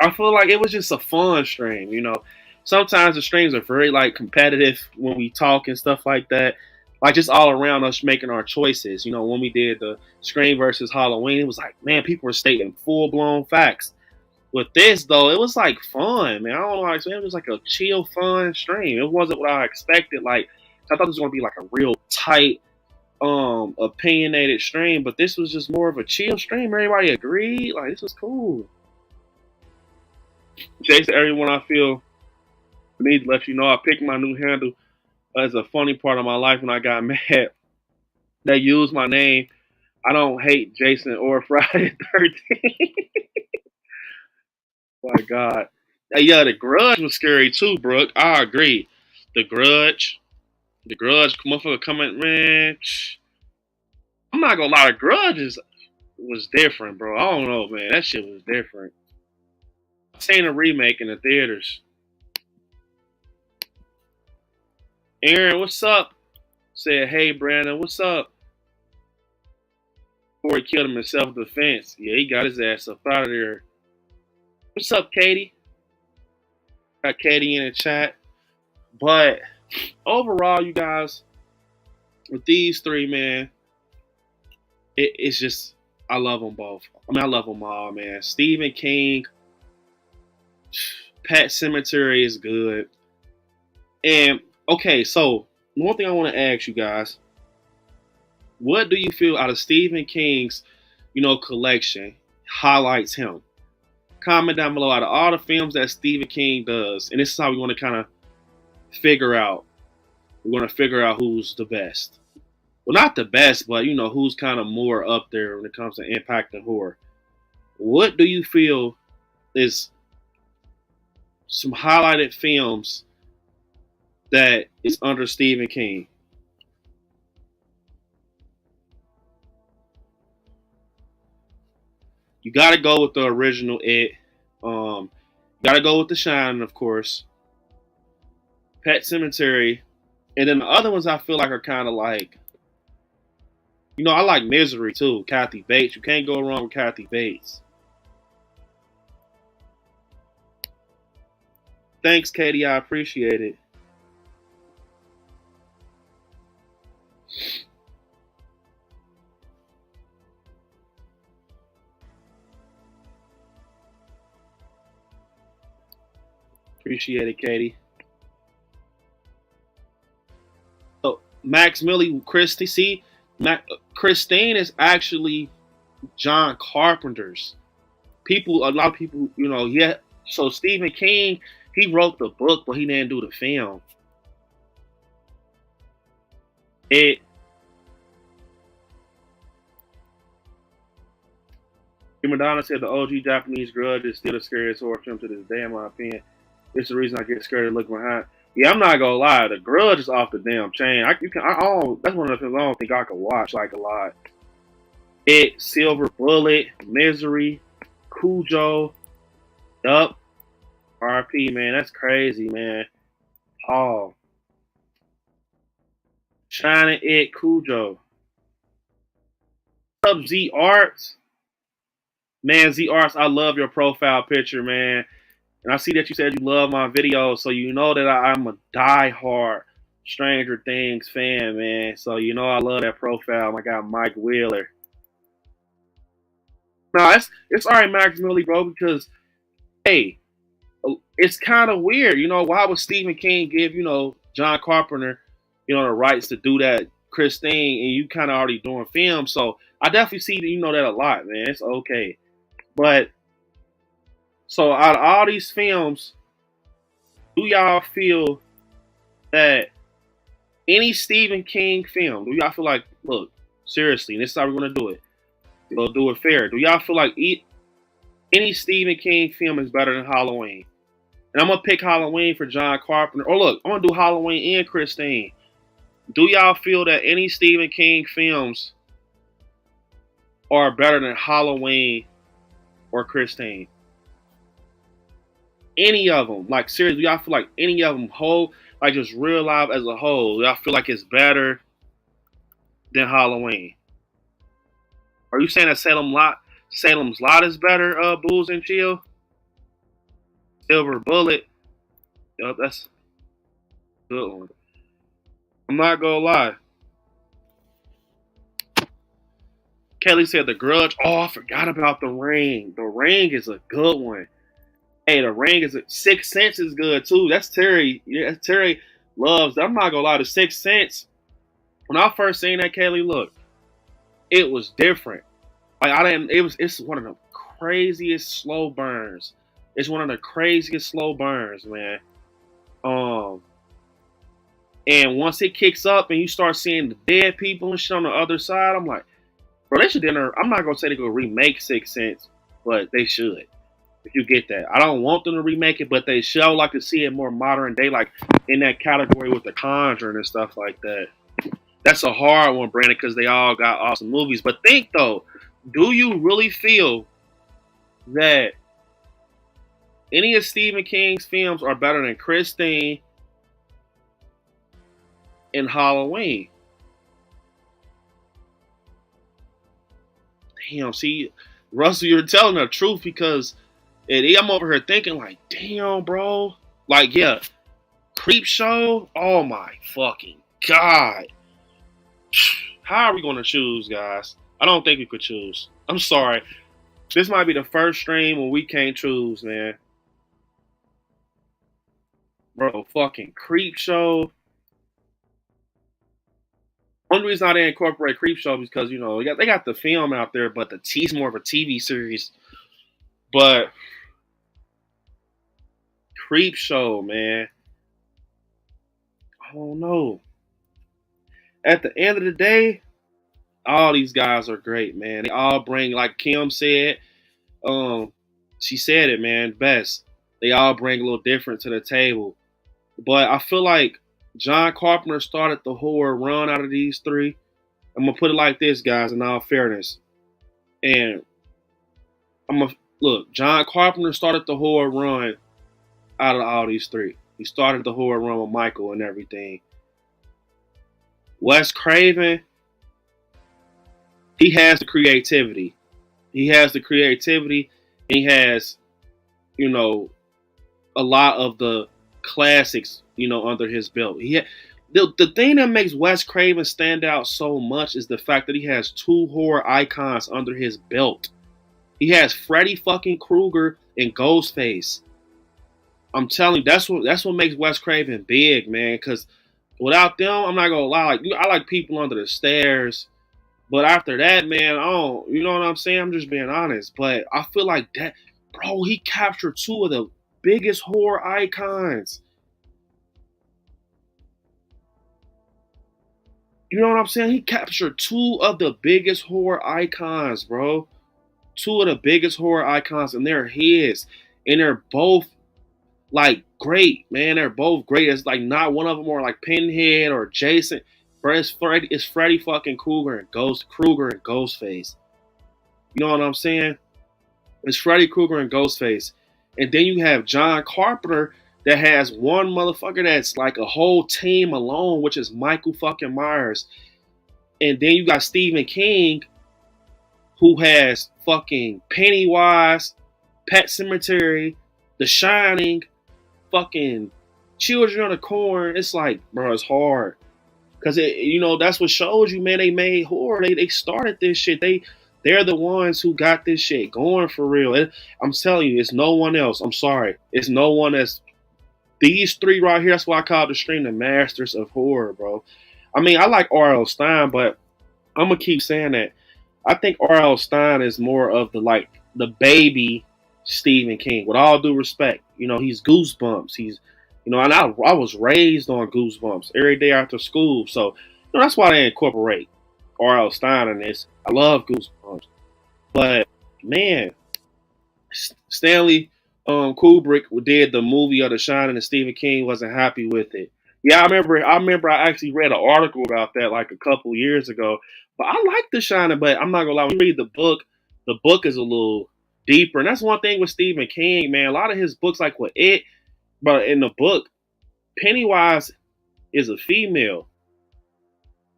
Speaker 10: I feel like it was just a fun stream, you know. Sometimes the streams are very, like, competitive when we talk and stuff like that. Like, just all around us making our choices. You know, when we did the Scream versus Halloween, it was like, man, people were stating full-blown facts. With this, though, it was, like, fun, man. I don't know how to explain it. It was, like, a chill, fun stream. It wasn't what I expected. Like, I thought this was going to be, like, a real tight, opinionated stream. But this was just more of a chill stream. Everybody agreed. Like, this was cool. Jason, everyone I feel I need to let you know I picked my new handle as a funny part of my life when I got mad. They used my name. I don't hate Jason or Friday 13th. My God. Hey, yeah, The Grudge was scary too, Brooke. I agree. The Grudge, motherfucker coming, man. I'm not gonna lie, The Grudge was different, bro. I don't know, man. That shit was different. I seen a remake in the theaters. Aaron, what's up? Said, hey, Brandon, what's up? Before he killed him in self-defense. Yeah, he got his ass up out of there. What's up, Katie? Got Katie in the chat. But overall, you guys, with these three, man, it's just, I love them both. I mean, I love them all, man. Stephen King, Pet Sematary is good. And, okay, so one thing I want to ask you guys, what do you feel out of Stephen King's, collection highlights him? Comment down below out of all the films that Stephen King does, and this is how we want to kind of figure out. We're going to figure out who's the best. Well, not the best, but who's kind of more up there when it comes to impact and horror. What do you feel is some highlighted films that is under Stephen King? You got to go with the original It. Got to go with The Shining, of course. Pet Sematary. And then the other ones I feel like are kind of like, I like Misery too. Kathy Bates. You can't go wrong with Kathy Bates. Thanks, Katie. I appreciate it. Appreciate it, Katie. So, Max Millie, Christine is actually John Carpenter's. A lot of people, yeah. So Stephen King, he wrote the book, but he didn't do the film. Madonna said the OG Japanese Grudge is still the scariest horror film to this day, in my opinion. It's the reason I get scared to look behind. Yeah, I'm not gonna lie. The Grudge is off the damn chain. That's one of the films I don't think I could watch like a lot. It, Silver Bullet, Misery, Cujo, Yup, RP, man. That's crazy, man. Oh, Shining, It, Cujo. What's up, Z Arts? Man, Z Arts, I love your profile picture, man. And I see that you said you love my videos, so you know that I'm a die-hard Stranger Things fan, man. So I love that profile. I got Mike Wheeler. No, it's all right, Max Millie, bro, because, hey, it's kind of weird. Why would Stephen King give, John Carpenter, the rights to do that, Christine, and you kind of already doing film. So I definitely see that that a lot, man. It's okay. But so out of all these films, do y'all feel that any Stephen King film, do y'all feel like, look, seriously, and this is how we're going to do it. We'll do it fair. Do y'all feel like any Stephen King film is better than Halloween? And I'm going to pick Halloween for John Carpenter. Or look, I'm going to do Halloween and Christine. do y'all feel that any Stephen King films are better than Halloween or Christine? Any of them, like seriously, y'all feel like any of them whole, like just real life as a whole, y'all feel like it's better than Halloween? Are you saying that Salem's Lot is better? Booze and Chill, Silver Bullet. Yup, that's a good one. I'm not gonna lie. Kelly said The Grudge. Oh, I forgot about The Ring. The Ring is a good one. Hey, The Ring is a Sixth Sense is good too. That's Terry. Yeah, Terry loves. I'm not gonna lie. The Sixth Sense. When I first seen that, Kelly, look, it was different. Like I didn't. It's one of the craziest slow burns. It's one of the craziest slow burns, man. And once it kicks up and you start seeing the dead people and shit on the other side, I'm like, bro, they should dinner. I'm not gonna say they're gonna remake Sixth Sense, but they should. If you get that, I don't want them to remake it, but they should. I would like to see it more modern day, like in that category with The Conjuring and stuff like that. That's a hard one, Brandon, because they all got awesome movies. But think though, do you really feel that any of Stephen King's films are better than Christine and Halloween? Damn, see, Russell, you're telling the truth because I'm over here thinking like, damn, bro. Like, yeah, Creep Show. Oh my fucking God. How are we gonna choose, guys? I don't think we could choose. I'm sorry. This might be the first stream when we can't choose, man. Bro, fucking Creep Show. Only reason I didn't incorporate Creep Show is because, you know, they got the film out there, but the T's more of a TV series. But Creep Show, man. I don't know. At the end of the day, all these guys are great, man. They all bring, like Kim said, she said it, man, best. They all bring a little different to the table. But I feel like John Carpenter started the horror run out of these three. I'm going to put it like this, guys, in all fairness. And look, John Carpenter started the horror run out of all these three. He started the horror run with Michael and everything. Wes Craven, he has the creativity. He has the creativity. He has, you know, a lot of the classics, you know, under his belt. The thing that makes Wes Craven stand out so much is the fact that he has two horror icons under his belt. He has Freddy fucking Krueger and Ghostface. I'm telling you, that's what makes Wes Craven big, man. Because without them, I'm not gonna lie. Like, I like People Under the Stairs, but after that, man, I don't. You know what I'm saying? I'm just being honest. But I feel like that, bro. He captured two of the biggest horror icons. You know what I'm saying? He captured two of the biggest horror icons, bro. Two of the biggest horror icons, and they're his. And they're both, like, great, man. They're both great. It's like not one of them are like Pinhead or Jason. Bro, it's Freddy fucking Krueger and Ghostface. You know what I'm saying? It's Freddy Krueger and Ghostface. And then you have John Carpenter that has one motherfucker that's like a whole team alone, which is Michael fucking Myers. And then you got Stephen King, who has fucking Pennywise, Pet Sematary, The Shining, fucking Children of the Corn. It's like, bro, it's hard. Because, you know, that's what shows you, man, they made horror. They started this shit. They're the ones who got this shit going for real. I'm telling you, it's no one else. I'm sorry. It's no one that's these three right here. That's why I call the stream the masters of horror, bro. I mean, I like R.L. Stine, but I'm going to keep saying that. I think R.L. Stine is more of the baby Stephen King. With all due respect, you know, he's Goosebumps. He's, you know, and I was raised on Goosebumps every day after school. So, you know, that's why they incorporate R.L. Stine in this. I love Goosebumps. But, man, Stanley Kubrick did the movie of The Shining and Stephen King wasn't happy with it. Yeah, I remember I actually read an article about that like a couple years ago. But I like The Shining, but I'm not gonna lie, when you read the book is a little deeper. And that's one thing with Stephen King, man. A lot of his books, like with it, but in the book, Pennywise is a female.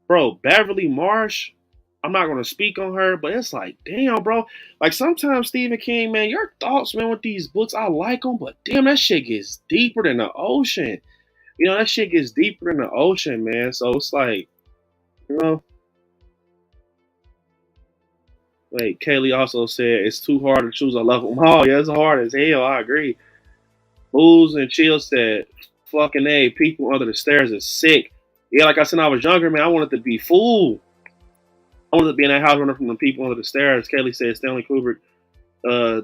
Speaker 10: Bro, Beverly Marsh, I'm not gonna speak on her, but it's like, damn, bro. Like sometimes Stephen King, man, your thoughts, man, with these books, I like them, but damn, that shit gets deeper than the ocean. You know, that shit gets deeper than the ocean, man. So it's like, you know. Wait, Kaylee also said it's too hard to choose. I love them all. Yeah, it's hard as hell. I agree. Booze and Chill said, fucking A, people under the stairs is sick. Yeah, like I said, when I was younger, man, I wanted to be fool. I wanted to be in that house running from the people under the stairs. Kaylee said Stanley Kubrick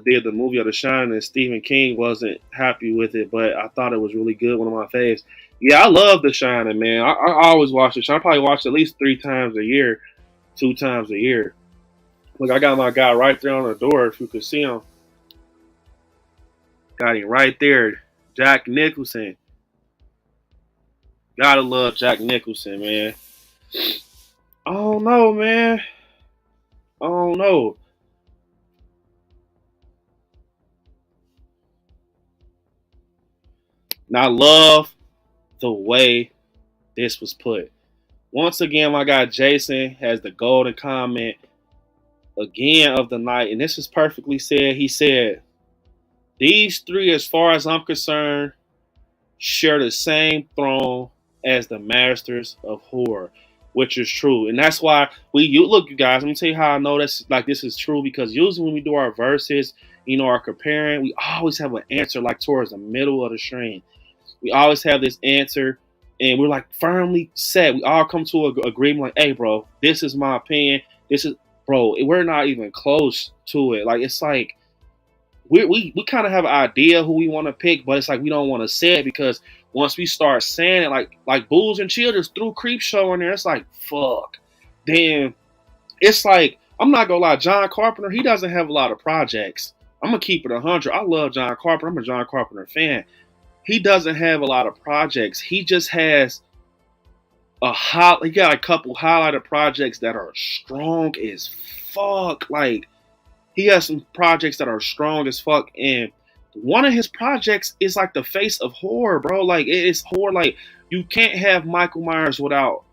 Speaker 10: did the movie of The Shining, and Stephen King wasn't happy with it, but I thought it was really good. One of my faves. Yeah, I love The Shining, man. I always watch The Shining. I probably watch it at least 3 times a year, 2 times a year. Look, I got my guy right there on the door. If you could see him, got him right there. Jack Nicholson. Gotta love Jack Nicholson, man. I don't know, man. I don't know. And I love the way this was put. Once again, my guy Jason has the golden comment again of the night, and this is perfectly said. He said, "These 3, as far as I'm concerned, share the same throne as the masters of horror," which is true. And that's why look, you guys, let me tell you how I know this is true, because usually when we do our verses, you know, our comparing, we always have an answer like towards the middle of the stream. We always have this answer, and we're like firmly set. We all come to an agreement like, hey, bro, this is my opinion. This is, bro, we're not even close to it. Like, it's like, we kind of have an idea who we want to pick, but it's like we don't want to say it, because once we start saying it, like Bulls and Chill just threw Creep Show in there, it's like, fuck. Then it's like, I'm not gonna lie, John Carpenter, he doesn't have a lot of projects. I'm gonna keep it 100. I love John Carpenter. I'm a John Carpenter fan. He doesn't have a lot of projects. He just has he got a couple highlighted projects that are strong as fuck. Like, he has some projects that are strong as fuck, and one of his projects is like the face of horror, bro. Like, it's horror. Like, you can't have Michael Myers without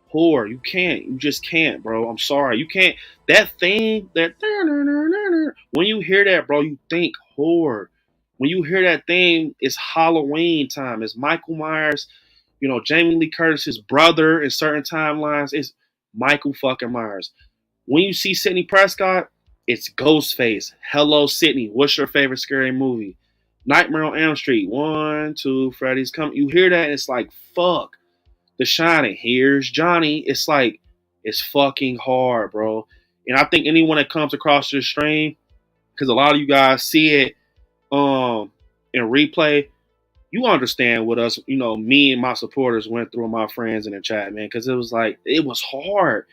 Speaker 10: horror. You can't. You just can't, bro. I'm sorry. You can't. That thing, when you hear that, bro, you think horror. When you hear that thing, it's Halloween time. It's Michael Myers. You know, Jamie Lee Curtis's brother in certain timelines. It's Michael fucking Myers. When you see Sidney Prescott, it's Ghostface. Hello, Sidney. What's your favorite scary movie? Nightmare on Elm Street. 1, 2, Freddy's Coming. You hear that, and it's like, fuck. The Shining. Here's Johnny. It's like, it's fucking hard, bro. And I think anyone that comes across this stream, because a lot of you guys see it in replay, you understand what us, you know, me and my supporters went through, my friends in the chat, man, because it was like, it was hard.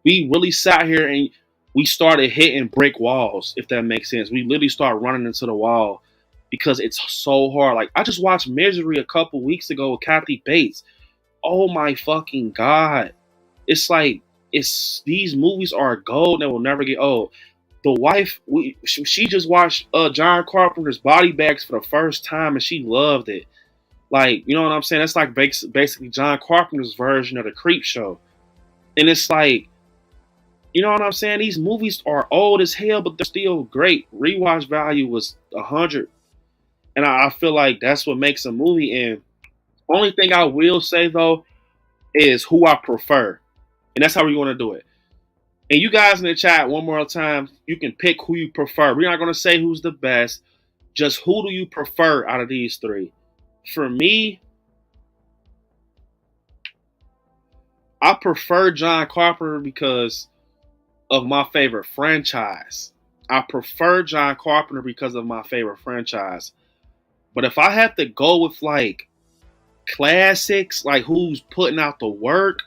Speaker 10: We really sat here and we started hitting brick walls, if that makes sense. We literally started running into the wall because it's so hard. Like, I just watched Misery a couple weeks ago with Kathy Bates. Oh my fucking God. It's like, these movies are gold and will never get old. The wife, she just watched John Carpenter's Body Bags for the first time, and she loved it. Like, you know what I'm saying? That's like basically John Carpenter's version of the Creep Show. And it's like, you know what I'm saying? These movies are old as hell, but they're still great. Rewatch value was 100. And I feel like that's what makes a movie. And only thing I will say, though, is who I prefer. And that's how we want to do it. And you guys in the chat, one more time, you can pick who you prefer. We're not going to say who's the best. Just who do you prefer out of these 3? For me, I prefer John Carpenter because of my favorite franchise. I prefer John Carpenter because of my favorite franchise. But if I have to go with like classics, like who's putting out the work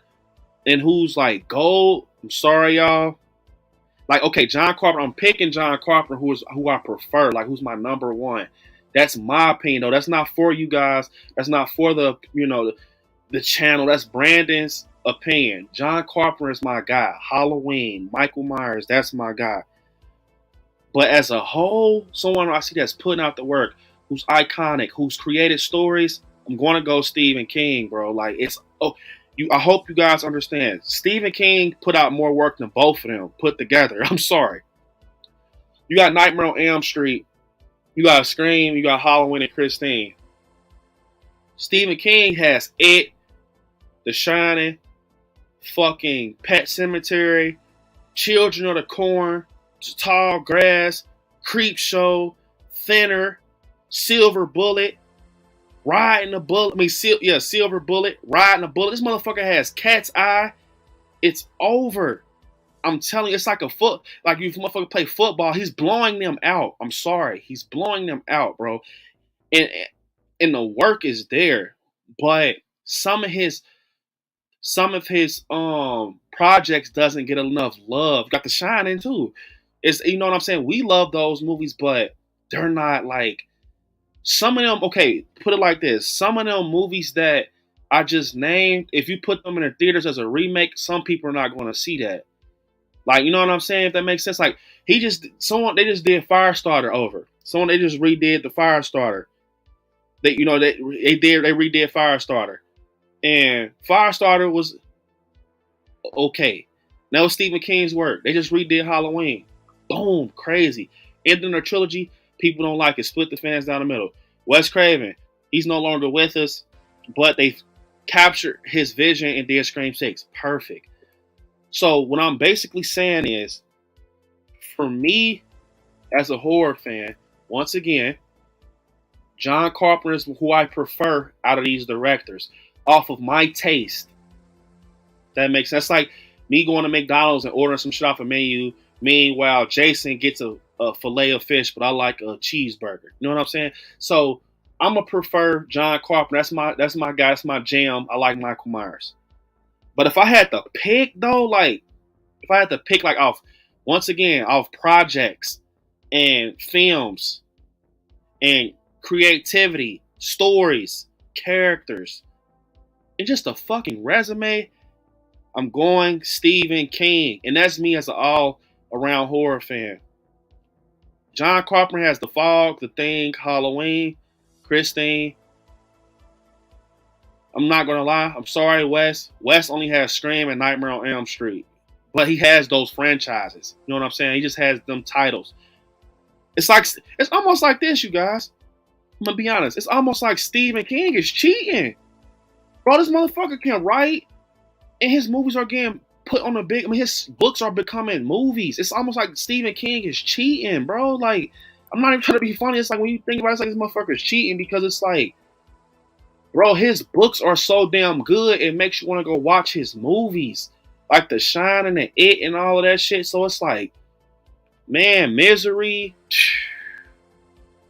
Speaker 10: and who's like gold, I'm sorry, y'all. Like, okay, John Carpenter, I'm picking John Carpenter, who I prefer, like who's my number 1. That's my opinion, though. That's not for you guys. That's not for the, you know, the channel. That's Brandon's opinion. John Carpenter is my guy. Halloween, Michael Myers, that's my guy. But as a whole, someone I see that's putting out the work, who's iconic, who's created stories, I'm going to go Stephen King, bro. Like, I hope you guys understand. Stephen King put out more work than both of them put together. I'm sorry. You got Nightmare on Elm Street. You got Scream. You got Halloween and Christine. Stephen King has It, The Shining, fucking Pet Sematary, Children of the Corn, Tall Grass, Creep Show, Thinner, Silver Bullet, Riding a Bullet. Silver Bullet, Riding a Bullet. This motherfucker has Cat's Eye. It's over. I'm telling you, it's like like you motherfucker play football. He's blowing them out. I'm sorry. He's blowing them out, bro. And the work is there. But some of his projects doesn't get enough love. Got The Shining too. It's, you know what I'm saying? We love those movies, but they're not like some of them. Okay, put it like this: some of them movies that I just named, if you put them in the theaters as a remake, some people are not going to see that. Like, you know what I'm saying? If that makes sense. Like, they just did Firestarter over. They just redid the Firestarter. They redid Firestarter. And Firestarter was okay. That was Stephen King's work. They just redid Halloween. Boom, crazy. Ending their trilogy, people don't like it. Split the fans down the middle. Wes Craven, he's no longer with us, but they captured his vision and did Scream 6. Perfect. So what I'm basically saying is, for me, as a horror fan, once again, John Carpenter is who I prefer out of these directors, off of my taste. That makes sense. That's like me going to McDonald's and ordering some shit off a menu. Meanwhile, Jason gets a fillet of fish, but I like a cheeseburger. You know what I'm saying? So I'm gonna prefer John Carpenter. That's my guy. That's my jam. I like Michael Myers. But if I had to pick though, like off projects and films and creativity, stories, characters, and just a fucking resume, I'm going Stephen King. And that's me as an all-around horror fan. John Carpenter has The Fog, The Thing, Halloween, Christine. I'm not going to lie. I'm sorry, Wes. Wes only has Scream and Nightmare on Elm Street. But he has those franchises. You know what I'm saying? He just has them titles. It's almost like this, you guys. I'm going to be honest. It's almost like Stephen King is cheating. Bro, this motherfucker can write, and his movies are getting put on his books are becoming movies. It's almost like Stephen King is cheating, bro. Like, I'm not even trying to be funny. It's like when you think about it, it's like this motherfucker is cheating because it's like, bro, his books are so damn good, it makes you want to go watch his movies. Like The Shining and It and all of that shit. So it's like, man, Misery.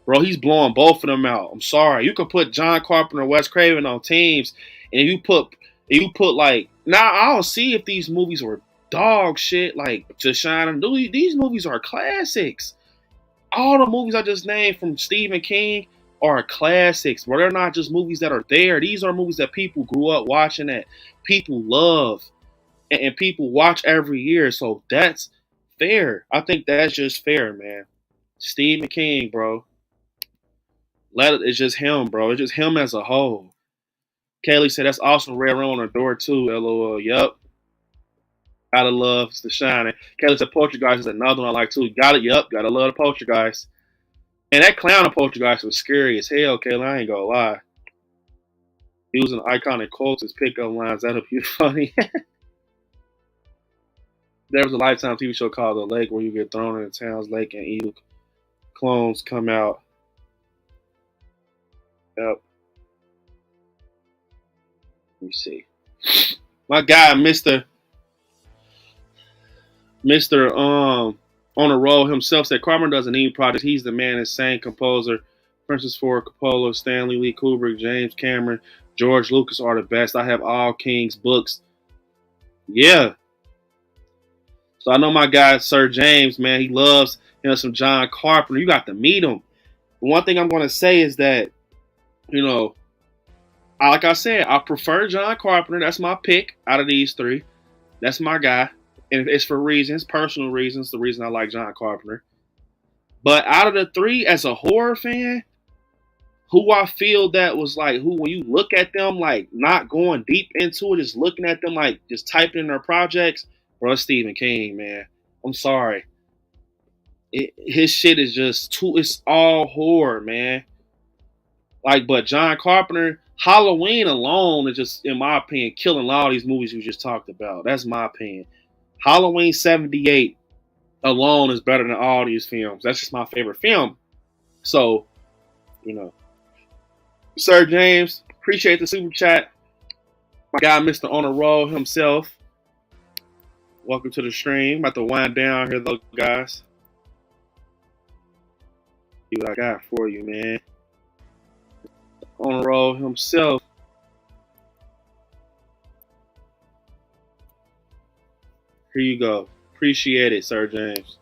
Speaker 10: Bro, he's blowing both of them out. I'm sorry. You could put John Carpenter and Wes Craven on teams, and if you put like, now I'll see if these movies were dog shit, like The Shining. These movies are classics. All the movies I just named from Stephen King are classics, but they're not just movies that are there. These are movies that people grew up watching, that people love, and people watch every year. So that's fair. I think that's just fair, man. Stephen King, bro. It's just him, bro. It's just him as a whole. Kaylee said that's also Red Room on the door too. LOL. Yup. Gotta love The Shining. Kaylee said Poltergeist is another one I like too. Got it. Yup. Gotta love the Poltergeist. And that clown of Poltergeist was scary as hell, Kaylee. I ain't gonna lie. He was an iconic cultist pickup lines. That'll be funny. There was a Lifetime TV show called The Lake where you get thrown in the town's lake and evil clones come out. Yep. Let me see. My guy, Mr. On a roll himself said Carpenter doesn't need projects. He's the man, insane composer. Francis Ford Coppola, Stanley Lee Kubrick, James Cameron, George Lucas are the best. I have all King's books. Yeah. So I know my guy, Sir James, man, he loves some John Carpenter. You got to meet him. One thing I'm going to say is that, like I said, I prefer John Carpenter. That's my pick out of these three. That's my guy. And it's for reasons, personal reasons, the reason I like John Carpenter. But out of the three, as a horror fan, who I feel that was like, who, when you look at them, like not going deep into it, just looking at them, like just typing in their projects, bro, it's Stephen King, man. I'm sorry. His shit is just too, it's all horror, man. Like, but John Carpenter, Halloween alone is just, in my opinion, killing a lot of these movies we just talked about. That's my opinion. Halloween 78 alone is better than all these films. That's just my favorite film. So, you know, Sir James, appreciate the super chat. My guy, Mr. On the Roll himself. Welcome to the stream. About to wind down here, though, guys. See what I got for you, man. On the Roll himself. Here you go. Appreciate it, Sir James.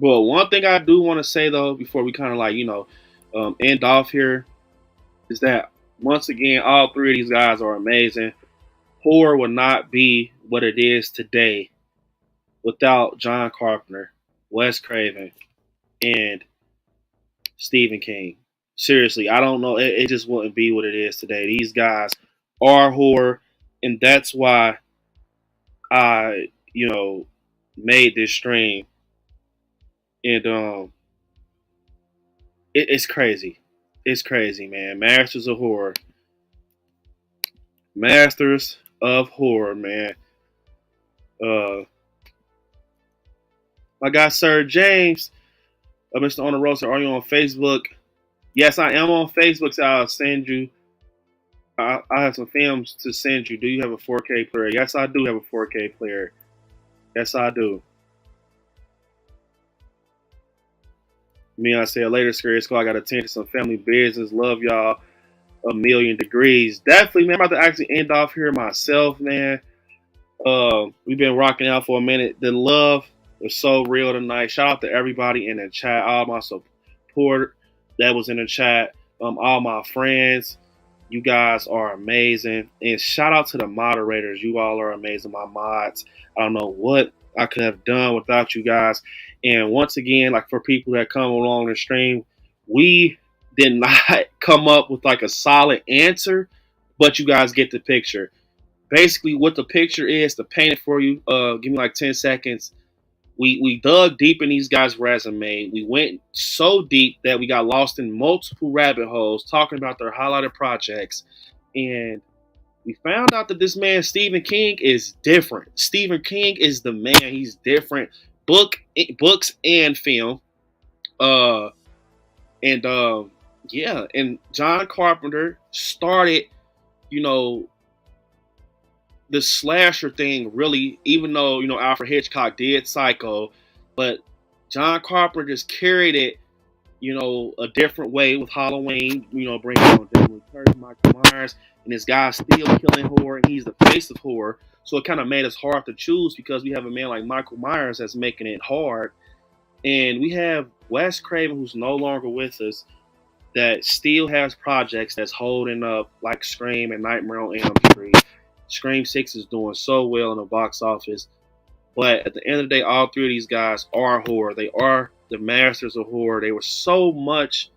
Speaker 10: But one thing I do want to say, though, before we kind of like, end off here, is that once again, all three of these guys are amazing. Horror would not be what it is today without John Carpenter, Wes Craven, and Stephen King. Seriously, I don't know. It just wouldn't be what it is today. These guys are horror, and that's why I, made this stream. And it's crazy. It's crazy, man. Masters of Horror. Masters of Horror, man. My guy, Sir James, Mr. On the Roaster, are you on Facebook? Yes, I am on Facebook, so I'll send you. I have some films to send you. Do you have a 4K player? Yes, I do have a 4K player. Yes, I do. Me, I said later, Scary Squad, I got to attend to some family business. Love y'all a million degrees. Definitely, man. I'm about to actually end off here myself, man. We've been rocking out for a minute. The love was so real tonight. Shout out to everybody in the chat, all my support that was in the chat, all my friends. You guys are amazing. And shout out to the moderators. You all are amazing, my mods. I don't know what I could have done without you guys. And once again, like for people that come along the stream, we did not come up with like a solid answer, but you guys get the picture. Basically, what the picture is, to paint it for you, give me like 10 seconds. We dug deep in these guys' resume. We went so deep that we got lost in multiple rabbit holes talking about their highlighted projects. And we found out that this man, Stephen King, is different. Stephen King is the man. He's different. Books and film. And John Carpenter started, the slasher thing really, even though, Alfred Hitchcock did Psycho, but John Carpenter just carried it, a different way with Halloween, bringing on Jamie Lee Curtis, Michael Myers, and this guy still killing horror, and he's the face of horror. So it kind of made us hard to choose because we have a man like Michael Myers that's making it hard. And we have Wes Craven, who's no longer with us, that still has projects that's holding up, like Scream and Nightmare on Elm Street. Scream 6 is doing so well in the box office. But at the end of the day, all three of these guys are horror. They are the masters of horror. They were so much,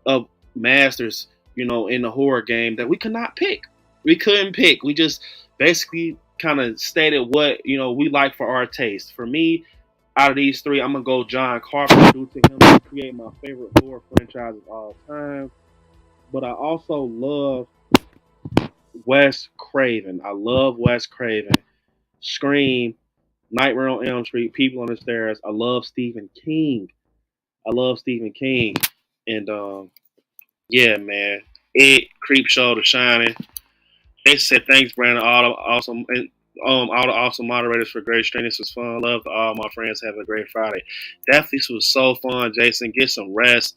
Speaker 10: of masters, in the horror game that we could not pick. We couldn't pick. We just basically kind of stated what, we like for our taste. For me, out of these three, I'm going to go John Carpenter due to him to create my favorite horror franchise of all time. But I also love Wes Craven. I love Wes Craven. Scream, Nightmare on Elm Street, People on the Stairs. I love Stephen King. And yeah, man. It, Creepshow, The Shining. They said thanks, Brandon. All the awesome moderators for great stream. This was fun. Love to all my friends. Have a great Friday. Definitely, this was so fun, Jason. Get some rest,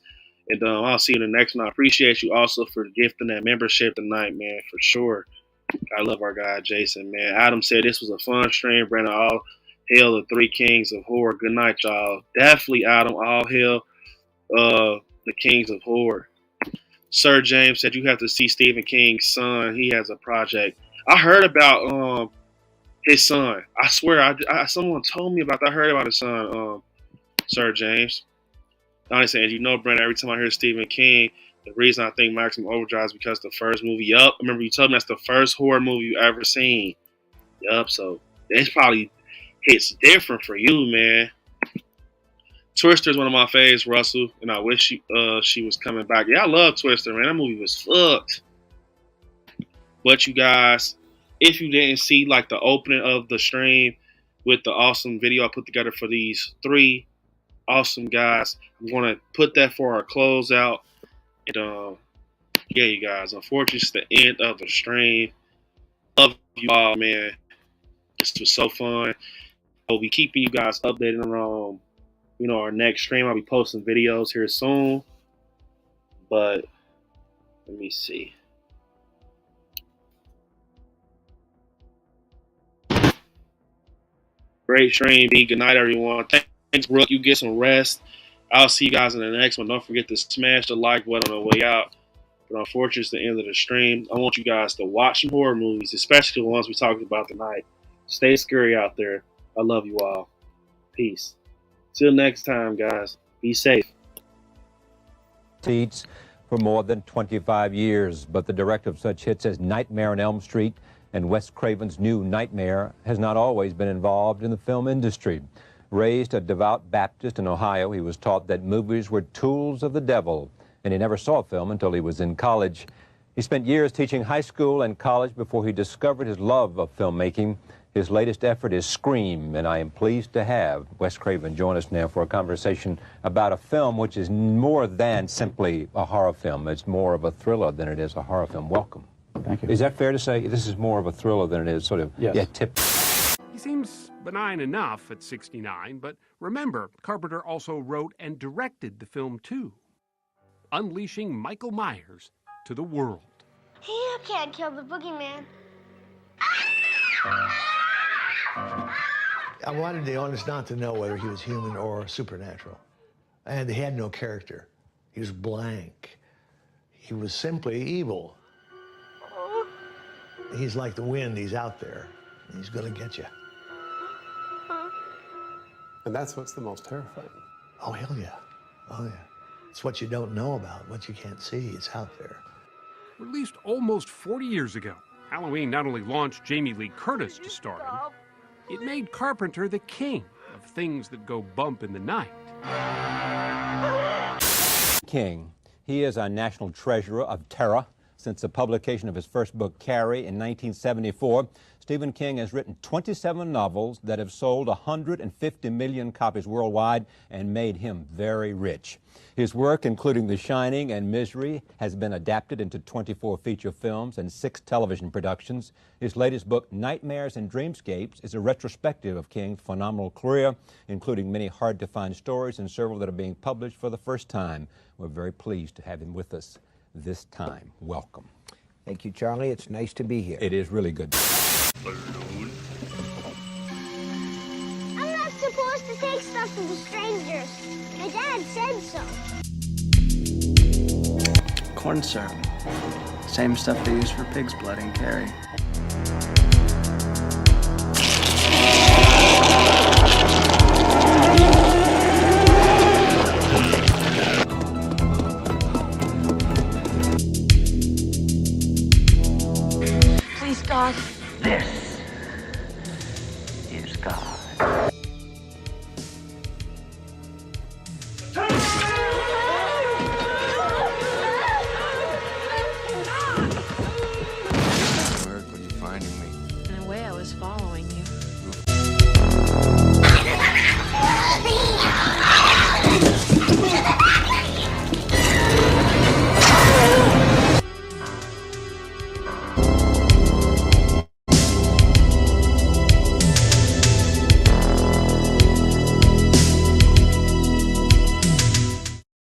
Speaker 10: and I'll see you in the next one. I appreciate you also for gifting that membership tonight, man. For sure. I love our guy, Jason, man. Adam said this was a fun stream. Brandon, all hail the three kings of horror. Good night, y'all. Definitely, Adam. All hail the kings of horror. Sir James said you have to see Stephen King's son. He has a project. I heard about his son. I swear, someone told me about that. I heard about his son, Sir James. Donnie said, you know, Brandon, every time I hear Stephen King, the reason I think Maximum Overdrive is because the first movie, yup. Remember you told me that's the first horror movie you ever seen. Yup, so it's probably hits different for you, man. Twister is one of my faves, Russell, and I wish she was coming back. Yeah, I love Twister, man. That movie was fucked. But you guys, if you didn't see like the opening of the stream with the awesome video I put together for these three awesome guys, I'm going to put that for our closeout. And yeah, you guys, unfortunately, it's the end of the stream. Love you all, man. This was so fun. I'll be keeping you guys updated on our next stream. I'll be posting videos here soon. But let me see. Great stream, B. Good night, everyone. Thanks, Brooke. You get some rest. I'll see you guys in the next one. Don't forget to smash the like button on the way out. But unfortunately, it's the end of the stream. I want you guys to watch some horror movies, especially the ones we talked about tonight. Stay scary out there. I love you all. Peace. Till next time, guys. Be safe.
Speaker 1: Seats for more than 25 years, but the director of such hits as Nightmare on Elm Street and Wes Craven's new Nightmare has not always been involved in the film industry. Raised a devout Baptist in Ohio, he was taught that movies were tools of the devil, and he never saw a film until he was in college. He spent years teaching high school and college before he discovered his love of filmmaking. His latest effort is Scream, and I am pleased to have Wes Craven join us now for a conversation about a film which is more than simply a horror film. It's more of a thriller than it is a horror film. Welcome.
Speaker 12: Thank you.
Speaker 1: Is that fair to say? This is more of a thriller than it is sort of...
Speaker 12: Yes.
Speaker 1: Yeah,
Speaker 3: He seems benign enough at 69, but remember, Carpenter also wrote and directed the film too, unleashing Michael Myers to the world.
Speaker 4: You can't kill the boogeyman.
Speaker 5: I wanted the audience not to know whether he was human or supernatural. And he had no character. He was blank. He was simply evil. He's like the wind. He's out there. He's going to get you.
Speaker 6: And that's what's the most terrifying.
Speaker 5: Oh, hell yeah. Oh, yeah. It's what you don't know about, what you can't see. It's out there.
Speaker 3: Released almost 40 years ago, Halloween not only launched Jamie Lee Curtis to star in, it made Carpenter the king of things that go bump in the night.
Speaker 1: King. He is a national treasurer of terror. Since the publication of his first book, Carrie, in 1974, Stephen King has written 27 novels that have sold 150 million copies worldwide and made him very rich. His work, including The Shining and Misery, has been adapted into 24 feature films and 6 television productions. His latest book, Nightmares and Dreamscapes, is a retrospective of King's phenomenal career, including many hard-to-find stories and several that are being published for the first time. We're very pleased to have him with us this time. Welcome.
Speaker 7: Thank you, Charlie. It's nice to be here.
Speaker 1: It is really good.
Speaker 4: I'm not supposed to take stuff from the strangers. My dad said so.
Speaker 8: Corn syrup. Same stuff they use for pig's blood in Carrie.